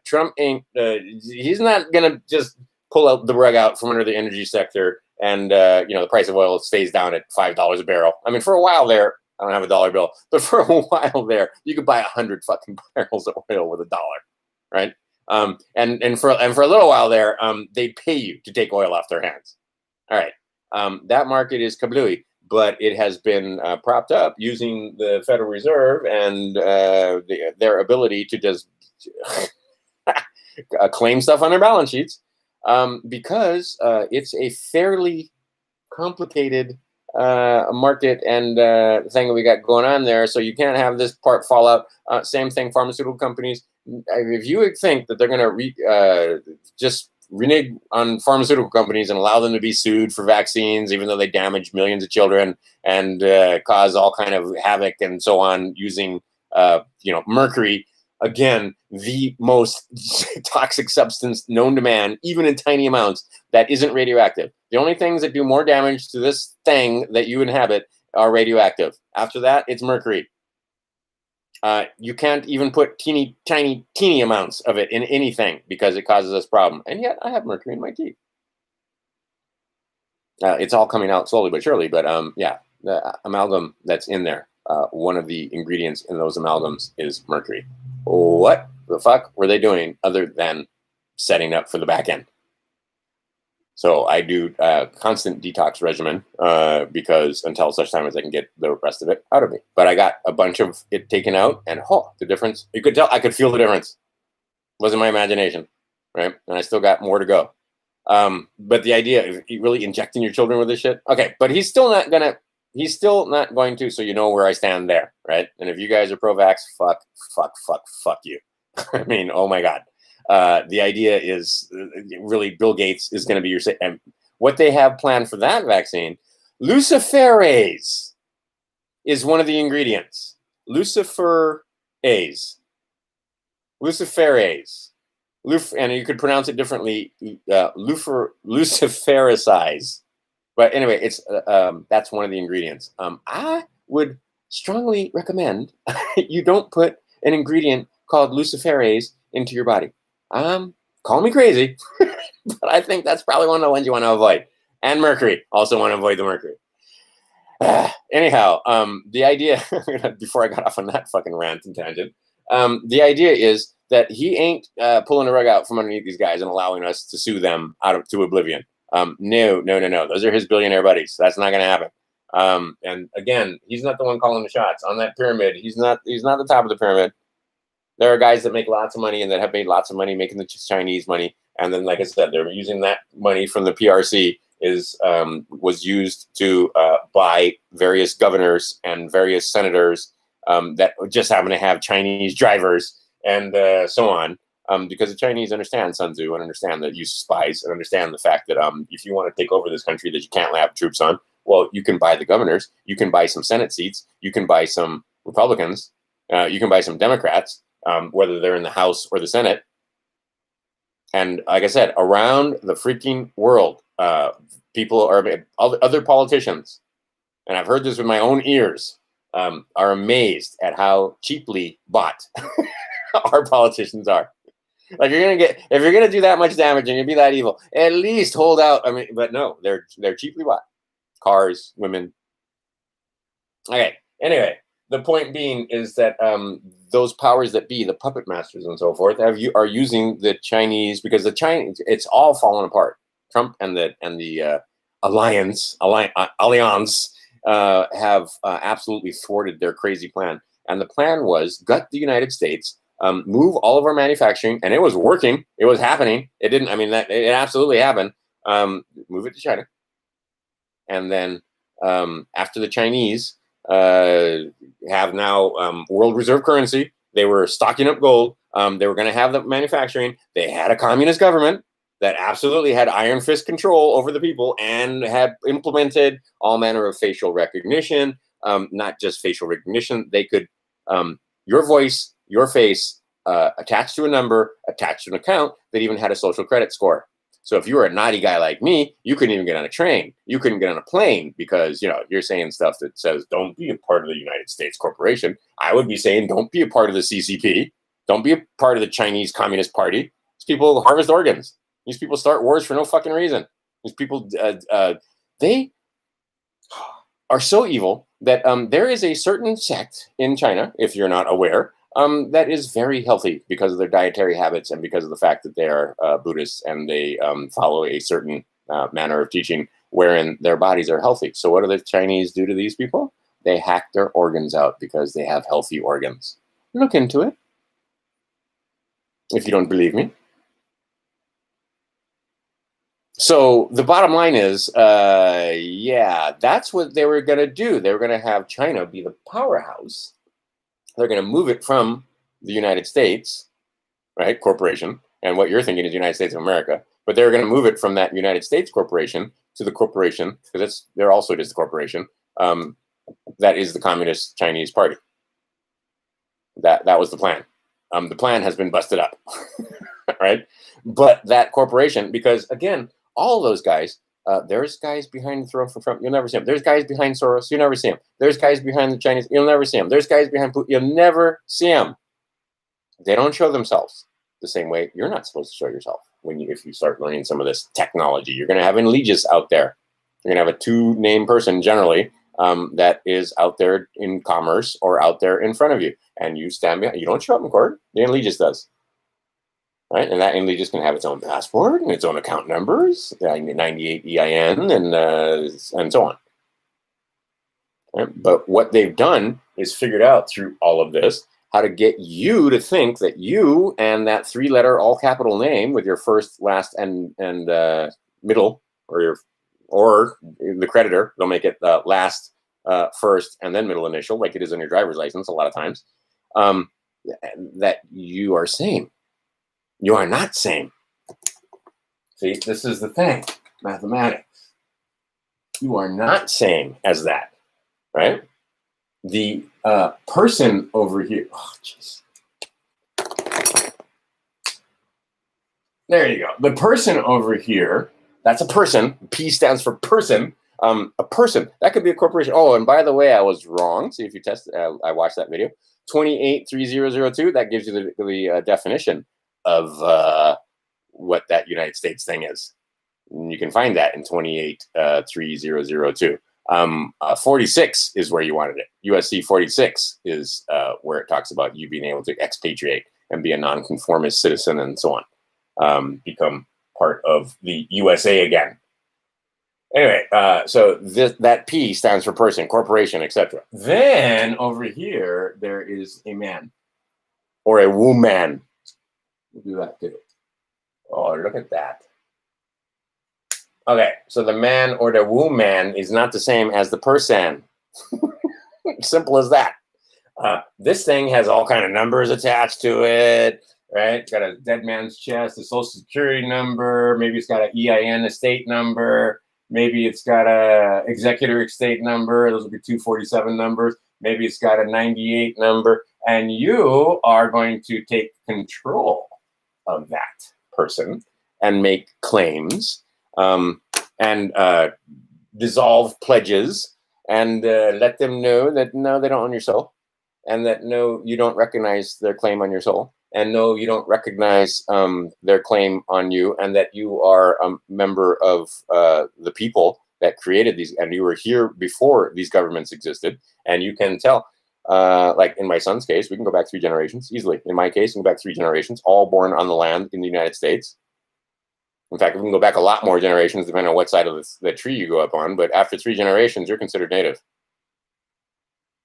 Trump ain't, he's not going to just pull out the rug out from under the energy sector and, the price of oil stays down at $5 a barrel. I mean, for a while there, I don't have a dollar bill, but for a while there, you could buy 100 fucking barrels of oil with $1, right? And for a little while there, they pay you to take oil off their hands. All right. That market is kablooey, but it has been propped up using the Federal Reserve and their ability to just claim stuff on their balance sheets, because it's a fairly complicated market and thing that we got going on there. So you can't have this part fall out. Same thing, pharmaceutical companies. If you would think that they're going to just renege on pharmaceutical companies and allow them to be sued for vaccines, even though they damage millions of children and cause all kind of havoc and so on, using mercury, again, the most toxic substance known to man, even in tiny amounts, that isn't radioactive. The only things that do more damage to this thing that you inhabit are radioactive. After that, it's mercury. You can't even put teeny amounts of it in anything because it causes us problem. And yet I have mercury in my teeth. It's all coming out slowly but surely. But the amalgam that's in there, one of the ingredients in those amalgams is mercury. What the fuck were they doing other than setting up for the back end? So I do a constant detox regimen because until such time as I can get the rest of it out of me. But I got a bunch of it taken out, and the difference, you could tell, I could feel the difference. It wasn't my imagination, right? And I still got more to go. But the idea of really injecting your children with this shit, okay, but he's still not going to, so you know where I stand there, right? And if you guys are pro-vax, fuck you. I mean, oh my God. The idea is really Bill Gates is going to be your, and what they have planned for that vaccine, LUCIFERASE is one of the ingredients. LUCIFERASE, and you could pronounce it differently, LUCIFERASE. But anyway, it's that's one of the ingredients. I would strongly recommend you don't put an ingredient called LUCIFERASE into your body. Call me crazy, but I think that's probably one of the ones you want to avoid. And mercury, also want to avoid the mercury. Anyhow, the idea, before I got off on that fucking rant and tangent, the idea is that he ain't pulling the rug out from underneath these guys and allowing us to sue them to oblivion. No. Those are his billionaire buddies. That's not going to happen. And again, he's not the one calling the shots on that pyramid. He's not the top of the pyramid. There are guys that make lots of money and that have made lots of money making the Chinese money. And then, like I said, they're using that money from the PRC was used to buy various governors and various senators that just happen to have Chinese drivers and so on. Because the Chinese understand Sun Tzu and understand the use of spies and understand the fact that if you want to take over this country that you can't have troops on, well, you can buy the governors, you can buy some Senate seats, you can buy some Republicans, you can buy some Democrats. Whether they're in the House or the Senate. And like I said, around the freaking world, people are, other politicians, and I've heard this with my own ears, are amazed at how cheaply bought our politicians are. Like if you're gonna do that much damage and you're gonna be that evil, at least hold out. I mean, but no, they're cheaply bought. cars, women. Okay. Anyway, the point being is that those powers that be, the puppet masters and so forth, are using the Chinese, because the Chinese, it's all fallen apart. Trump and the alliance have absolutely thwarted their crazy plan. And the plan was gut the United States, move all of our manufacturing, and it was working. It was happening. It didn't. I mean, that it absolutely happened. Move it to China, and then after the Chinese have now world reserve currency, they were stocking up gold. They were going to have the manufacturing. They had a communist government that absolutely had iron fist control over the people and had implemented all manner of facial recognition. Not just facial recognition. They could your voice, your face, attached to a number, attached to an account that even had a social credit score. So if you were a naughty guy like me, you couldn't even get on a train. You couldn't get on a plane because, you know, you're saying stuff that says, don't be a part of the United States corporation. I would be saying, don't be a part of the CCP. Don't be a part of the Chinese Communist Party. These people harvest organs. These people start wars for no fucking reason. These people, they are so evil that there is a certain sect in China, if you're not aware, that is very healthy because of their dietary habits and because of the fact that they are Buddhists and they follow a certain manner of teaching wherein their bodies are healthy. So what do the Chinese do to these people? They hack their organs out because they have healthy organs. Look into it if you don't believe me. So the bottom line is, yeah, that's what they were going to do. They were going to have China be the powerhouse. They're going to move it from the United States, right, corporation, and what you're thinking is United States of America, but they're going to move it from that United States corporation to the corporation, because they're also just a corporation, that is the Communist Chinese Party. That was the plan. The plan has been busted up, right? But that corporation, because again, all those guys, there's guys behind the throne from Trump, you'll never see them. There's guys behind Soros, you'll never see them. There's guys behind the Chinese, you'll never see them. There's guys behind Putin, you'll never see them. They don't show themselves the same way you're not supposed to show yourself if you start learning some of this technology. You're going to have an allegiance out there. You're going to have a two-name person generally that is out there in commerce or out there in front of you, and you stand behind. You don't show up in court. The allegiance does. Right, and that allegiance can have its own passport and its own account numbers, 98 EIN, and so on. Right? But what they've done is figured out through all of this how to get you to think that you and that three-letter all-capital name with your first, last, and middle, or the creditor, they'll make it last, first, and then middle initial, like it is on your driver's license a lot of times, that you are sane. You are not sane. See, this is the thing. Mathematics. You are not sane as that, right? The person over here. Oh, jeez. There you go. The person over here. That's a person. P stands for person. A person. That could be a corporation. Oh, and by the way, I was wrong. See if you test. I watched that video. 283002. That gives you the definition of what that United States thing is. And you can find that in 283002. 46 is where you wanted it. USC 46 is where it talks about you being able to expatriate and be a nonconformist citizen and so on. Become part of the USA again. Anyway, so that P stands for person, corporation, etc. Then over here, there is a man or a woman. We'll do that too. Oh, look at that. Okay, so the man or the woman is not the same as the person. Simple as that. This thing has all kind of numbers attached to it, right? It's got a dead man's chest, a social security number. Maybe it's got an EIN estate number. Maybe it's got a executor estate number. Those would be 247 numbers. Maybe it's got a 98 number. And you are going to take control of that person and make claims and dissolve pledges and let them know that no, they don't own your soul, and that no, you don't recognize their claim on your soul, and no, you don't recognize their claim on you, and that you are a member of the people that created these, and you were here before these governments existed, and you can tell, like in my son's case, we can go back 3 generations easily. In my case, we can go back 3 generations, all born on the land in the United States. In fact, we can go back a lot more generations depending on what side of the tree you go up on, but after 3 generations, you're considered native,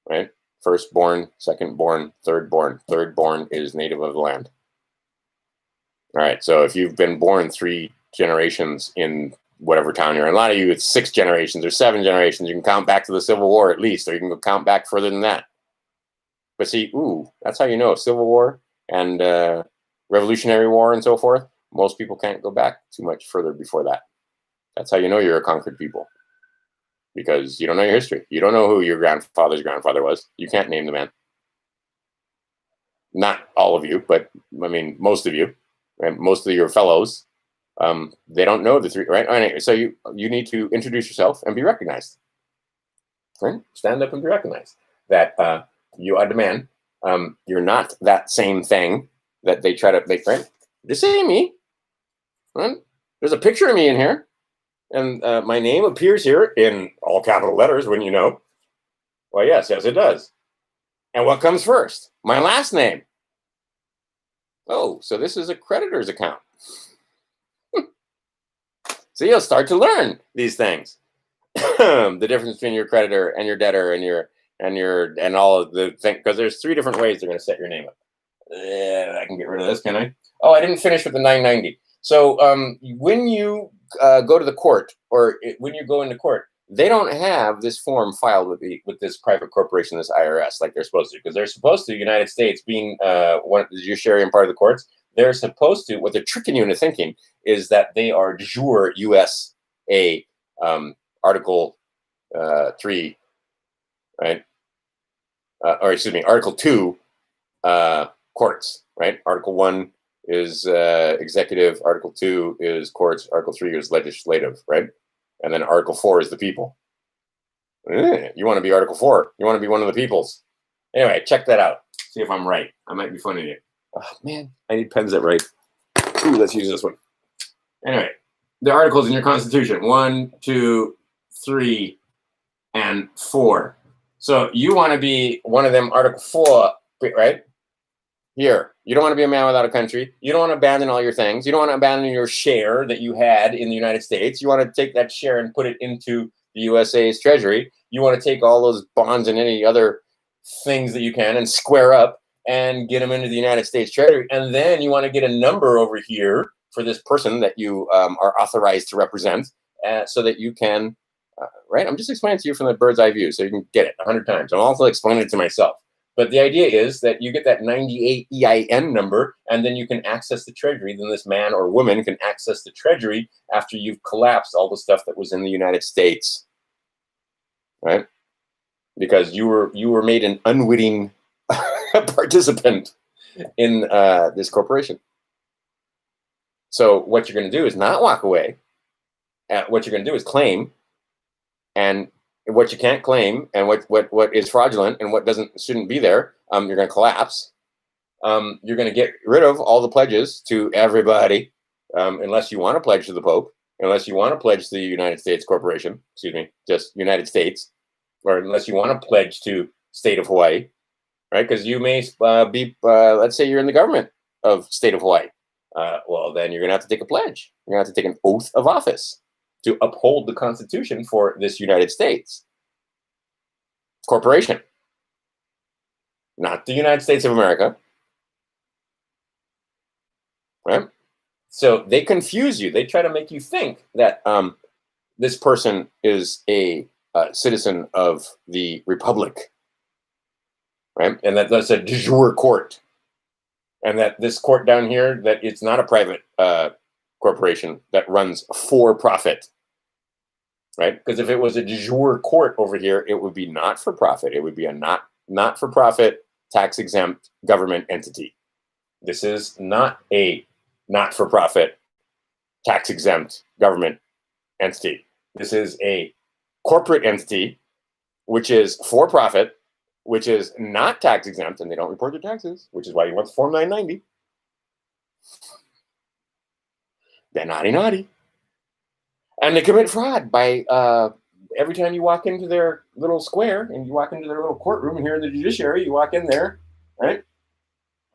right? Firstborn, secondborn, thirdborn. Thirdborn is native of the land. All right, so if you've been born 3 generations in whatever town you're in, a lot of you, it's 6 generations or 7 generations. You can count back to the Civil War at least, or you can count back further than that. But see, that's how you know Civil War and Revolutionary War and so forth. Most people can't go back too much further before that. That's how you know you're a conquered people, because you don't know your history. You don't know who your grandfather's grandfather was. You can't name the man. Not all of you, but I mean, most of you, right? Most of your fellows, they don't know the 3, right? Anyway, so you need to introduce yourself and be recognized, right? Stand up and be recognized that you are the man. You're not that same thing that they try to make, right? This ain't me. Right? There's a picture of me in here, and my name appears here in all capital letters, wouldn't you know? Well, yes, it does. And what comes first? My last name. Oh, so this is a creditor's account. So you'll start to learn these things. The difference between your creditor and your debtor and all of the things, because there's 3 different ways they're going to set your name up. I can get rid of this, can I? Oh, I didn't finish with the 990. So when you go to the court, or when you go into court, they don't have this form filed with this private corporation, this IRS, like they're supposed to, because they're supposed to, United States being one of the judiciary and part of the courts, they're supposed to, what they're tricking you into thinking is that they are de jure USA Article 3, right? Or excuse me, Article 2 courts, right? Article 1 is executive, Article 2 is courts, Article 3 is legislative, right? And then Article 4 is the people. You want to be Article 4. You want to be one of the peoples. Anyway, check that out. See if I'm right. I might be funny to you. Oh, man, I need pens that write. Ooh, let's use this one. Anyway, the articles in your Constitution, 1, 2, 3, and 4. So you want to be one of them, Article 4, right? Here, you don't want to be a man without a country. You don't want to abandon all your things. You don't want to abandon your share that you had in the United States. You want to take that share and put it into the USA's treasury. You want to take all those bonds and any other things that you can and square up and get them into the United States treasury. And then you want to get a number over here for this person that you are authorized to represent so that you can, right? I'm just explaining to you from the bird's eye view so you can get it 100 times. I'm also explaining it to myself. But the idea is that you get that 98 EIN number, and then you can access the treasury. Then this man or woman can access the treasury after you've collapsed all the stuff that was in the United States, right? Because you were made an unwitting participant in this corporation. So what you're going to do is not walk away. What you're going to do is claim, and what you can't claim, and what is fraudulent and what shouldn't be there, you're going to collapse. You're going to get rid of all the pledges to everybody, unless you want to pledge to the Pope, unless you want to pledge to the United States Corporation, excuse me, just United States, or unless you want to pledge to state of Hawaii, right? Because you may be, let's say you're in the government of state of Hawaii. Well, then you're going to have to take a pledge. You're going to have to take an oath of office to uphold the Constitution for this United States corporation, not the United States of America, right? So they confuse you. They try to make you think that this person is a citizen of the Republic, right? And that that's a de jure court, and that this court down here, that it's not a private corporation that runs for profit, right? Because if it was a de jure court over here, it would be not for profit. It would be a not for profit, tax exempt government entity. This is not a not for profit, tax exempt government entity. This is a corporate entity, which is for profit, which is not tax exempt, and they don't report their taxes, which is why you want the Form 990. They're naughty, naughty. And they commit fraud by every time you walk into their little square and you walk into their little courtroom, and here in the judiciary, you walk in there, right?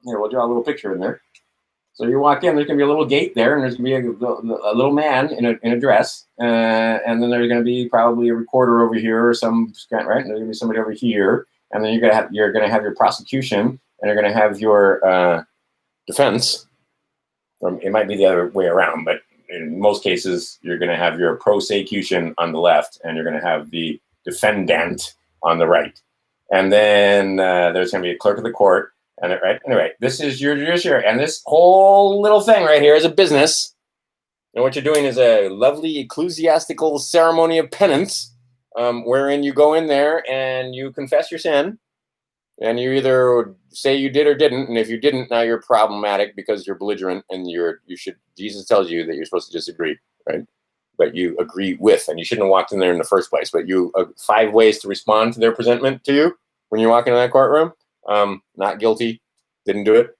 Here, we'll draw a little picture in there. So you walk in, there's going to be a little gate there, and there's going to be a little man in a dress, and then there's going to be probably a recorder over here or some, right? And there's going to be somebody over here, and then you're going to have your prosecution, and you're going to have your defense. It might be the other way around, but in most cases, you're going to have your prosecution on the left, and you're going to have the defendant on the right. And then there's going to be a clerk of the court. And right, anyway, this is your judiciary, and this whole little thing right here is a business. And what you're doing is a lovely ecclesiastical ceremony of penance, wherein you go in there and you confess your sin, and you either say you did or didn't. And if you didn't, now you're problematic because you're belligerent, and Jesus tells you that you're supposed to disagree, right? But you agree with, and you shouldn't have walked in there in the first place. But 5 ways to respond to their presentment to you when you walk into that courtroom. Not guilty, didn't do it,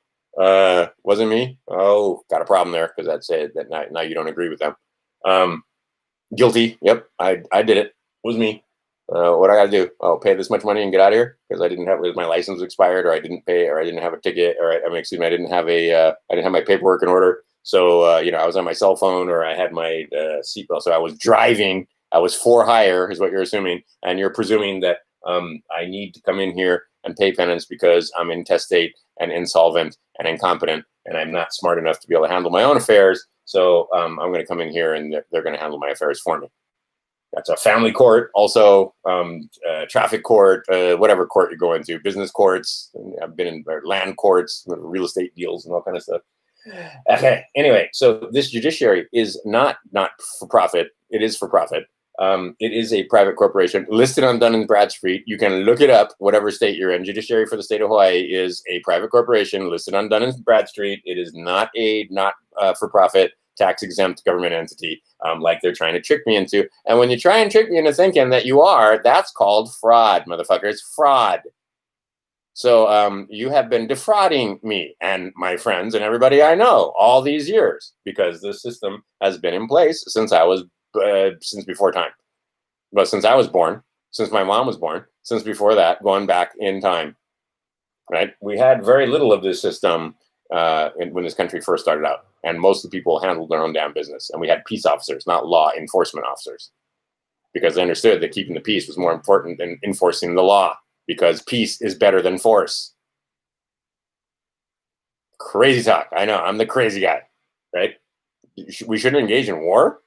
wasn't me. Oh, got a problem there because I'd say that now you don't agree with them. Guilty, yep, I did it, was me. What I gotta do? Oh, pay this much money and get out of here because I didn't have my license expired, or I didn't pay, or I didn't have a ticket, or I didn't have my paperwork in order. So I was on my cell phone, or I had my seatbelt, so I was driving. I was for hire, is what you're assuming, and you're presuming that I need to come in here and pay penance because I'm intestate and insolvent and incompetent, and I'm not smart enough to be able to handle my own affairs. So I'm going to come in here, and they're going to handle my affairs for me. That's a family court, also traffic court, whatever court you're going to, business courts. I've been in land courts, real estate deals, and all kind of stuff. Okay. Anyway, so this judiciary is not for profit. It is for profit. It is a private corporation listed on Dun & Bradstreet. You can look it up, whatever state you're in. Judiciary for the state of Hawaii is a private corporation listed on Dun & Bradstreet. It is not a for-profit, tax-exempt government entity like they're trying to trick me into. And when you try and trick me into thinking that you are, that's called fraud, motherfuckers. Fraud. So you have been defrauding me and my friends and everybody I know all these years because this system has been in place since before time. But since I was born, since my mom was born, since before that, going back in time, right? We had very little of this system when this country first started out. And most of the people handled their own damn business. And we had peace officers, not law enforcement officers, because they understood that keeping the peace was more important than enforcing the law, because peace is better than force. Crazy talk. I know, I'm the crazy guy, right? We shouldn't engage in war.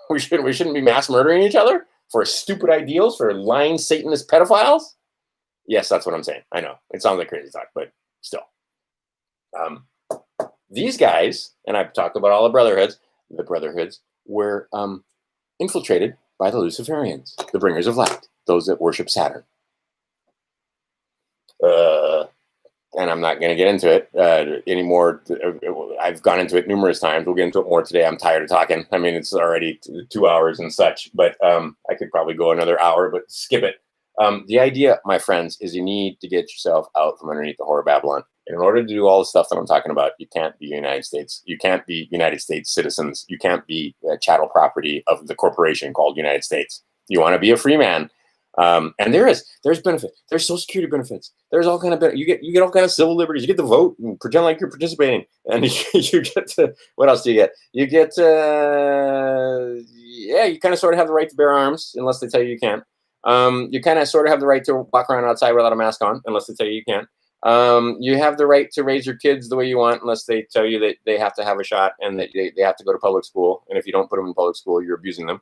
We shouldn't be mass murdering each other for stupid ideals, for lying Satanist pedophiles. Yes, that's what I'm saying. I know it sounds like crazy talk, but still. These guys, and I've talked about all the brotherhoods were infiltrated by the Luciferians, the bringers of light, those that worship Saturn. And I'm not going to get into it anymore. I've gone into it numerous times. We'll get into it more today. I'm tired of talking. I mean, it's already 2 hours and such, but I could probably go another hour, but skip it. The idea, my friends, is you need to get yourself out from underneath the whore of Babylon. In order to do all the stuff that I'm talking about, you can't be United States. You can't be United States citizens. You can't be chattel property of the corporation called United States. You want to be a free man. And there's benefit. There's Social Security benefits. There's all kind of you get all kind of civil liberties. You get to vote and pretend like you're participating, and you get to, what else do you get? You get you kind of sort of have the right to bear arms unless they tell you can't. You kind of sort of have the right to walk around outside without a mask on unless they tell you can't. You have the right to raise your kids the way you want unless they tell you that they have to have a shot and that they have to go to public school. And if you don't put them in public school, you're abusing them.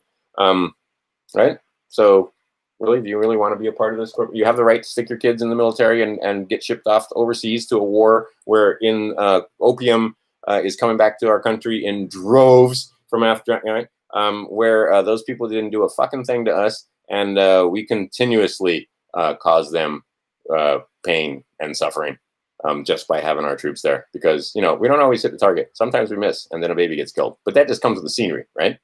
Right? So really, do you really want to be a part of this? You have the right to stick your kids in the military and get shipped off overseas to a war where opium is coming back to our country in droves from Afghanistan, right? Where those people didn't do a fucking thing to us, and we continuously cause them pain and suffering just by having our troops there, because we don't always hit the target. Sometimes we miss, and then a baby gets killed. But that just comes with the scenery, right?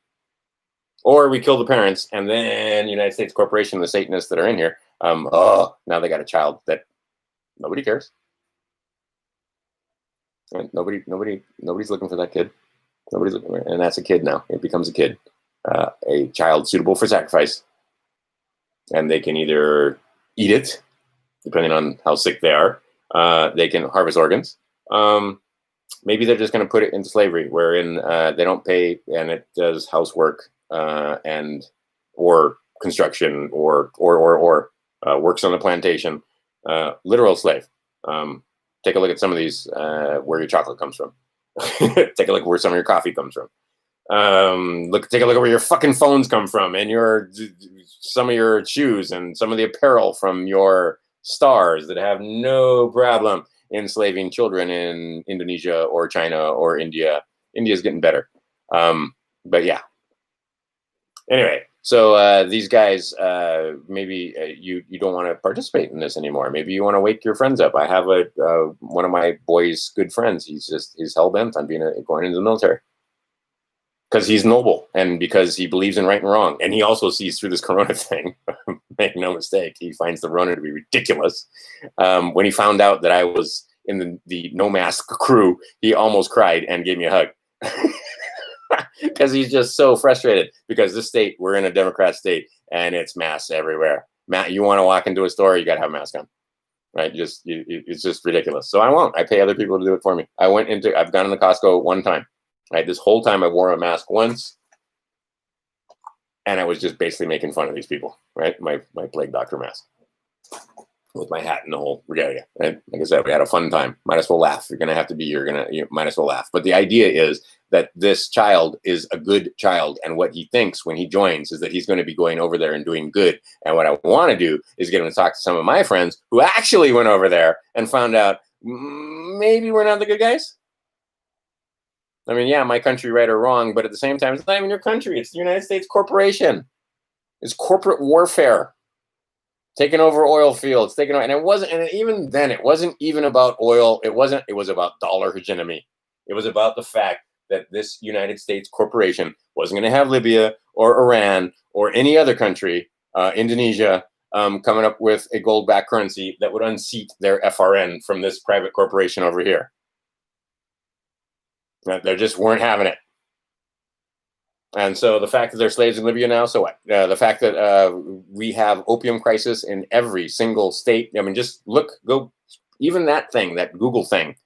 Or we kill the parents, and then United States Corporation, the Satanists that are in here, now they got a child that nobody cares. Right? Nobody's looking for that kid. Nobody's looking for it, and that's a kid now. It becomes a kid. a child suitable for sacrifice, and they can either eat it, depending on how sick they are. They can harvest organs. Maybe they're just going to put it into slavery, wherein they don't pay and it does housework and or construction or works on the plantation. Literal slave. Take a look at some of these where your chocolate comes from. Take a look where some of your coffee comes from. Take a look at where your fucking phones come from, and some of your shoes and some of the apparel from your stars that have no problem enslaving children in Indonesia or China or India. India's getting better. But yeah. Anyway, so these guys, maybe you don't want to participate in this anymore. Maybe you want to wake your friends up. I have one of my boys' good friends. He's hell bent on going into the military because he's noble and because he believes in right and wrong. And he also sees through this Corona thing. Make no mistake, he finds the Rona to be ridiculous. When he found out that I was in the no mask crew, he almost cried and gave me a hug. Because he's just so frustrated because this state, we're in a Democrat state and it's masks everywhere. Matt, you want to walk into a store, you got to have a mask on, right? It's just ridiculous. So I won't. I pay other people to do it for me. I've gone into Costco one time, right? This whole time I wore a mask once, and I was just basically making fun of these people, right? My plague doctor mask with my hat and the whole regalia, right? Like I said, we had a fun time. Might as well laugh. You're gonna have to be. You might as well laugh. But the idea is that this child is a good child, and what he thinks when he joins is that he's going to be going over there and doing good. And what I want to do is get him to talk to some of my friends who actually went over there and found out maybe we're not the good guys. I mean, yeah, my country, right or wrong, but at the same time, it's not even your country. It's the United States corporation. It's corporate warfare. Taking over oil fields, and it wasn't, and even then, it wasn't even about oil. It was about dollar hegemony. It was about the fact that this United States corporation wasn't going to have Libya or Iran or any other country, Indonesia, coming up with a gold-backed currency that would unseat their FRN from this private corporation over here. They just weren't having it. And so the fact that they're slaves in Libya now, so what? The fact that we have opium crisis in every single state. I mean, just go, even that thing, that Google thing.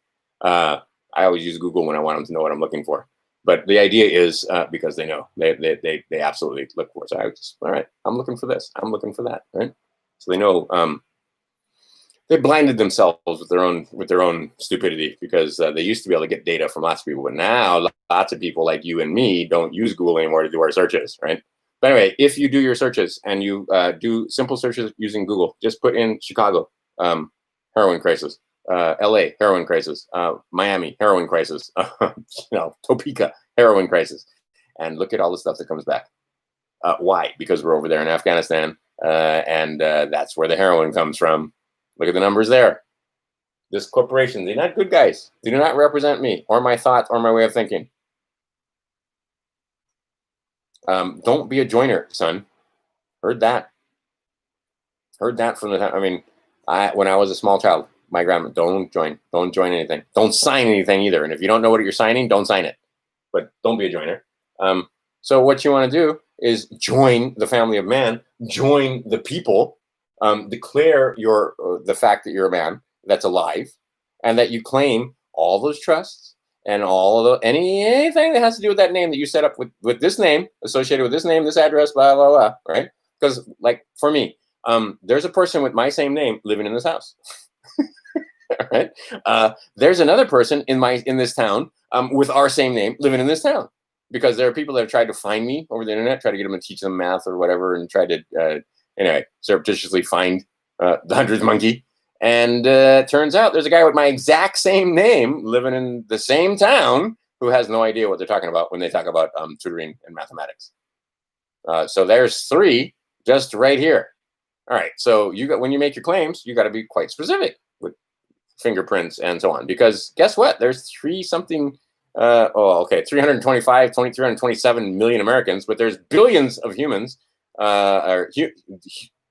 I always use Google when I want them to know what I'm looking for. But the idea is because they know, they absolutely look for it. So all right, I'm looking for this. I'm looking for that, right? So they know they blinded themselves with their own stupidity because they used to be able to get data from lots of people, but now lots of people like you and me don't use Google anymore to do our searches, right? But anyway, if you do your searches and you do simple searches using Google, just put in Chicago heroin crisis, LA heroin crisis, Miami heroin crisis, Topeka heroin crisis, and look at all the stuff that comes back. Why? Because we're over there in Afghanistan, and that's where the heroin comes from. Look at the numbers there. This corporation, they're not good guys. They do not represent me or my thoughts or my way of thinking. Don't be a joiner, son. Heard that. Heard that from the time. I mean, when I was a small child, my grandma, don't join anything. Don't sign anything either. And if you don't know what you're signing, don't sign it. But don't be a joiner. So what you want to do is join the family of man, join the people. Declare the fact that you're a man that's alive, and that you claim all those trusts and all of anything that has to do with that name that you set up with this name associated with this name, this address, blah blah blah. Right? Because like for me, there's a person with my same name living in this house. Right? There's another person in this town with our same name living in this town. Because there are people that have tried to find me over the internet, try to get them to teach them math or whatever, and try to anyway, surreptitiously find the 100th monkey. And turns out there's a guy with my exact same name living in the same town who has no idea what they're talking about when they talk about tutoring and mathematics. So there's 3 just right here. All right, so when you make your claims, you got to be quite specific with fingerprints and so on. Because guess what? There's 327 million Americans, but there's billions of humans.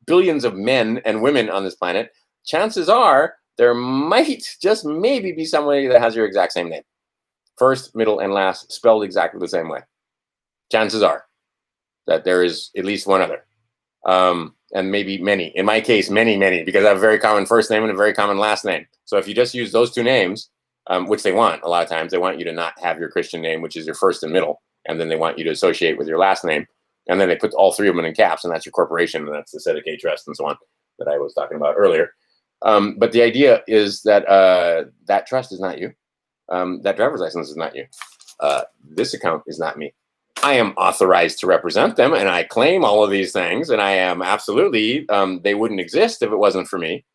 Billions of men and women on this planet. Chances are there might just maybe be somebody that has your exact same name, first, middle, and last, spelled exactly the same way. Chances are. that there is at least one other. And maybe many. In my case, many, because I have a very common first name and a very common last name. So if you just use those two names, which they want a lot of times, they want you to not have your Christian name, which is your first and middle, and then they want you to associate with your last name, and then they put all three of them in caps, and that's your corporation, and that's the Sedicate Trust, and so on that I was talking about earlier. But the idea is that that trust is not you. That driver's license is not you. This account is not me. I am authorized to represent them, and I claim all of these things, and I am absolutely, they wouldn't exist if it wasn't for me.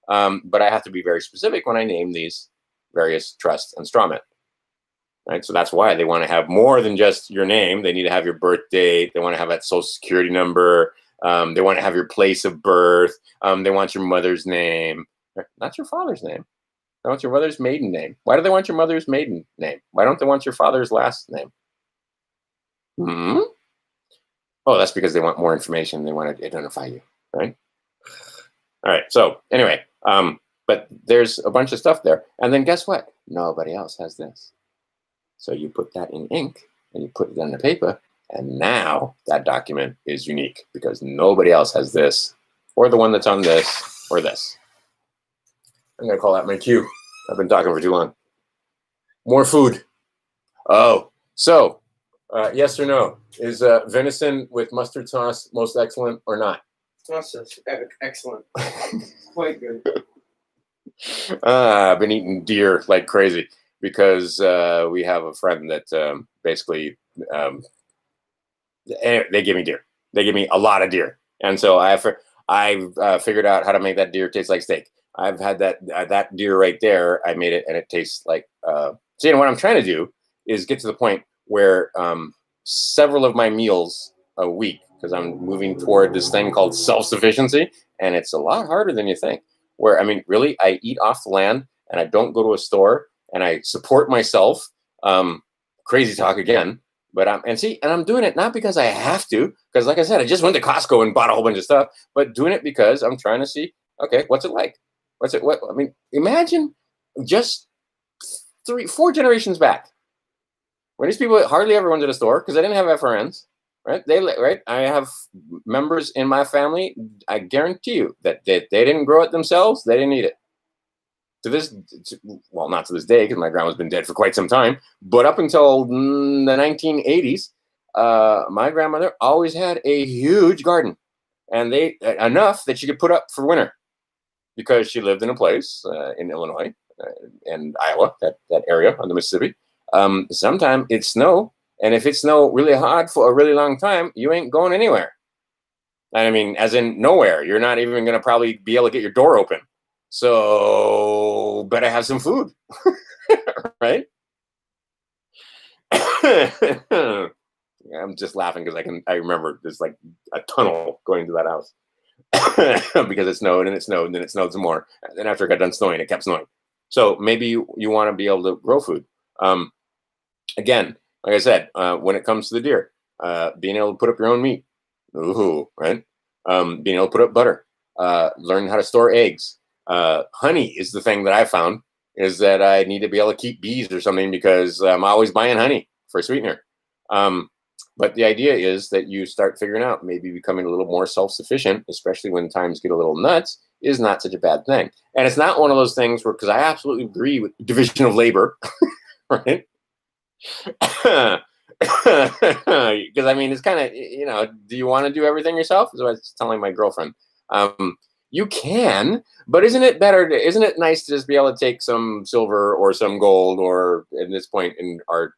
But I have to be very specific when I name these various trusts and strawmen. Right? So that's why they want to have more than just your name. They need to have your birth date. They want to have that social security number. They want to have your place of birth. They want your mother's name. Not your father's name. They want your mother's maiden name. Why do they want your mother's maiden name? Why don't they want your father's last name? Hmm? Oh, that's because they want more information. They want to identify you, right? All right. So anyway, but there's a bunch of stuff there. And then guess what? Nobody else has this. So you put that in ink and you put it on the paper, and now that document is unique because nobody else has this, or the one that's on this, or this. I'm going to call that my cue. I've been talking for too long. More food. Oh, so yes or no? Is venison with mustard sauce most excellent or not? That's excellent. Quite good. I've been eating deer like crazy because we have a friend that basically they give me deer. They give me a lot of deer, and so I've figured out how to make that deer taste like steak. I've had that deer right there. I made it, and it tastes like. So you know what I'm trying to do is get to the point where several of my meals a week, because I'm moving toward this thing called self-sufficiency, and it's a lot harder than you think. Where I mean, really, I eat off the land, and I don't go to a store, and I support myself. Crazy talk again, but I'm doing it not because I have to, because like I said, I just went to Costco and bought a whole bunch of stuff, but doing it because I'm trying to see, okay, what's it like? What I mean, imagine just 3-4 generations back when these people hardly ever went to the store because I didn't have FRNs, right? I have members in my family. I guarantee you that they didn't grow it themselves. They didn't eat it. Well, not to this day because my grandma's been dead for quite some time. But up until the 1980s, my grandmother always had a huge garden, and enough that she could put up for winter. Because she lived in a place in Illinois and Iowa, that area on the Mississippi. Sometimes it snow, and if it snow really hard for a really long time, you ain't going anywhere. I mean, as in nowhere. You're not even going to probably be able to get your door open. So better have some food, right? I'm just laughing because I remember there's like a tunnel going to that house. Because it snowed and it snowed and then it snowed some more. And then after it got done snowing, it kept snowing. So maybe you want to be able to grow food. Again, like I said, when it comes to the deer, being able to put up your own meat, right? Being able to put up butter, learn how to store eggs. Honey is the thing that I found is that I need to be able to keep bees or something because I'm always buying honey for sweetener. But the idea is that you start figuring out maybe becoming a little more self-sufficient, especially when times get a little nuts, is not such a bad thing. And it's not one of those things where, because I absolutely agree with division of labor, right? Because I mean, it's kind of, do you want to do everything yourself? Is what I was telling my girlfriend. You can, but isn't it nice to just be able to take some silver or some gold or, at this point in our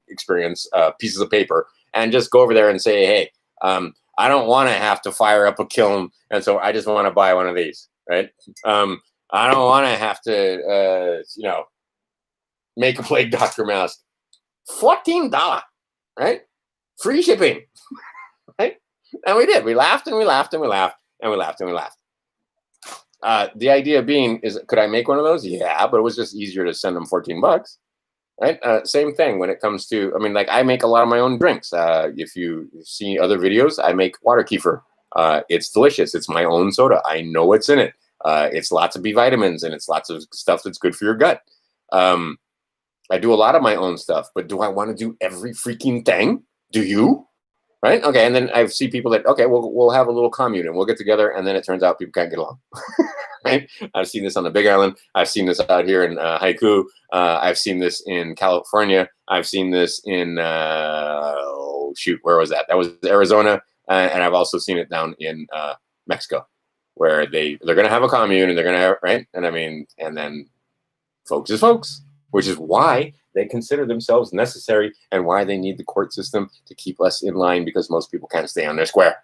experience, pieces of paper, and just go over there and say, hey, I don't want to have to fire up a kiln, and so I just want to buy one of these, right? I don't want to have to, make a plague doctor mask. $14, right? Free shipping, right? And we did. We laughed and we laughed and we laughed and we laughed and we laughed. The idea being is, could I make one of those? Yeah, but it was just easier to send them $14. Right. Same thing when it comes to, I mean, like I make a lot of my own drinks. If you see other videos, I make water kefir. It's delicious. It's my own soda. I know what's in it. It's lots of B vitamins and it's lots of stuff that's good for your gut. I do a lot of my own stuff, but do I want to do every freaking thing? Do you? right? Okay, and then I see people that, okay, we'll have a little commune and we'll get together, and then it turns out people can't get along. Right? I've seen this on the Big Island. I've seen this out here in Haiku. I've seen this in California. I've seen this in oh shoot, where was that? That was Arizona, and I've also seen it down in Mexico, where they're going to have a commune and they're going to have, right? And I mean, and then folks is folks, which is why they consider themselves necessary and why they need the court system to keep us in line, because most people can't stay on their square.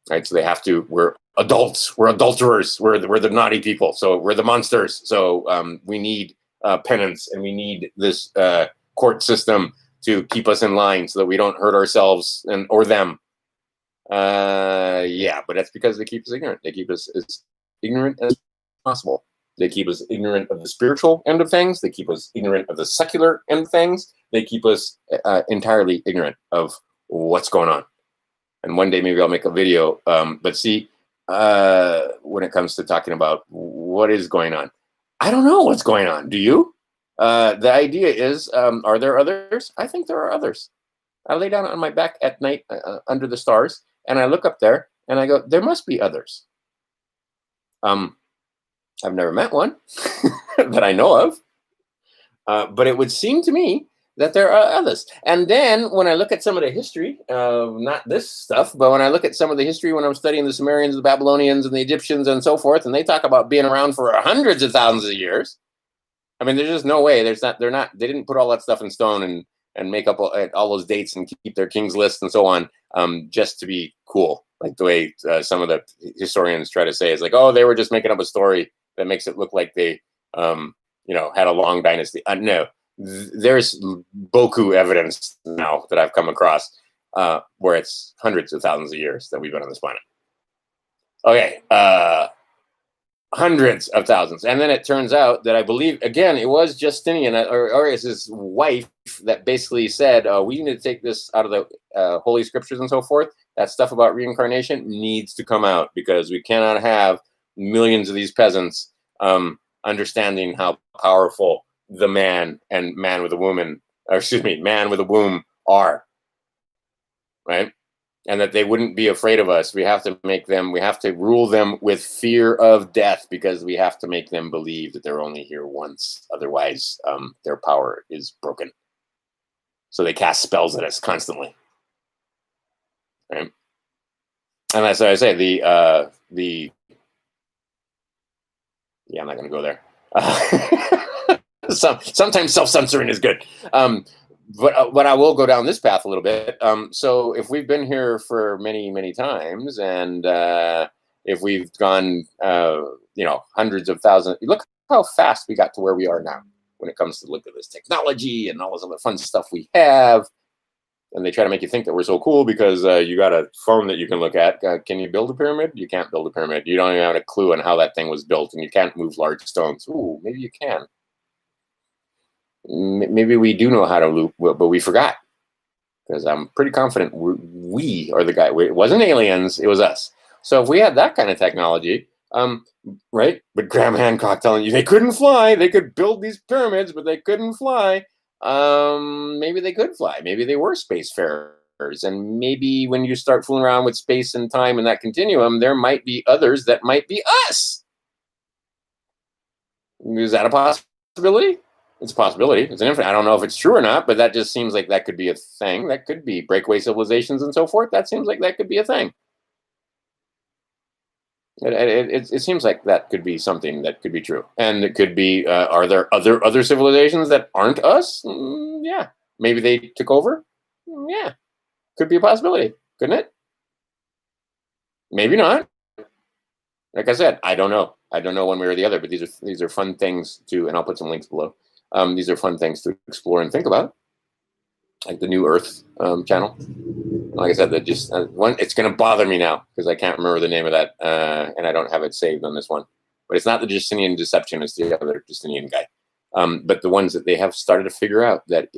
Right, so they have to. We're adults. We're adulterers. We're the naughty people. So we're the monsters. So we need penance, and we need this court system to keep us in line, so that we don't hurt ourselves and or them. Yeah, but that's because they keep us ignorant. They keep us as ignorant as possible. They keep us ignorant of the spiritual end of things. They keep us ignorant of the secular end of things. They keep us entirely ignorant of what's going on. And one day maybe I'll make a video. But see, when it comes to talking about what is going on, I don't know what's going on. Do you? The idea is, are there others? I think there are others. I lay down on my back at night under the stars, and I look up there, and I go, there must be others. I've never met one that I know of, but it would seem to me that there are others. And then when I look at some of the history, not this stuff, but when I look at some of the history when I'm studying the Sumerians, the Babylonians, and the Egyptians, and so forth, and they talk about being around for hundreds of thousands of years. I mean, there's just no way. They didn't put all that stuff in stone and make up all those dates and keep their king's list and so on, just to be cool. Like the way some of the historians try to say is like, oh, they were just making up a story that makes it look like they, had a long dynasty. No. There's beaucoup evidence now that I've come across where it's hundreds of thousands of years that we've been on this planet. Okay, hundreds of thousands. And then it turns out that I believe, again, it was Justinian, or it's his wife, that basically said, we need to take this out of the Holy Scriptures and so forth. That stuff about reincarnation needs to come out, because we cannot have millions of these peasants understanding how powerful the man and man with a woman, or excuse me, man with a womb are, right? And that they wouldn't be afraid of us. We have to rule them with fear of death, because we have to make them believe that they're only here once. Otherwise, their power is broken. So they cast spells at us constantly, right? And that's what I say, yeah, I'm not going to go there. Sometimes self-censoring is good. But I will go down this path a little bit. So if we've been here for many, many times, and if we've gone, hundreds of thousands, look how fast we got to where we are now when it comes to look at this technology and all this other fun stuff we have. And they try to make you think that we're so cool because you got a phone that you can look at. Can you build a pyramid? You can't build a pyramid. You don't even have a clue on how that thing was built, and you can't move large stones. Ooh, maybe you can. Maybe we do know how to loop, but we forgot, because I'm pretty confident we are the guy. It wasn't aliens, it was us. So if we had that kind of technology, right? But Graham Hancock telling you they couldn't fly, they could build these pyramids, but they couldn't fly. Maybe they could fly. Maybe they were spacefarers, and maybe when you start fooling around with space and time and that continuum, there might be others that might be us. Is that a possibility? It's a possibility. It's an infinite. I don't know if it's true or not, but that just seems like that could be a thing. That could be breakaway civilizations and so forth. That seems like that could be a thing. It seems like that could be something that could be true. And it could be, are there other civilizations that aren't us? Yeah. Maybe they took over? Yeah. Could be a possibility, couldn't it? Maybe not. Like I said, I don't know. I don't know one way or the other, but these are fun things to, and I'll put some links below. These are fun things to explore and think about, like the New Earth channel. Like I said, that just it's going to bother me now because I can't remember the name of that, and I don't have it saved on this one. But it's not the Justinian Deception; it's the other Justinian guy. But the ones that they have started to figure out that,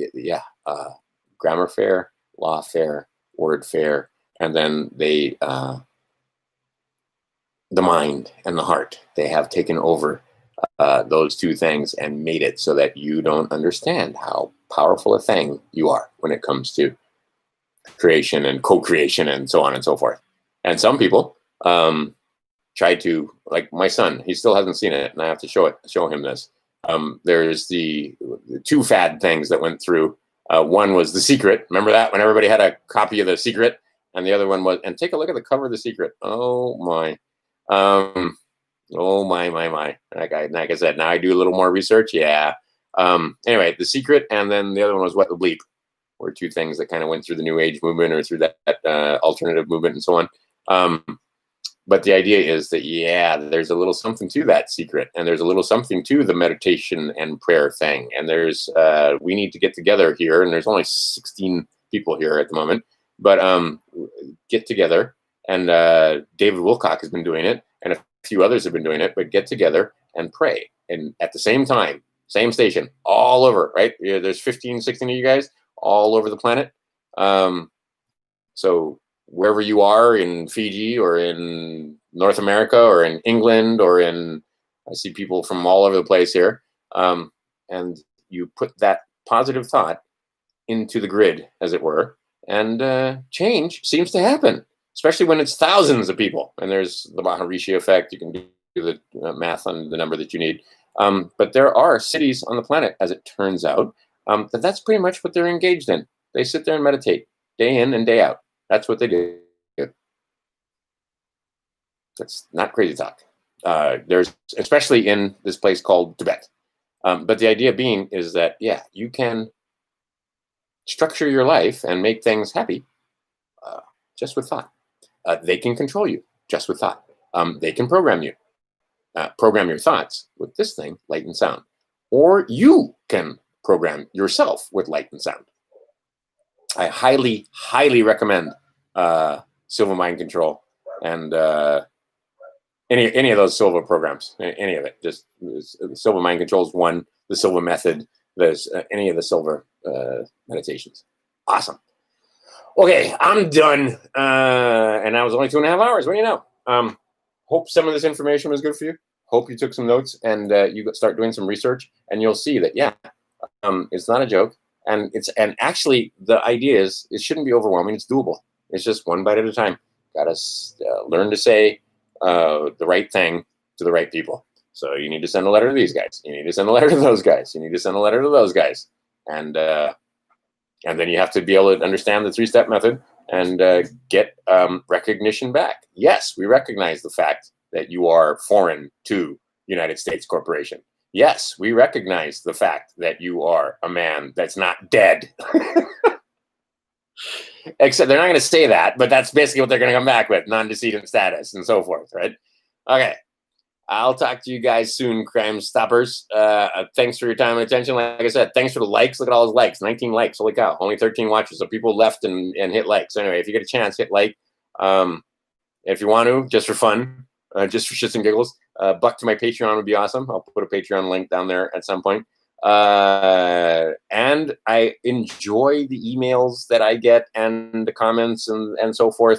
grammar fair, law fair, word fair, and then they the mind and the heart. They have taken over those two things and made it so that you don't understand how powerful a thing you are when it comes to creation and co-creation and so on and so forth. And some people try to, like my son, he still hasn't seen it, and I have to show him this. There's the two fad things that went through. One was The Secret. Remember that, when everybody had a copy of The Secret? And the other one was, and take a look at the cover of The Secret. Oh my. Oh my. Like I said, now I do a little more research. Yeah. Anyway, The Secret, and then the other one was What the Bleep, were two things that kind of went through the New Age movement or through that alternative movement and so on. But the idea is that, yeah, there's a little something to that secret, and there's a little something to the meditation and prayer thing. And there's, we need to get together here, and there's only 16 people here at the moment, but get together. And David Wilcock has been doing it, and a few others have been doing it, but get together and pray. And at the same time, same station, all over, right? Yeah, there's 15, 16 of you guys all over the planet. So wherever you are in Fiji or in North America or in England or in, I see people from all over the place here. And you put that positive thought into the grid, as it were, and change seems to happen, especially when it's thousands of people. And there's the Maharishi effect. You can do the math on the number that you need. But there are cities on the planet, as it turns out, that's pretty much what they're engaged in. They sit there and meditate day in and day out. That's what they do. That's not crazy talk. There's, especially in this place called Tibet. But the idea being is that, yeah, you can structure your life and make things happy just with thought. They can control you just with thought. They can program you. Program your thoughts with this thing, light and sound. Or you can program yourself with light and sound. I highly, highly recommend Silva Mind Control and any of those Silva programs, any of it. Just Silva Mind Control is one, the Silva Method, there's any of the Silva meditations. Awesome. Okay, I'm done. And that was only 2.5 hours. What do you know? Hope some of this information was good for you. Hope you took some notes and you start doing some research, and you'll see that, yeah, it's not a joke. And actually the idea is it shouldn't be overwhelming. It's doable. It's just one bite at a time. Got to learn to say the right thing to the right people. So you need to send a letter to these guys. You need to send a letter to those guys. You need to send a letter to those guys. And then you have to be able to understand the 3-step method and get recognition back. Yes, we recognize the fact that you are foreign to United States Corporation. Yes, we recognize the fact that you are a man that's not dead. Except they're not going to say that, but that's basically what they're going to come back with, non-decedent status and so forth, right? Okay. I'll talk to you guys soon, Crime Stoppers. Thanks for your time and attention. Like I said, thanks for the likes. Look at all those likes. 19 likes. Holy cow. Only 13 watchers. So people left and hit like. So anyway, if you get a chance, hit like. If you want to, just for fun, just for shits and giggles, buck to my Patreon would be awesome. I'll put a Patreon link down there at some point. And I enjoy the emails that I get and the comments and so forth.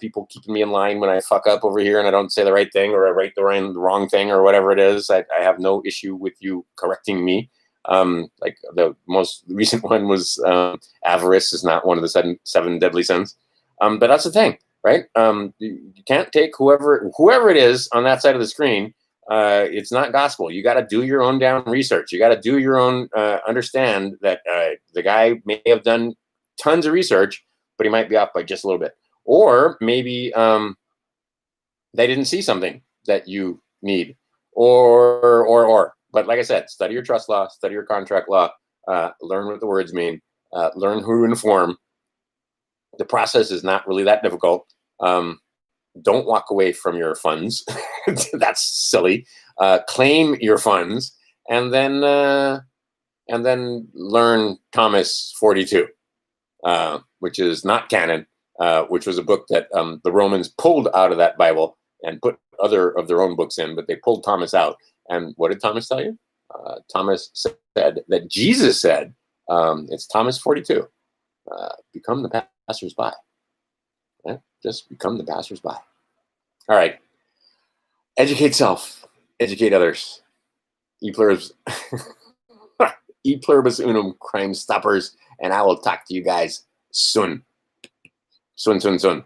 People keeping me in line when I fuck up over here and I don't say the right thing or I write the wrong thing or whatever it is. I have no issue with you correcting me. Like the most recent one was avarice is not one of the seven deadly sins. But that's the thing, right? You can't take whoever it is on that side of the screen. It's not gospel. You got to do your own damn research. You got to do your own understand that the guy may have done tons of research, but he might be off by just a little bit. Or maybe they didn't see something that you need. Or. But like I said, study your trust law, study your contract law, learn what the words mean, learn who to inform. The process is not really that difficult. Don't walk away from your funds. That's silly. Claim your funds and then learn Thomas 42, which is not canon, which was a book that the Romans pulled out of that Bible and put other of their own books in, but they pulled Thomas out. And what did Thomas tell you? Thomas said that Jesus said, it's Thomas 42, become the passers-by. Yeah, just become the passers-by. All right. Educate self. Educate others. E pluribus unum, Crime Stoppers. And I will talk to you guys soon. Sun, sun, sun.